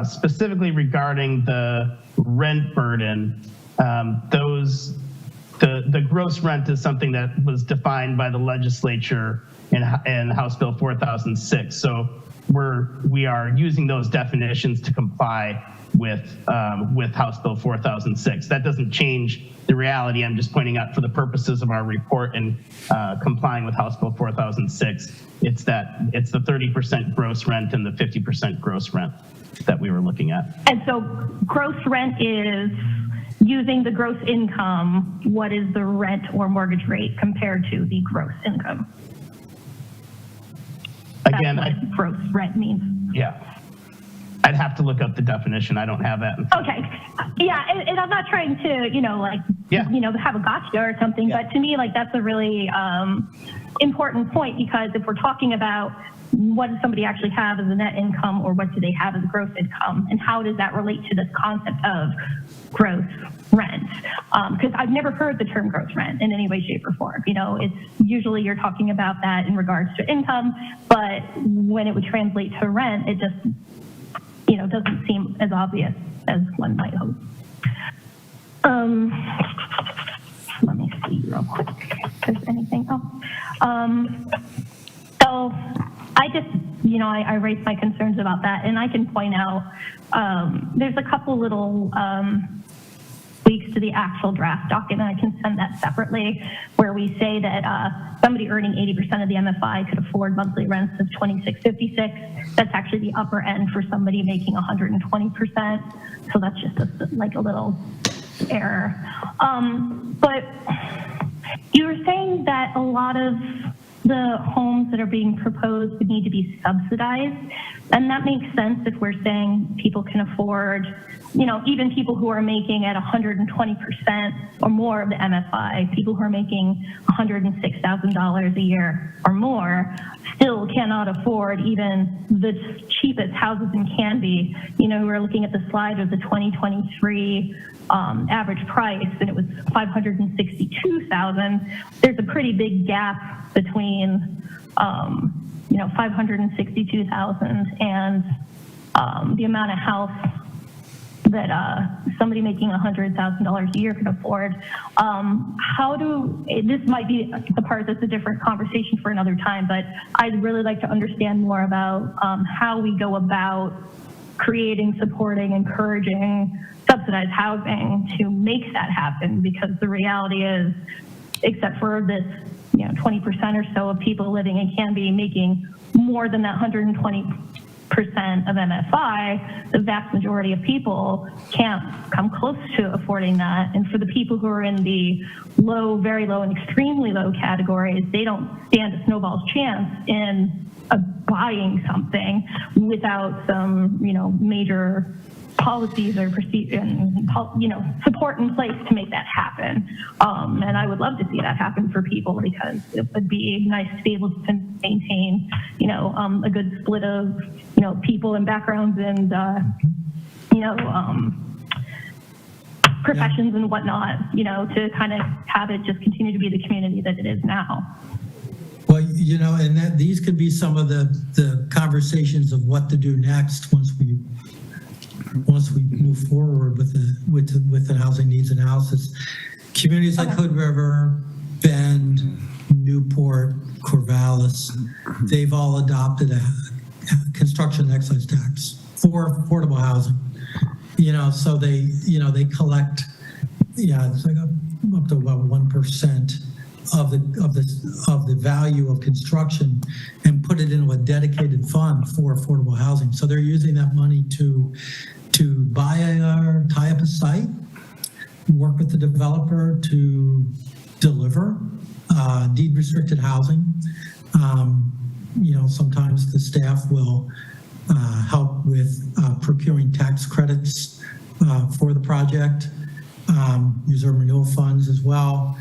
specifically regarding the rent burden, the gross rent is something that was defined by the legislature in House Bill 4006. So we are using those definitions to comply with House Bill 4006. That doesn't change the reality. I'm just pointing out for the purposes of our report and complying with House Bill 4006, it's the 30% gross rent and the 50% gross rent that we were looking at. And so gross rent is using the gross income. What is the rent or mortgage rate compared to the gross income? Again, that's what gross rent means. Yeah. I'd have to look up the definition. I don't have that. Okay. Yeah. And I'm not trying to, have a gotcha or something, but to me, that's a really important point, because if we're talking about what does somebody actually have as a net income, or what do they have as a gross income, and how does that relate to this concept of gross rent? Because I've never heard the term gross rent in any way, shape, or form. It's usually you're talking about that in regards to income, but when it would translate to rent, it just doesn't seem as obvious as one might hope. Let me see real quick if there's anything else. So I just, I raised my concerns about that, and I can point out there's a couple little tweaks to the actual draft document. I can send that separately, where we say that somebody earning 80% of the MFI could afford monthly rents of $26.56. That's actually the upper end for somebody making 120%. So that's just a little error. But you were saying that a lot of the homes that are being proposed would need to be subsidized. And that makes sense if we're saying people can afford, even people who are making at 120% or more of the MFI, people who are making $106,000 a year or more, still cannot afford even the cheapest houses in Canby. We're looking at the slide of the 2023 average price, and it was $562,000. There's a pretty big gap between, $562,000 and the amount of house that somebody making $100,000 a year can afford. This might be the part that's a different conversation for another time, but I'd really like to understand more about how we go about creating, supporting, encouraging subsidized housing to make that happen, because the reality is, except for this 20% or so of people living in Canby making more than that 120% of MFI, the vast majority of people can't come close to affording that. And for the people who are in the low, very low, and extremely low categories, they don't stand a snowball's chance in buying something without some, major policies or support in place to make that happen. And I would love to see that happen for people, because it would be nice to be able to maintain, a good split of, people and backgrounds and, professions and whatnot, to kind of have it just continue to be the community that it is now. Well, you know, and that these could be some of the conversations of what to do next once we move forward with the housing needs analysis. Communities like Hood River, Bend, Newport, Corvallis, they've all adopted a construction excise tax for affordable housing. You know, so they collect, it's like up to about 1% of the value of construction and put it into a dedicated fund for affordable housing. So they're using that money to tie up a site, work with the developer to deliver deed restricted housing. You know, sometimes the staff will help with procuring tax credits for the project, use our renewal funds as well,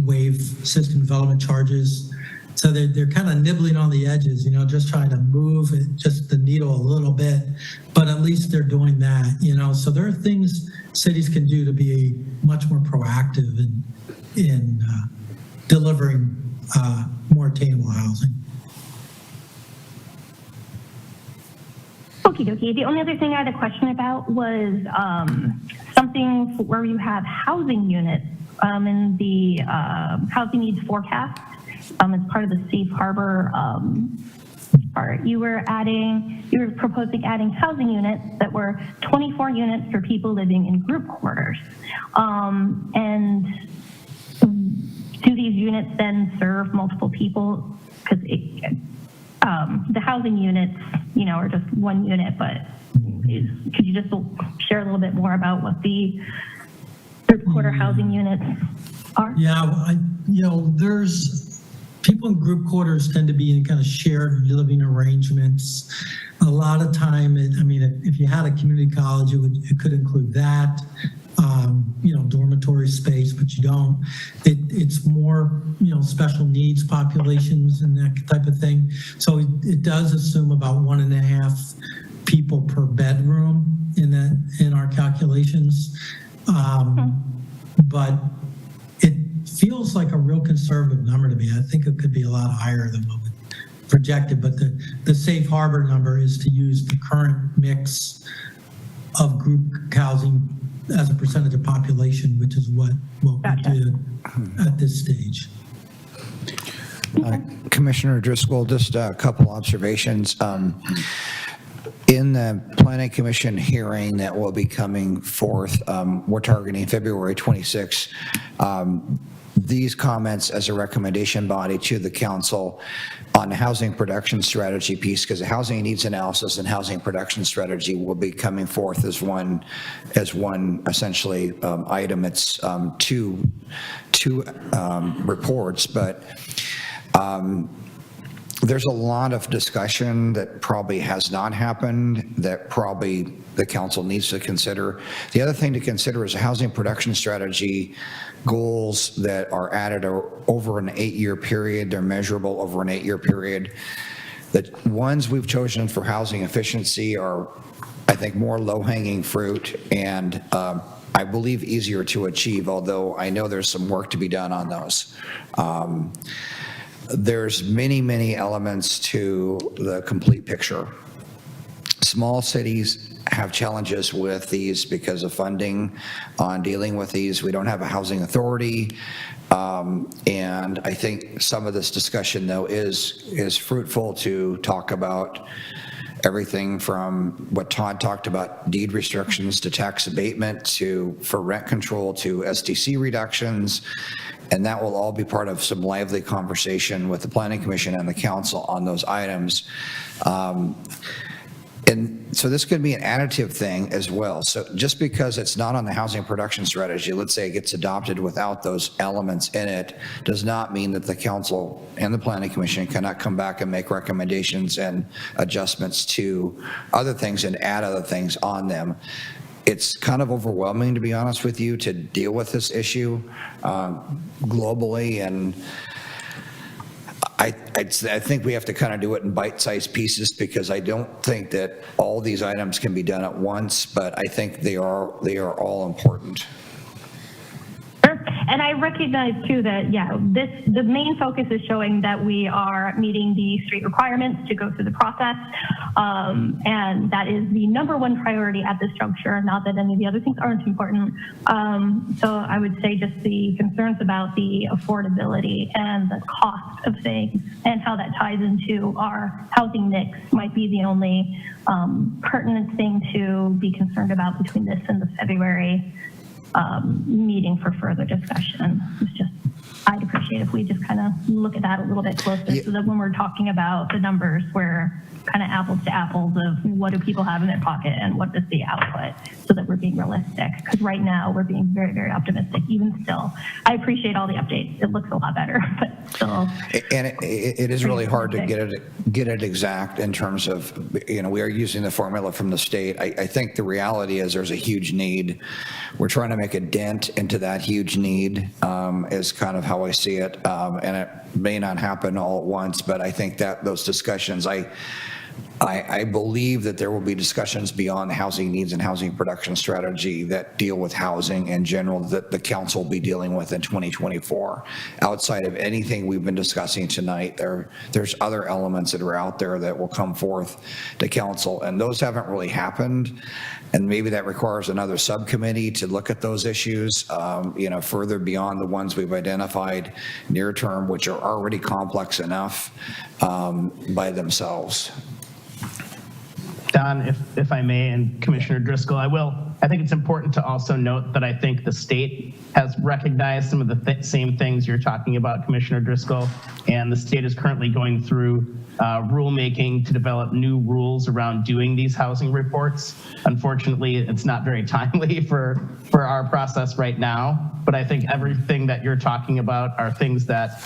waive system development charges. So they're kind of nibbling on the edges, you know, just trying to move just the needle a little bit, but at least they're doing that, you know. So there are things cities can do to be much more proactive in delivering more attainable housing. Okie dokie. The only other thing I had a question about was something where you have housing units in the housing needs forecast as part of the safe harbor part. You were proposing adding housing units that were 24 units for people living in group quarters. And do these units then serve multiple people? Because the housing units, you know, are just one unit, but could you just share a little bit more about what the group quarter housing units are? Yeah, you know, there's people in group quarters tend to be in kind of shared living arrangements. A lot of time, if you had a community college, it could include that. You know, dormitory space, but you don't. It's more, you know, special needs populations and that type of thing. So it does assume about 1.5 people per bedroom in our calculations. But it feels like a real conservative number to me. I think it could be a lot higher than what we projected, but the safe harbor number is to use the current mix of group housing as a percentage of population, which is what Gotcha. we did at this stage. Commissioner Driscoll, just a couple observations. In the Planning Commission hearing that will be coming forth, we're targeting February 26th. These comments as a recommendation body to the council on the housing production strategy piece, because the housing needs analysis and housing production strategy will be coming forth as one essentially item. It's two reports, but there's a lot of discussion that probably has not happened that probably the council needs to consider. The other thing to consider is a housing production strategy goals that are added over an 8-year period. They're measurable over an 8-year period. The ones we've chosen for housing efficiency are, I think, more low-hanging fruit and I believe easier to achieve, although I know there's some work to be done on those. There's many elements to the complete picture. Small cities have challenges with these because of funding on dealing with these. We don't have a housing authority. And I think some of this discussion, though, is fruitful to talk about everything from what Todd talked about, deed restrictions to tax abatement for rent control to SDC reductions. And that will all be part of some lively conversation with the Planning Commission and the council on those items. And so this could be an additive thing as well. So just because it's not on the housing production strategy, let's say it gets adopted without those elements in it, does not mean that the council and the Planning Commission cannot come back and make recommendations and adjustments to other things and add other things on them. It's kind of overwhelming, to be honest with you, to deal with this issue globally, and I think we have to kind of do it in bite-sized pieces because I don't think that all these items can be done at once, but I think they are all important. Sure. And I recognize too that, the main focus is showing that we are meeting the street requirements to go through the process. And that is the number one priority at this juncture, not that any of the other things aren't important. So I would say just the concerns about the affordability and the cost of things and how that ties into our housing mix might be the only pertinent thing to be concerned about between this and the February meeting for further discussion. It's just, I'd appreciate if we just kind of look at that a little bit closer so that when we're talking about the numbers, we're kind of apples to apples of what do people have in their pocket and what is the output, so that we're being realistic. Because right now we're being very, very optimistic, even still. I appreciate all the updates. It looks a lot better, but still. And it is really hard to get it exact in terms of, we are using the formula from the state. I think the reality is there's a huge need. We're trying to make a dent into that huge need is kind of how I see it. And it may not happen all at once, but I think that those discussions, I believe that there will be discussions beyond housing needs and housing production strategy that deal with housing in general that the council will be dealing with in 2024. Outside of anything we've been discussing tonight, there's other elements that are out there that will come forth to council, and those haven't really happened. And maybe that requires another subcommittee to look at those issues, further beyond the ones we've identified near term, which are already complex enough by themselves. Don, if I may, and Commissioner Driscoll, I think it's important to also note that I think the state has recognized some of the same things you're talking about, Commissioner Driscoll, and the state is currently going through rulemaking to develop new rules around doing these housing reports. Unfortunately, it's not very timely for our process right now, but I think everything that you're talking about are things that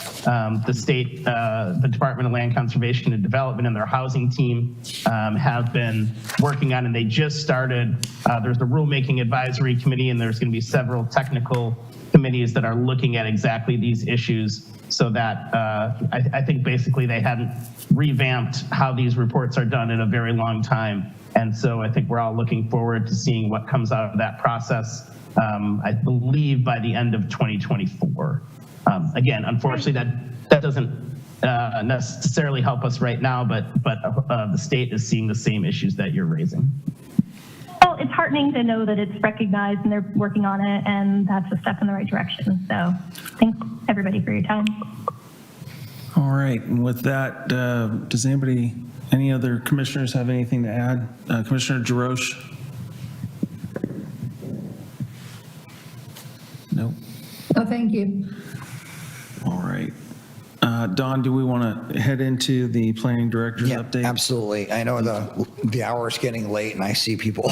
the state, the Department of Land Conservation and Development and their housing team have been working on, and they just started. There's the rulemaking advisory committee, and there's going to be several technical committees that are looking at exactly these issues, so that I think basically they hadn't revamped how these reports are done in a very long time. And so I think we're all looking forward to seeing what comes out of that process, I believe by the end of 2024. Again, unfortunately, that doesn't necessarily help us right now, but the state is seeing the same issues that you're raising. Well, it's heartening to know that it's recognized and they're working on it, and that's a step in the right direction. So thanks everybody for your time. All right, and with that, does any other commissioners have anything to add? Commissioner Jarosh? No. No, thank you. All right. Don, do we want to head into the planning director's update? Absolutely. I know the hour is getting late and I see people,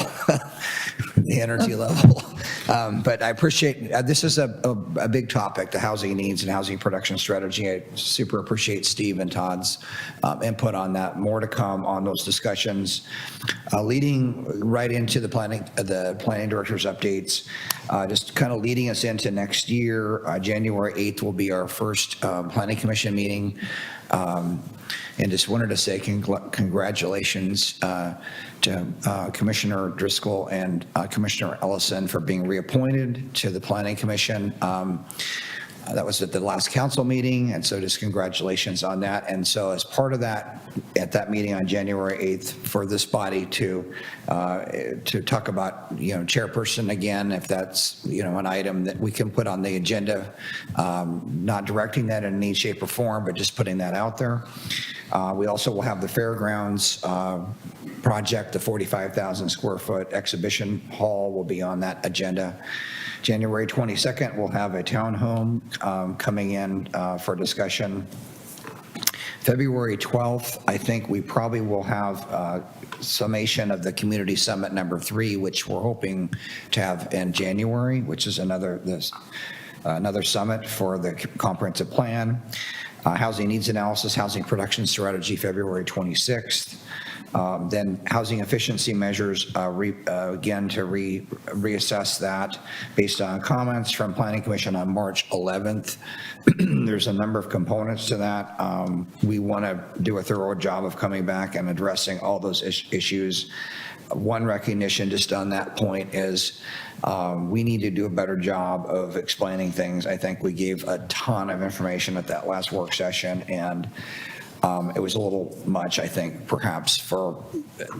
the energy level. But I appreciate, this is a big topic, the housing needs and housing production strategy. I super appreciate Steve and Todd's input on that. More to come on those discussions. Leading right into the planning director's updates, just kind of leading us into next year. January 8th will be our first planning commission meeting. And just wanted to say congratulations to Commissioner Driscoll and Commissioner Ellison for being reappointed to the Planning Commission. That was at the last council meeting, and so just congratulations on that. And so as part of that, at that meeting on January 8th, for this body to talk about, chairperson again, if that's, an item that we can put on the agenda, not directing that in any shape or form, but just putting that out there. We also will have the fairgrounds project, the 45,000 square foot exhibition hall will be on that agenda. January 22nd, we'll have a townhome coming in for discussion. February 12th, I think we probably will have summation of the Community Summit #3, which we're hoping to have in January, which is another summit for the comprehensive plan. Housing needs analysis, housing production strategy, February 26th. Then housing efficiency measures, again, to reassess that based on comments from Planning Commission on March 11th. There's a number of components to that. We want to do a thorough job of coming back and addressing all those issues. One recognition just on that point is we need to do a better job of explaining things. I think we gave a ton of information at that last work session, and it was a little much, I think, perhaps for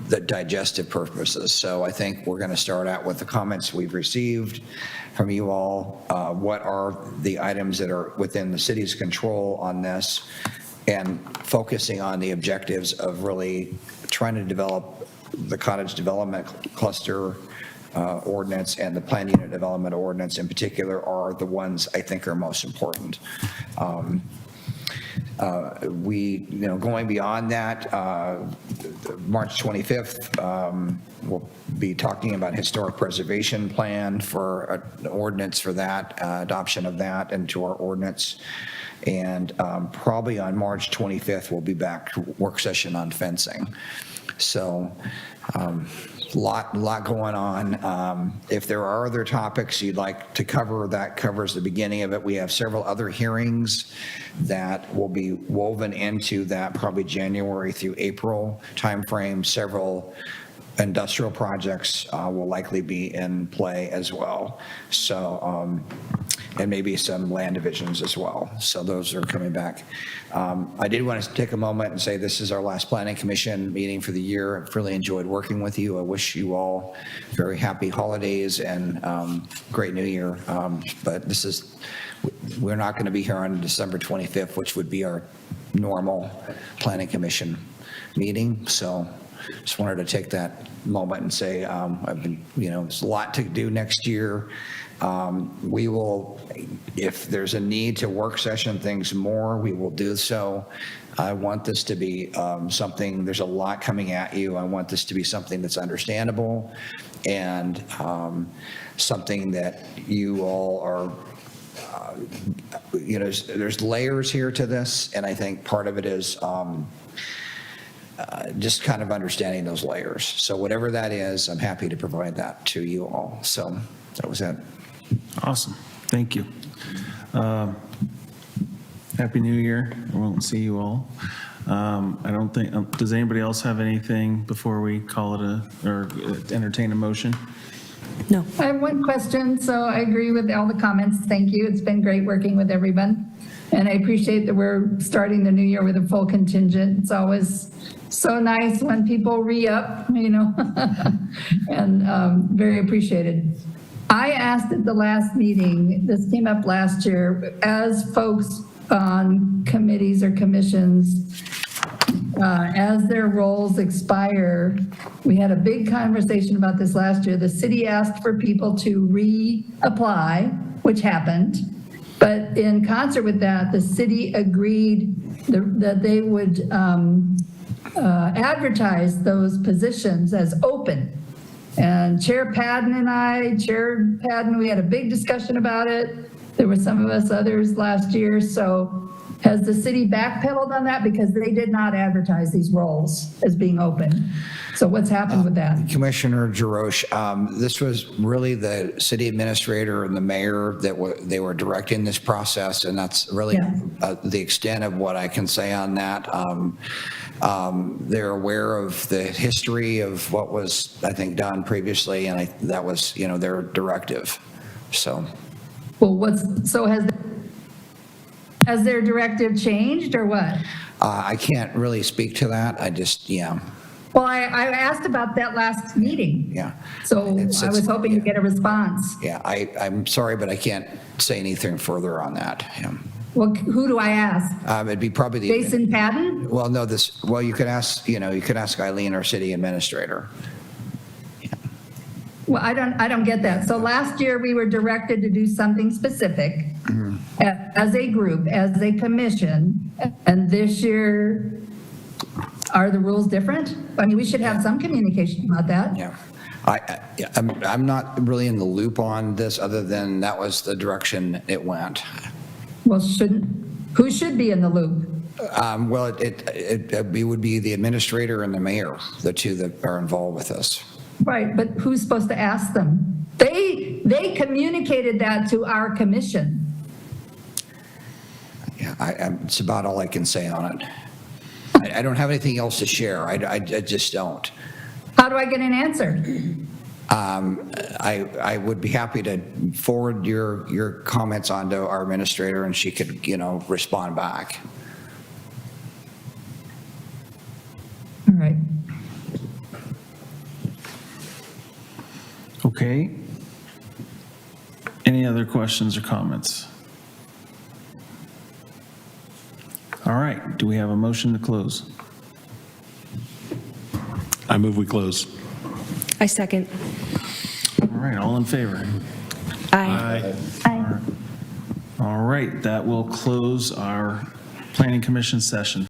the digestive purposes. So I think we're going to start out with the comments we've received from you all. What are the items that are within the city's control on this, and focusing on the objectives of really trying to develop the cottage development cluster ordinance and the planned unit development ordinance in particular are the ones I think are most important. Going beyond that, March 25th, we'll be talking about historic preservation plan for an ordinance for that, adoption of that into our ordinance. And probably on March 25th, we'll be back to work session on fencing. So lot going on. If there are other topics you'd like to cover, that covers the beginning of it. We have several other hearings that will be woven into that, probably January through April timeframe. Several industrial projects will likely be in play as well. So, and maybe some land divisions as well. So those are coming back. I did want to take a moment and say this is our last Planning Commission meeting for the year. I've really enjoyed working with you. I wish you all very happy holidays and great new year. But we're not going to be here on December 25th, which would be our normal Planning Commission meeting. So just wanted to take that moment and say there's a lot to do next year. We will, if there's a need to work session things more, we will do so. I want this to be something, there's a lot coming at you. I want this to be something that's understandable and something that you all are, there's layers here to this, and I think part of it is just kind of understanding those layers. So whatever that is, I'm happy to provide that to you all. So that was it. Awesome. Thank you. Happy New Year. I won't see you all. I don't think, does anybody else have anything before we call it or entertain a motion? No. I have one question, so I agree with all the comments. Thank you. It's been great working with everyone. And I appreciate that we're starting the new year with a full contingent. It's always so nice when people re-up, and very appreciated. I asked at the last meeting, this came up last year, as folks on committees or commissions, as their roles expire, we had a big conversation about this last year. The city asked for people to reapply, which happened. But in concert with that, the city agreed that they would advertise those positions as open. And Chair Padden and we had a big discussion about it. There were some of us others last year. So has the city backpedaled on that? Because they did not advertise these roles as being open. So what's happened with that? Commissioner Jarosh, this was really the city administrator and the mayor that they were directing this process, and that's really the extent of what I can say on that. They're aware of the history of what was, I think, done previously, and that was, their directive. So, well, has their directive changed or what? I can't really speak to that. I just, Well, I asked about that last meeting. Yeah. So I was hoping to get a response. Yeah, I'm sorry, but I can't say anything further on that. Yeah. Well, who do I ask? It'd be probably the Jason Padden? Well, no, you could ask, Eileen, our city administrator. Yeah. Well, I don't get that. So last year we were directed to do something specific as a group, as a commission, and this year, are the rules different? I mean, we should have some communication about that. Yeah. I'm not really in the loop on this other than that was the direction it went. Well, who should be in the loop? Well, it would be the administrator and the mayor, the two that are involved with this. Right, but who's supposed to ask them? They communicated that to our commission. Yeah, it's about all I can say on it. I don't have anything else to share. I just don't. How do I get an answer? I would be happy to forward your comments on to our administrator, and she could, respond back. All right. Okay. Any other questions or comments? All right, do we have a motion to close? I move we close. I second. All right, all in favor? Aye. Aye. All right, that will close our Planning Commission session.